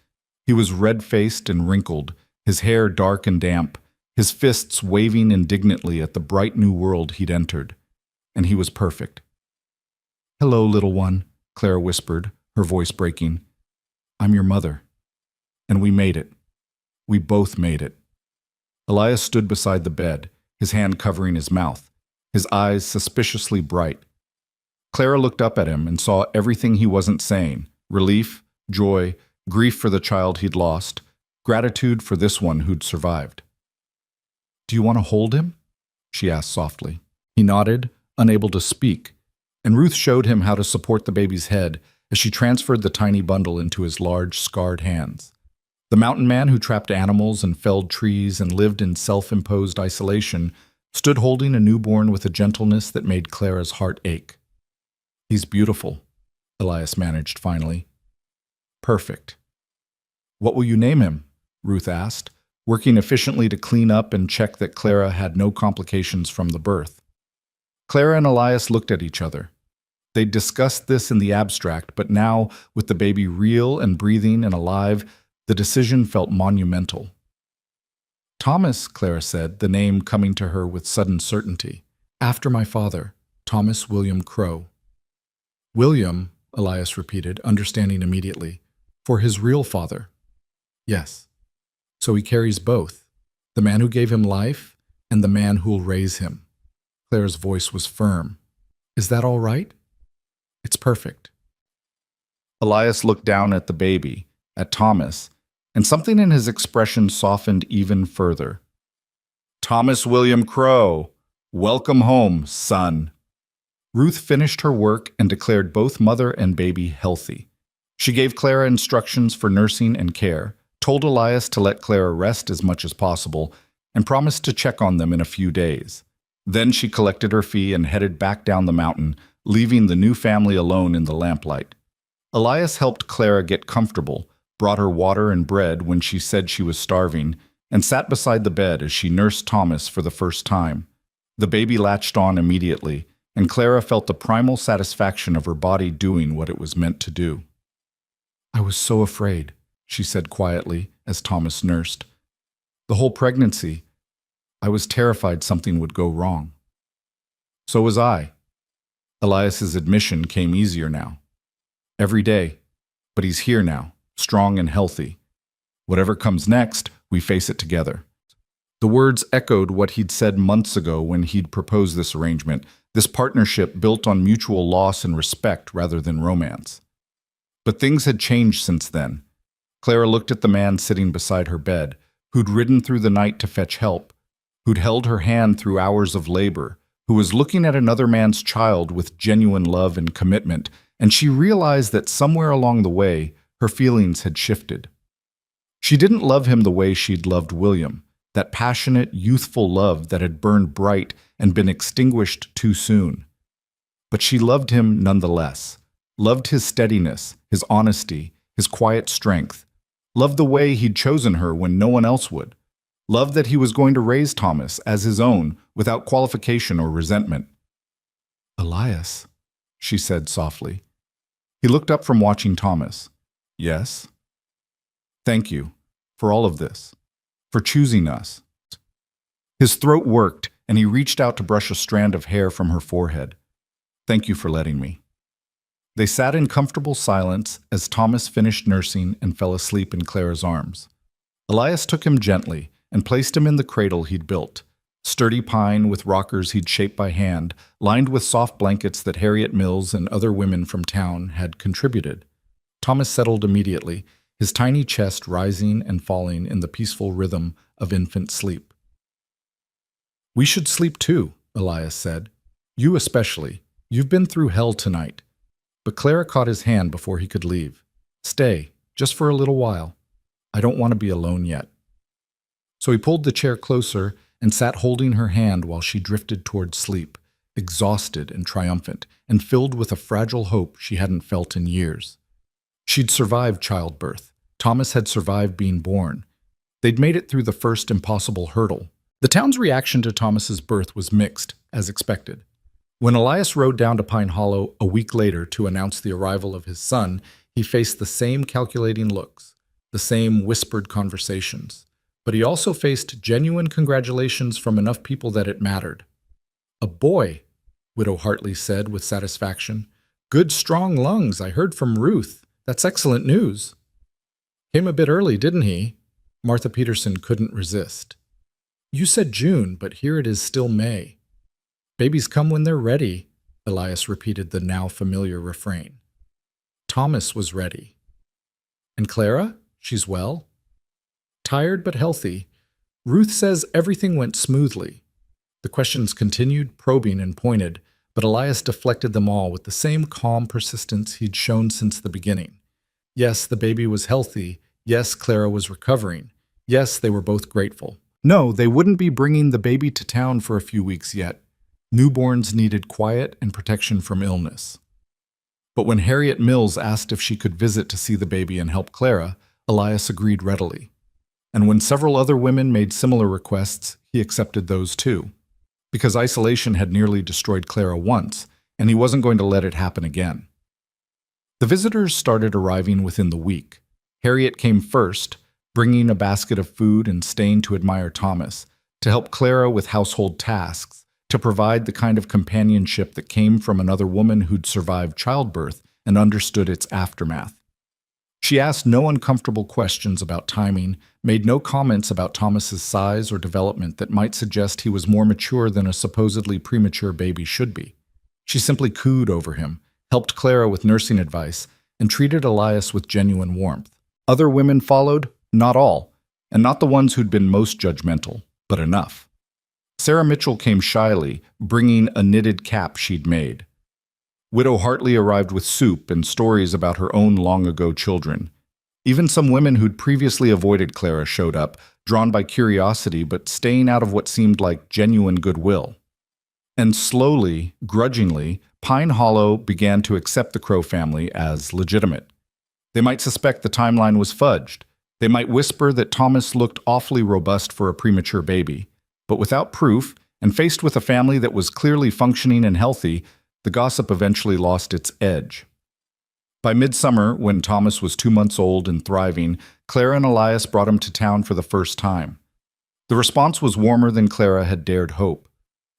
He was red-faced and wrinkled, his hair dark and damp, his fists waving indignantly at the bright new world he'd entered. And he was perfect. "Hello, little one," Clara whispered, her voice breaking. "I'm your mother." And we made it. We both made it. Elias stood beside the bed, his hand covering his mouth, his eyes suspiciously bright. Clara looked up at him and saw everything he wasn't saying: relief, joy, grief for the child he'd lost, gratitude for this one who'd survived. "Do you want to hold him?" she asked softly. He nodded, unable to speak, and Ruth showed him how to support the baby's head as she transferred the tiny bundle into his large, scarred hands. The mountain man who trapped animals and felled trees and lived in self-imposed isolation stood holding a newborn with a gentleness that made Clara's heart ache. "He's beautiful," Elias managed finally. "Perfect." "What will you name him?" Ruth asked, working efficiently to clean up and check that Clara had no complications from the birth. Clara and Elias looked at each other. They'd discussed this in the abstract, but now, with the baby real and breathing and alive, the decision felt monumental. "Thomas," Clara said, the name coming to her with sudden certainty. "After my father, Thomas William Crow." "William," Elias repeated, understanding immediately. "For his real father." "Yes. So he carries both, the man who gave him life and the man who'll raise him." Clara's voice was firm. "Is that all right?" "It's perfect." Elias looked down at the baby, at Thomas, and something in his expression softened even further. "Thomas William Crow, welcome home, son." Ruth finished her work and declared both mother and baby healthy. She gave Clara instructions for nursing and care, told Elias to let Clara rest as much as possible, and promised to check on them in a few days. Then she collected her fee and headed back down the mountain, leaving the new family alone in the lamplight. Elias helped Clara get comfortable, brought her water and bread when she said she was starving, and sat beside the bed as she nursed Thomas for the first time. The baby latched on immediately, and Clara felt the primal satisfaction of her body doing what it was meant to do. "I was so afraid," she said quietly as Thomas nursed. "The whole pregnancy, I was terrified something would go wrong." "So was I." Elias's admission came easier now. "Every day, but he's here now, strong and healthy. Whatever comes next, we face it together." The words echoed what he'd said months ago when he'd proposed this arrangement, this partnership built on mutual loss and respect rather than romance. But things had changed since then. Clara looked at the man sitting beside her bed, who'd ridden through the night to fetch help, who'd held her hand through hours of labor, who was looking at another man's child with genuine love and commitment, and she realized that somewhere along the way, her feelings had shifted. She didn't love him the way she'd loved William, that passionate, youthful love that had burned bright and been extinguished too soon. But she loved him nonetheless, loved his steadiness, his honesty, his quiet strength, loved the way he'd chosen her when no one else would, loved that he was going to raise Thomas as his own without qualification or resentment. "Elias," she said softly. He looked up from watching Thomas. "Yes?" "Thank you for all of this, for choosing us." His throat worked, and he reached out to brush a strand of hair from her forehead. "Thank you for letting me." They sat in comfortable silence as Thomas finished nursing and fell asleep in Clara's arms. Elias took him gently and placed him in the cradle he'd built, sturdy pine with rockers he'd shaped by hand, lined with soft blankets that Harriet Mills and other women from town had contributed. Thomas settled immediately, his tiny chest rising and falling in the peaceful rhythm of infant sleep. "We should sleep too," Elias said. "You especially. You've been through hell tonight." But Clara caught his hand before he could leave. Stay, just for a little while. I don't want to be alone yet. So he pulled the chair closer and sat holding her hand while she drifted toward sleep, exhausted and triumphant, and filled with a fragile hope she hadn't felt in years. She'd survived childbirth. Thomas had survived being born. They'd made it through the first impossible hurdle. The town's reaction to Thomas's birth was mixed, as expected. When Elias rode down to Pine Hollow a week later to announce the arrival of his son, he faced the same calculating looks, the same whispered conversations. But he also faced genuine congratulations from enough people that it mattered. "A boy," Widow Hartley said with satisfaction. "Good, strong lungs, I heard from Ruth. That's excellent news." "Came a bit early, didn't he?" Martha Peterson couldn't resist. "You said June, but here it is still May." "Babies come when they're ready," Elias repeated the now familiar refrain. Thomas was ready. "And Clara? She's well?" "Tired but healthy. Ruth says everything went smoothly." The questions continued, probing and pointed, but Elias deflected them all with the same calm persistence he'd shown since the beginning. Yes, the baby was healthy. Yes, Clara was recovering. Yes, they were both grateful. No, they wouldn't be bringing the baby to town for a few weeks yet. Newborns needed quiet and protection from illness. But when Harriet Mills asked if she could visit to see the baby and help Clara, Elias agreed readily. And when several other women made similar requests, he accepted those too. Because isolation had nearly destroyed Clara once, and he wasn't going to let it happen again. The visitors started arriving within the week. Harriet came first, bringing a basket of food and staying to admire Thomas, to help Clara with household tasks, to provide the kind of companionship that came from another woman who'd survived childbirth and understood its aftermath. She asked no uncomfortable questions about timing, made no comments about Thomas's size or development that might suggest he was more mature than a supposedly premature baby should be. She simply cooed over him, helped Clara with nursing advice, and treated Elias with genuine warmth. Other women followed, not all, and not the ones who'd been most judgmental, but enough. Sarah Mitchell came shyly, bringing a knitted cap she'd made. Widow Hartley arrived with soup and stories about her own long-ago children. Even some women who'd previously avoided Clara showed up, drawn by curiosity but staying out of what seemed like genuine goodwill. And slowly, grudgingly, Pine Hollow began to accept the Crow family as legitimate. They might suspect the timeline was fudged. They might whisper that Thomas looked awfully robust for a premature baby. But without proof, and faced with a family that was clearly functioning and healthy, the gossip eventually lost its edge. By midsummer, when Thomas was 2 months old and thriving, Clara and Elias brought him to town for the first time. The response was warmer than Clara had dared hope.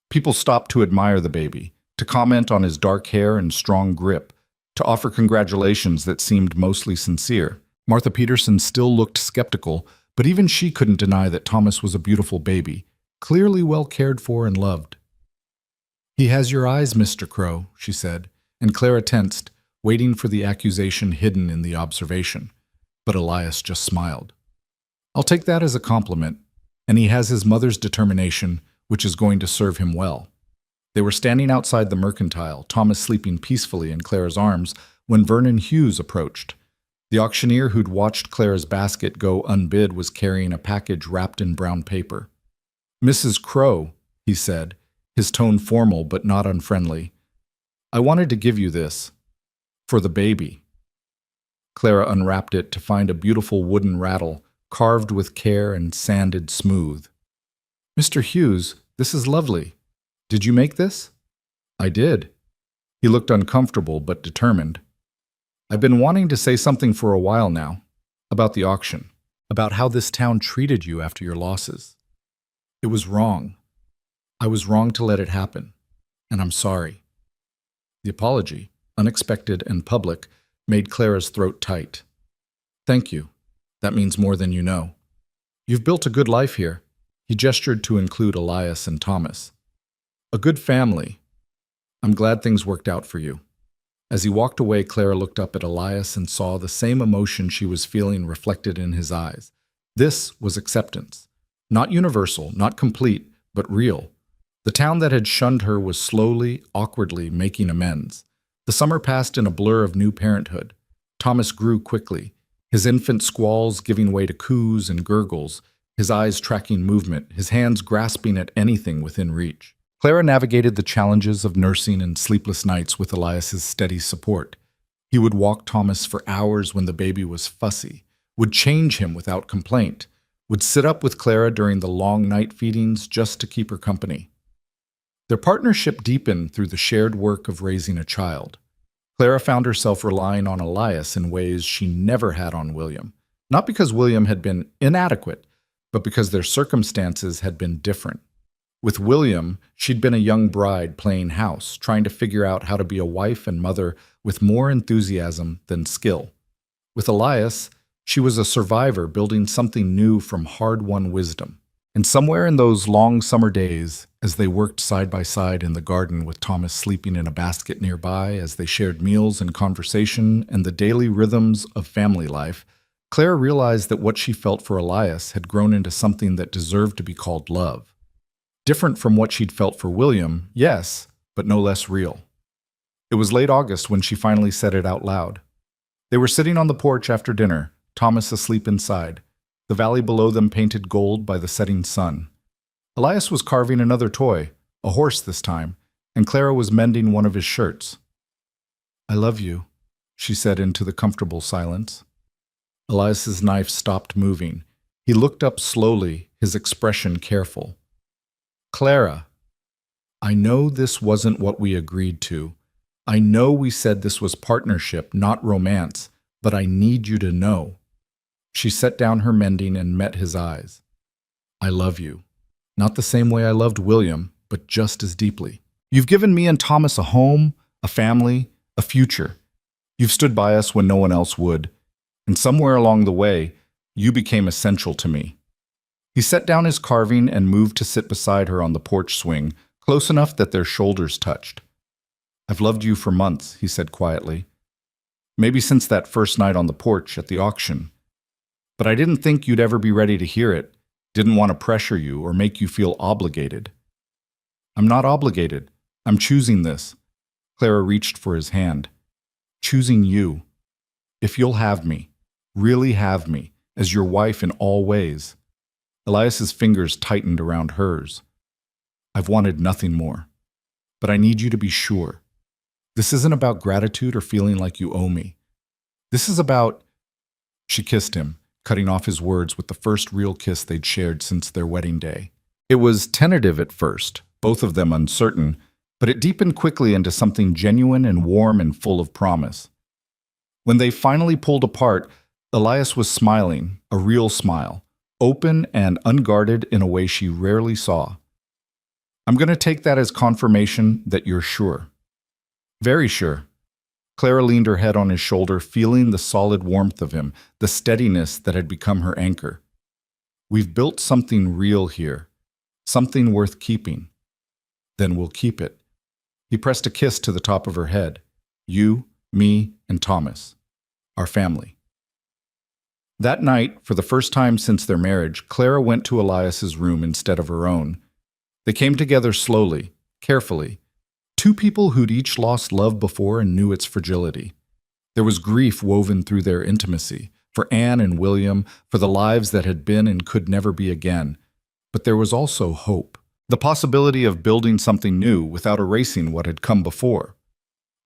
People stopped to admire the baby, to comment on his dark hair and strong grip, to offer congratulations that seemed mostly sincere. Martha Peterson still looked skeptical, but even she couldn't deny that Thomas was a beautiful baby, clearly well cared for and loved. "He has your eyes, Mr. Crow," she said, and Clara tensed, waiting for the accusation hidden in the observation. But Elias just smiled. "I'll take that as a compliment, and he has his mother's determination, which is going to serve him well." They were standing outside the mercantile, Thomas sleeping peacefully in Clara's arms, when Vernon Hughes approached. The auctioneer who'd watched Clara's basket go unbid was carrying a package wrapped in brown paper. "Mrs. Crow," he said, his tone formal but not unfriendly, "I wanted to give you this. For the baby." Clara unwrapped it to find a beautiful wooden rattle, carved with care and sanded smooth. "Mr. Hughes, this is lovely. Did you make this?" "I did." He looked uncomfortable but determined. "I've been wanting to say something for a while now. About the auction. About how this town treated you after your losses. It was wrong. I was wrong to let it happen. And I'm sorry." The apology, unexpected and public, made Clara's throat tight. "Thank you. That means more than you know. You've built a good life here." He gestured to include Elias and Thomas. "A good family. I'm glad things worked out for you." As he walked away, Clara looked up at Elias and saw the same emotion she was feeling reflected in his eyes. This was acceptance. Not universal, not complete, but real. The town that had shunned her was slowly, awkwardly making amends. The summer passed in a blur of new parenthood. Thomas grew quickly, his infant squalls giving way to coos and gurgles, his eyes tracking movement, his hands grasping at anything within reach. Clara navigated the challenges of nursing and sleepless nights with Elias's steady support. He would walk Thomas for hours when the baby was fussy, would change him without complaint, would sit up with Clara during the long night feedings just to keep her company. Their partnership deepened through the shared work of raising a child. Clara found herself relying on Elias in ways she never had on William, not because William had been inadequate, but because their circumstances had been different. With William, she'd been a young bride playing house, trying to figure out how to be a wife and mother with more enthusiasm than skill. With Elias, she was a survivor building something new from hard-won wisdom. And somewhere in those long summer days, as they worked side by side in the garden with Thomas sleeping in a basket nearby, as they shared meals and conversation and the daily rhythms of family life, Claire realized that what she felt for Elias had grown into something that deserved to be called love. Different from what she'd felt for William, yes, but no less real. It was late August when she finally said it out loud. They were sitting on the porch after dinner, Thomas asleep inside, the valley below them painted gold by the setting sun. Elias was carving another toy, a horse this time, and Clara was mending one of his shirts. "I love you," she said into the comfortable silence. Elias's knife stopped moving. He looked up slowly, his expression careful. "Clara, I know this wasn't what we agreed to. I know we said this was partnership, not romance, but I need you to know." She set down her mending and met his eyes. "I love you. Not the same way I loved William, but just as deeply. You've given me and Thomas a home, a family, a future. You've stood by us when no one else would. And somewhere along the way, you became essential to me." He set down his carving and moved to sit beside her on the porch swing, close enough that their shoulders touched. "I've loved you for months," he said quietly. "Maybe since that first night on the porch at the auction. But I didn't think you'd ever be ready to hear it, didn't want to pressure you or make you feel obligated." "I'm not obligated. I'm choosing this." Clara reached for his hand. "Choosing you. If you'll have me, really have me, as your wife in all ways." Elias's fingers tightened around hers. "I've wanted nothing more. But I need you to be sure. This isn't about gratitude or feeling like you owe me. This is about—" She kissed him, cutting off his words with the first real kiss they'd shared since their wedding day. It was tentative at first, both of them uncertain, but it deepened quickly into something genuine and warm and full of promise. When they finally pulled apart, Elias was smiling, a real smile, open and unguarded in a way she rarely saw. "I'm going to take that as confirmation that you're sure." "Very sure." Clara leaned her head on his shoulder, feeling the solid warmth of him, the steadiness that had become her anchor. "We've built something real here, something worth keeping. Then we'll keep it." He pressed a kiss to the top of her head. "You, me, and Thomas. Our family." That night, for the first time since their marriage, Clara went to Elias's room instead of her own. They came together slowly, carefully. Two people who'd each lost love before and knew its fragility. There was grief woven through their intimacy, for Anne and William, for the lives that had been and could never be again. But there was also hope, the possibility of building something new without erasing what had come before.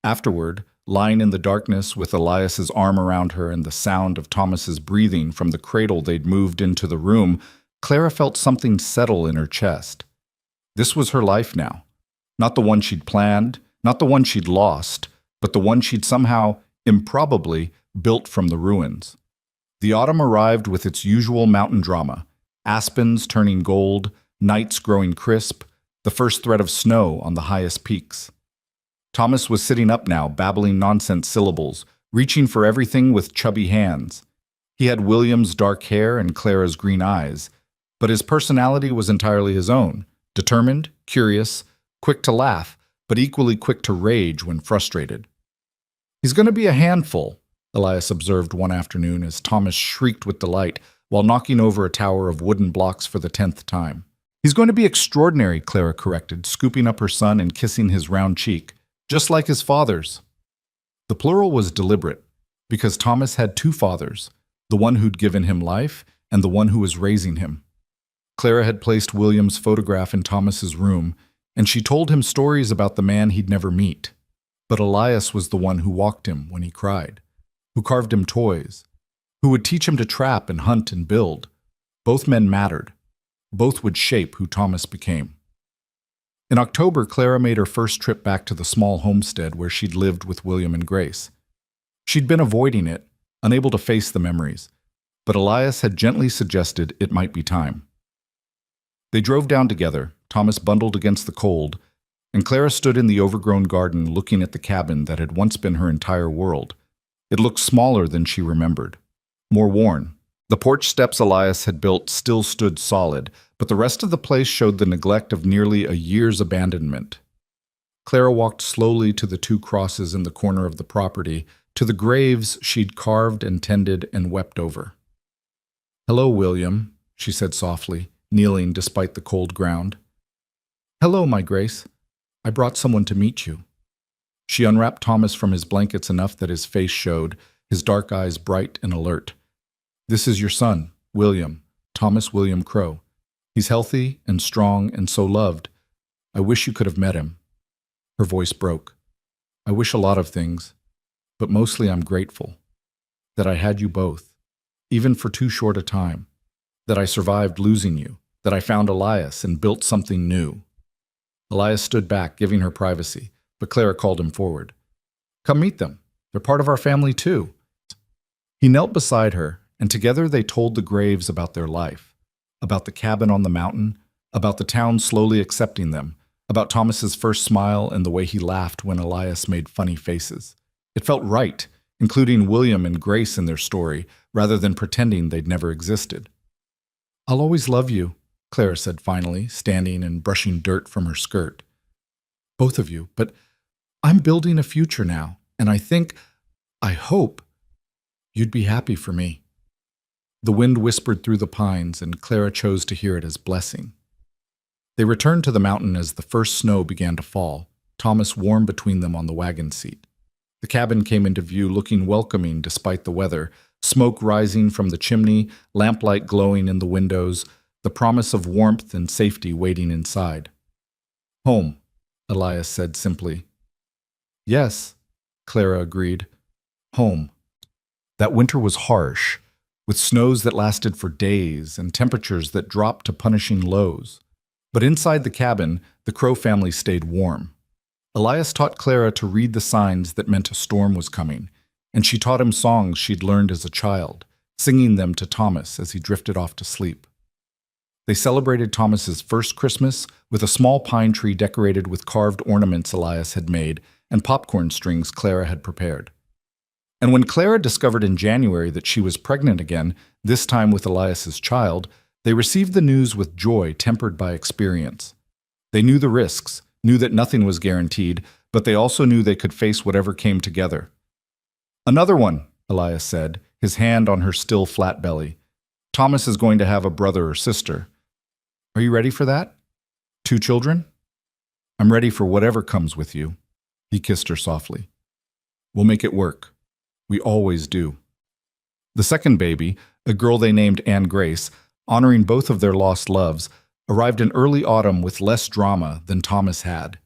Afterward, lying in the darkness with Elias's arm around her and the sound of Thomas's breathing from the cradle they'd moved into the room, Clara felt something settle in her chest. This was her life now. Not the one she'd planned, not the one she'd lost, but the one she'd somehow, improbably, built from the ruins. The autumn arrived with its usual mountain drama, aspens turning gold, nights growing crisp, the first threat of snow on the highest peaks. Thomas was sitting up now, babbling nonsense syllables, reaching for everything with chubby hands. He had William's dark hair and Clara's green eyes, but his personality was entirely his own, determined, curious, quick to laugh, but equally quick to rage when frustrated. "He's going to be a handful," Elias observed one afternoon as Thomas shrieked with delight while knocking over a tower of wooden blocks for the 10th time. "He's going to be extraordinary," Clara corrected, scooping up her son and kissing his round cheek, "just like his father's." The plural was deliberate. Because Thomas had two fathers, the one who'd given him life and the one who was raising him. Clara had placed William's photograph in Thomas's room, and she told him stories about the man he'd never meet. But Elias was the one who walked him when he cried, who carved him toys, who would teach him to trap and hunt and build. Both men mattered. Both would shape who Thomas became. In October, Clara made her first trip back to the small homestead where she'd lived with William and Grace. She'd been avoiding it, unable to face the memories, but Elias had gently suggested it might be time. They drove down together, Thomas bundled against the cold, and Clara stood in the overgrown garden looking at the cabin that had once been her entire world. It looked smaller than she remembered, more worn. The porch steps Elias had built still stood solid, but the rest of the place showed the neglect of nearly a year's abandonment. Clara walked slowly to the two crosses in the corner of the property, to the graves she'd carved and tended and wept over. "Hello, William," she said softly, kneeling despite the cold ground. "Hello, my Grace. I brought someone to meet you." She unwrapped Thomas from his blankets enough that his face showed, his dark eyes bright and alert. "This is your son, William, Thomas William Crow. He's healthy and strong and so loved. I wish you could have met him." Her voice broke. "I wish a lot of things, but mostly I'm grateful that I had you both, even for too short a time, that I survived losing you, that I found Elias and built something new." Elias stood back, giving her privacy, but Clara called him forward. "Come meet them. They're part of our family too." He knelt beside her, and together they told the graves about their life, about the cabin on the mountain, about the town slowly accepting them, about Thomas's first smile and the way he laughed when Elias made funny faces. It felt right, including William and Grace in their story, rather than pretending they'd never existed. "I'll always love you," Clara said finally, standing and brushing dirt from her skirt. "Both of you, but I'm building a future now, and I hope, you'd be happy for me." The wind whispered through the pines, and Clara chose to hear it as blessing. They returned to the mountain as the first snow began to fall, Thomas warm between them on the wagon seat. The cabin came into view looking welcoming despite the weather, smoke rising from the chimney, lamplight glowing in the windows, the promise of warmth and safety waiting inside. "Home," Elias said simply. "Yes," Clara agreed. "Home." That winter was harsh, with snows that lasted for days and temperatures that dropped to punishing lows. But inside the cabin, the Crow family stayed warm. Elias taught Clara to read the signs that meant a storm was coming, and she taught him songs she'd learned as a child, singing them to Thomas as he drifted off to sleep. They celebrated Thomas's first Christmas with a small pine tree decorated with carved ornaments Elias had made and popcorn strings Clara had prepared. And when Clara discovered in January that she was pregnant again, this time with Elias's child, they received the news with joy tempered by experience. They knew the risks, knew that nothing was guaranteed, but they also knew they could face whatever came together. "Another one," Elias said, his hand on her still flat belly. "Thomas is going to have a brother or sister. Are you ready for that? 2 children?" "I'm ready for whatever comes with you." He kissed her softly. "We'll make it work. We always do." The second baby, a girl they named Anne Grace, honoring both of their lost loves, arrived in early autumn with less drama than Thomas had.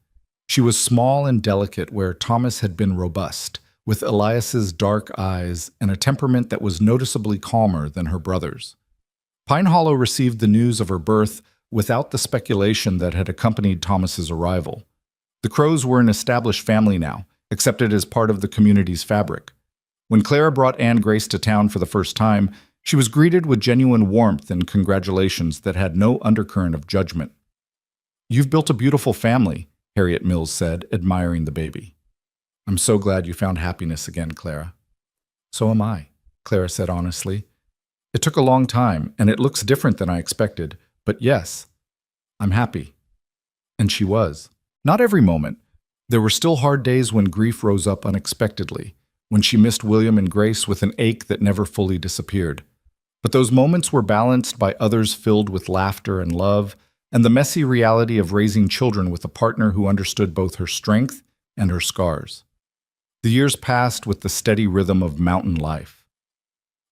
She was small and delicate where Thomas had been robust, with Elias's dark eyes and a temperament that was noticeably calmer than her brother's. Pine Hollow received the news of her birth without the speculation that had accompanied Thomas's arrival. The Crows were an established family now, accepted as part of the community's fabric. When Clara brought Anne Grace to town for the first time, she was greeted with genuine warmth and congratulations that had no undercurrent of judgment. "You've built a beautiful family," Harriet Mills said, admiring the baby. "I'm so glad you found happiness again, Clara." "So am I," Clara said honestly. "It took a long time, and it looks different than I expected, but yes, I'm happy." And she was. Not every moment. There were still hard days when grief rose up unexpectedly, when she missed William and Grace with an ache that never fully disappeared. But those moments were balanced by others filled with laughter and love, and the messy reality of raising children with a partner who understood both her strength and her scars. The years passed with the steady rhythm of mountain life.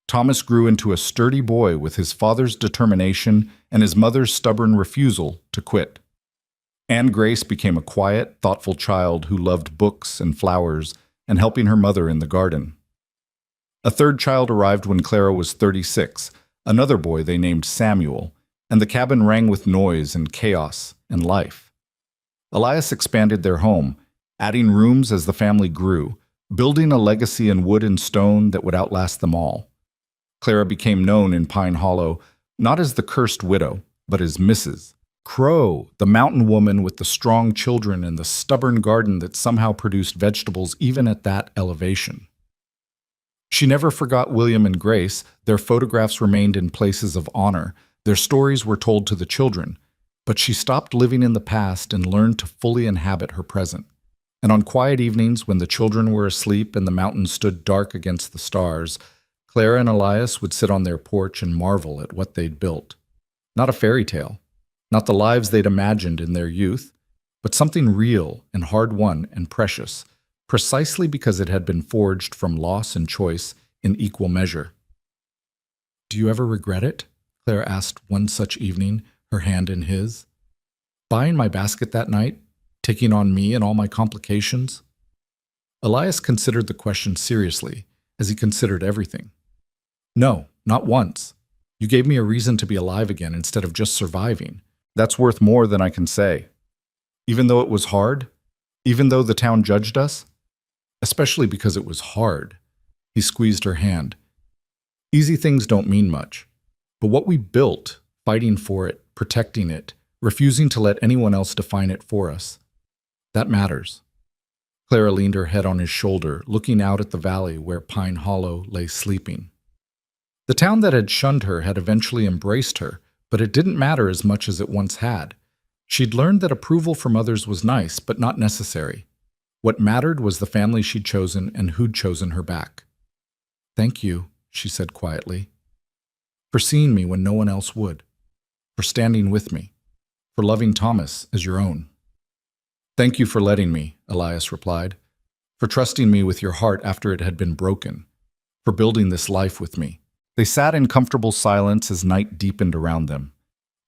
Thomas grew into a sturdy boy with his father's determination and his mother's stubborn refusal to quit. Anne Grace became a quiet, thoughtful child who loved books and flowers and helping her mother in the garden. A third child arrived when Clara was 36, another boy they named Samuel, and the cabin rang with noise and chaos and life. Elias expanded their home, adding rooms as the family grew, building a legacy in wood and stone that would outlast them all. Clara became known in Pine Hollow not as the cursed widow, but as Mrs. Crow, the mountain woman with the strong children and the stubborn garden that somehow produced vegetables even at that elevation. She never forgot William and Grace. Their photographs remained in places of honor. Their stories were told to the children. But she stopped living in the past and learned to fully inhabit her present. And on quiet evenings, when the children were asleep and the mountains stood dark against the stars, Clara and Elias would sit on their porch and marvel at what they'd built. Not a fairy tale, not the lives they'd imagined in their youth, but something real and hard-won and precious, precisely because it had been forged from loss and choice in equal measure. "Do you ever regret it?" Clara asked one such evening, her hand in his. "Buying my basket that night, taking on me and all my complications?" Elias considered the question seriously, as he considered everything. "No, not once. You gave me a reason to be alive again instead of just surviving. That's worth more than I can say. Even though it was hard, even though the town judged us, especially because it was hard." He squeezed her hand. "Easy things don't mean much, but what we built, fighting for it, protecting it, refusing to let anyone else define it for us, that matters." Clara leaned her head on his shoulder, looking out at the valley where Pine Hollow lay sleeping. The town that had shunned her had eventually embraced her, but it didn't matter as much as it once had. She'd learned that approval from others was nice, but not necessary. What mattered was the family she'd chosen and who'd chosen her back. "Thank you," she said quietly, "for seeing me when no one else would, for standing with me, for loving Thomas as your own." "Thank you for letting me," Elias replied, "for trusting me with your heart after it had been broken, for building this life with me." They sat in comfortable silence as night deepened around them.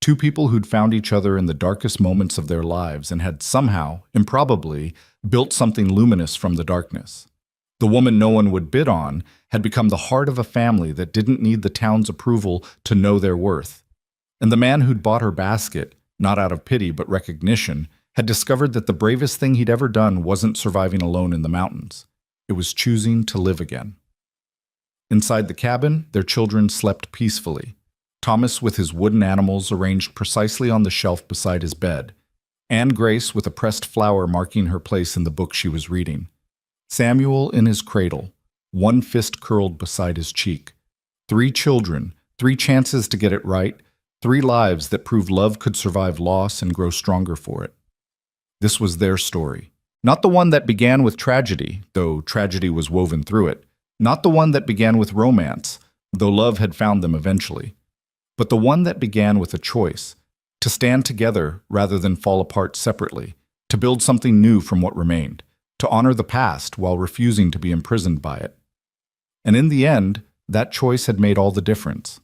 Two people who'd found each other in the darkest moments of their lives and had somehow, improbably, built something luminous from the darkness. The woman no one would bid on had become the heart of a family that didn't need the town's approval to know their worth. And the man who'd bought her basket, not out of pity but recognition, had discovered that the bravest thing he'd ever done wasn't surviving alone in the mountains. It was choosing to live again. Inside the cabin, their children slept peacefully. Thomas with his wooden animals arranged precisely on the shelf beside his bed. Anne Grace with a pressed flower marking her place in the book she was reading. Samuel in his cradle, one fist curled beside his cheek. 3 children, 3 chances to get it right, 3 lives that proved love could survive loss and grow stronger for it. This was their story. Not the one that began with tragedy, though tragedy was woven through it. Not the one that began with romance, though love had found them eventually. But the one that began with a choice, to stand together rather than fall apart separately, to build something new from what remained, to honor the past while refusing to be imprisoned by it. And in the end, that choice had made all the difference.